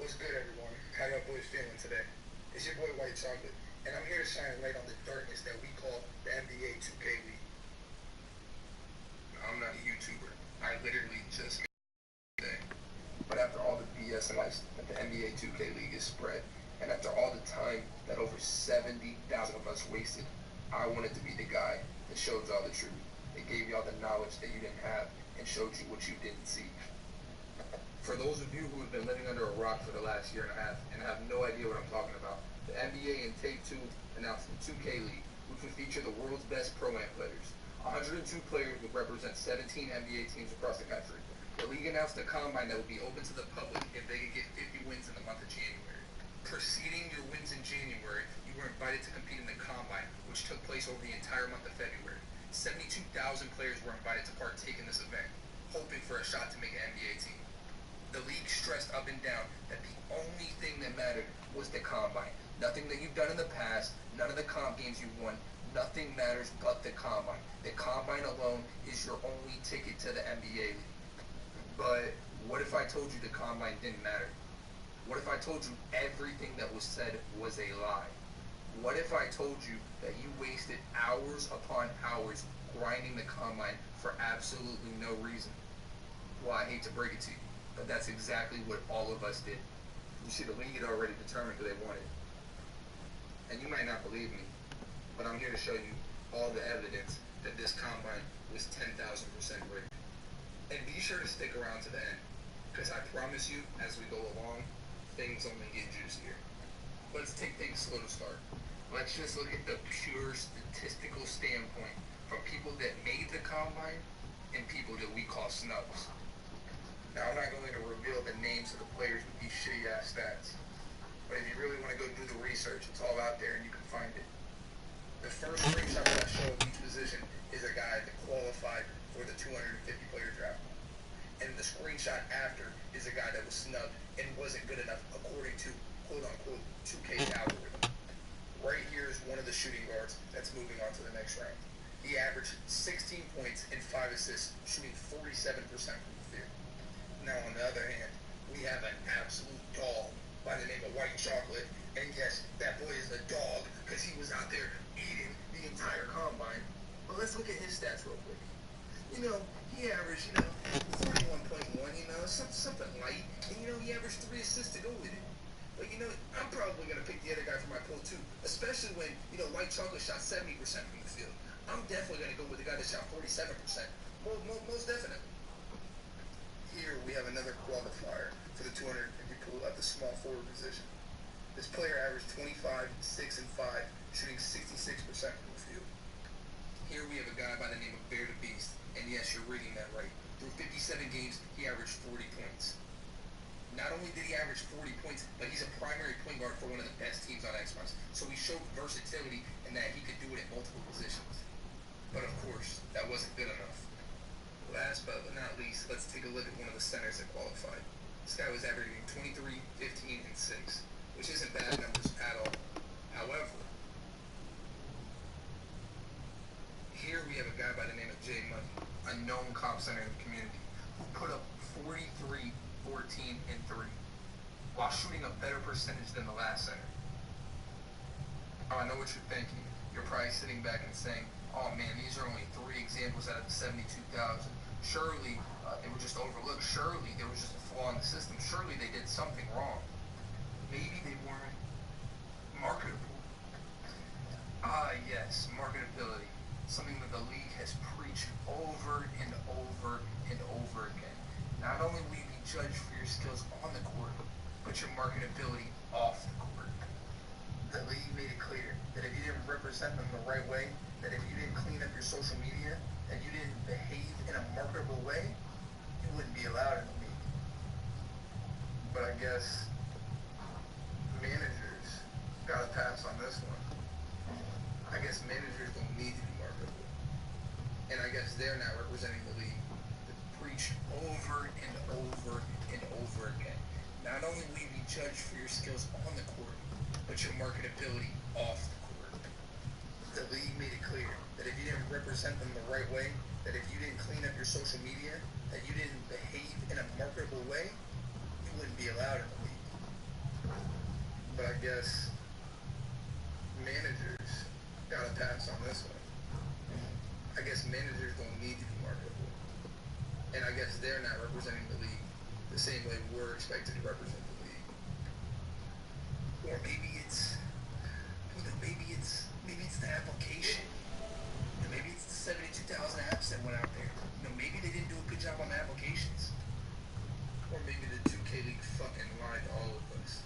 What's good, everyone? How y'all boys feeling today? It's your boy White Chocolate, and I'm here to shine light on the darkness that we call the NBA 2K League. I'm not a YouTuber. I literally just made it today. But after all the BS and lies that the NBA 2K League is spread, and after all the time that over 70,000 of us wasted, I wanted to be the guy that showed y'all the truth. That gave y'all the knowledge that you didn't have and showed you what you didn't see. For those of you who have been living under a rock for the last year and a half and have no idea what I'm talking about, the NBA and Take-Two announced the 2K League, which would feature the world's best Pro-Am players. 102 players would represent 17 NBA teams across the country. The league announced a combine that would be open to the public if they could get 50 wins in the month of January. Preceding your wins in January, you were invited to compete in the combine, which took place over the entire month of February. 72,000 players were invited to partake in this event, hoping for a shot to make an NBA team. The league stressed up and down that the only thing that mattered was the combine. Nothing that you've done in the past, none of the comp games you won, nothing matters but the combine. The combine alone is your only ticket to the NBA league. But what if I told you the combine didn't matter? What if I told you everything that was said was a lie? What if I told you that you wasted hours upon hours grinding the combine for absolutely no reason? Well, I hate to break it to you, but that's exactly what all of us did. You see, the league had already determined who they wanted. And you might not believe me, but I'm here to show you all the evidence that this combine was 10,000% rigged. And be sure to stick around to the end, because I promise you, as we go along, things only get juicier. Let's take things slow to start. Let's just look at the pure statistical standpoint from people that made the combine and people that we call snubs. Now, I'm not going to reveal the names of the players with these shitty-ass stats. But if you really want to go do the research, it's all out there and you can find it. The first screenshot that I show of each position is a guy that qualified for the 250-player draft. And the screenshot after is a guy that was snubbed and wasn't good enough according to, quote-unquote, 2K's algorithm. Right here is one of the shooting guards that's moving on to the next round. He averaged 16 points and 5 assists, shooting 47% from the field. Now, on the other hand, we have an absolute dog by the name of White Chocolate. And yes, that boy is a dog because he was out there eating the entire combine. But let's look at his stats real quick. You know, he averaged, 41.1, something light. And, he averaged 3 assists to go with it. But, I'm probably going to pick the other guy for my poll, too. Especially when, White Chocolate shot 70% from the field. I'm definitely going to go with the guy that shot 47%. Most definitely. Here we have another qualifier for the 250 pool at the small forward position. This player averaged 25, 6, and 5, shooting 66% from the field. Here we have a guy by the name of Bear the Beast, and yes, you're reading that right. Through 57 games, he averaged 40 points. Not only did he average 40 points, but he's a primary point guard for one of the best teams on Xbox, so he showed versatility in that he could do it at multiple positions. But of course, that wasn't good enough. Last but not least, let's take a look at one of the centers that qualified. This guy was averaging 23, 15, and 6, which isn't bad numbers at all. However, here we have a guy by the name of Jay Money, a known comp center in the community, who put up 43, 14, and 3, while shooting a better percentage than the last center. Oh, I know what you're thinking. You're probably sitting back and saying, oh man, these are only 3 examples out of the 72,000. Surely they were just overlooked. Surely there was just a flaw in the system. Surely they did something wrong. Maybe they weren't marketable. Yes, marketability. Something that the league has preached over and over and over again. Not only will you be judged for your skills on the court, but your marketability off the court. The league made it clear that if you didn't represent them the right way, that if you didn't clean up your social media, that you didn't behave in a marketable way, you wouldn't be allowed in the league. But I guess managers got a pass on this one. I guess managers don't need to be marketable. And I guess they're now representing the league to preach over and over and over again. Not only will you be judged for your skills on the court, but your marketability off the court. The league made it clear that if you didn't represent them the right way, that if you didn't clean up your social media, that you didn't behave in a marketable way, you wouldn't be allowed in the league. guess managers gotta pass on this one. I guess managers don't need to be marketable. And I guess they're not representing the league the same way we're expected to represent the league. Or maybe it's the application. Maybe it's the 72,000 apps that went out there. Maybe they didn't do a good job on the applications. Or maybe the 2K League fucking lied to all of us.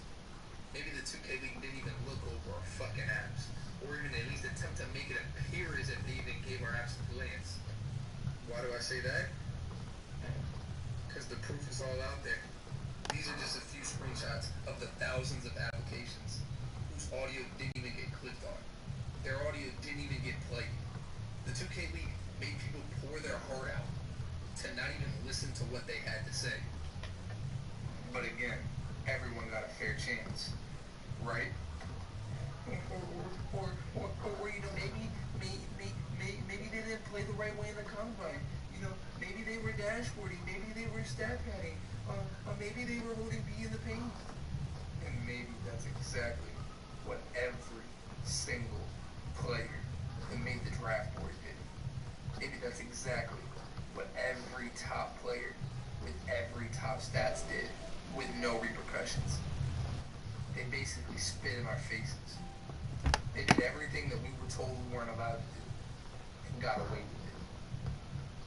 Maybe the 2K League didn't even look over our fucking apps. Or even at least attempt to make it appear as if they even gave our apps a glance. Why do I say that? Because the proof is all out there. These are just a few screenshots of the thousands of applications whose audio didn't even get clicked on. Their audio didn't even get played. The 2K League made people pour their heart out to not even listen to what they had to say. But again, everyone got a fair chance, right? Or maybe they didn't play the right way in the combine. Maybe they were dashboarding, maybe they were stat padding, or maybe they were holding B in the paint. And maybe that's exactly what every single player that made the draft board did. Maybe that's exactly what every top player with every top stats did with no repercussions. They basically spit in our faces. They did everything that we were told we weren't allowed to do and got away with it.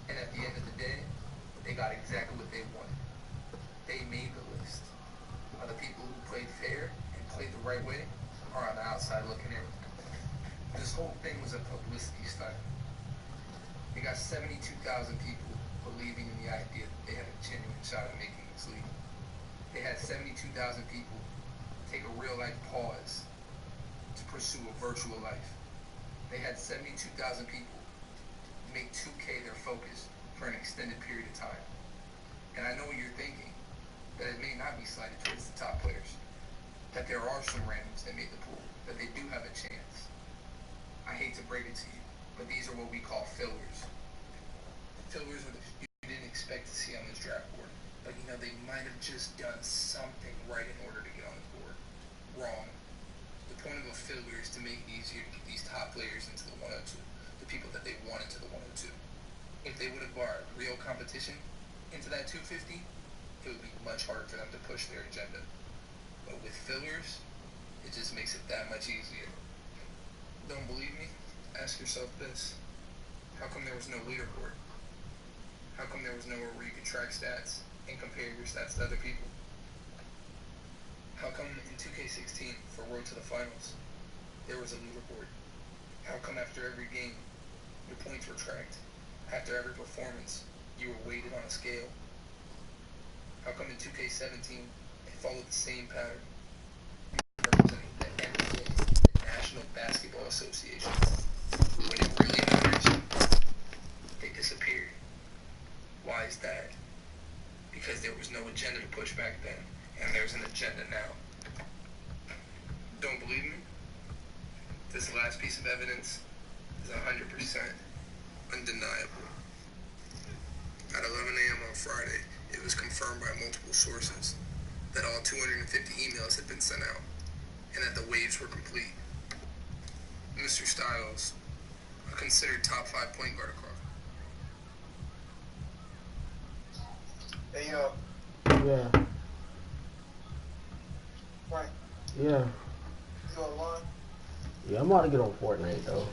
And at the end of the day, they got exactly what they wanted. They made the list. The people who played fair and played the right way are on the outside looking in. This whole thing was a publicity stunt. They got 72,000 people believing in the idea that they had a genuine shot at making this league. They had 72,000 people take a real life pause to pursue a virtual life. They had 72,000 people make 2K their focus for an extended period of time. And I know what you're thinking, that it may not be slighted towards the top players, that there are some randoms that made the pool, that they do have a chance. I hate to break it to you, but these are what we call fillers. Fillers are the you didn't expect to see on this draft board, but they might have just done something right in order to get on the board. Wrong. The point of a filler is to make it easier to get these top players into the 102, the people that they want into the 102. If they would have brought real competition into that 250, it would be much harder for them to push their agenda. But with fillers, it just makes it that much easier. Don't believe me? Ask yourself this. How come there was no leaderboard? How come there was nowhere where you could track stats and compare your stats to other people? How come in 2K16 for Road to the Finals, there was a leaderboard? How come after every game, your points were tracked? After every performance, you were weighted on a scale? How come in 2K17, it followed the same pattern? Representing the NBA, the National Basketball Association. When it really matters, they disappeared. Why is that? Because there was no agenda to push back then, and there's an agenda now. Don't believe me? This last piece of evidence is 100% undeniable. At 11 a.m. on Friday, it was confirmed by multiple sources that all 250 emails had been sent out, and that the waves were complete. Mr. Styles, a considered top 5 point guard across. Hey, Yeah. Frank, Yeah. you online? Yeah, I'm about to get on Fortnite though.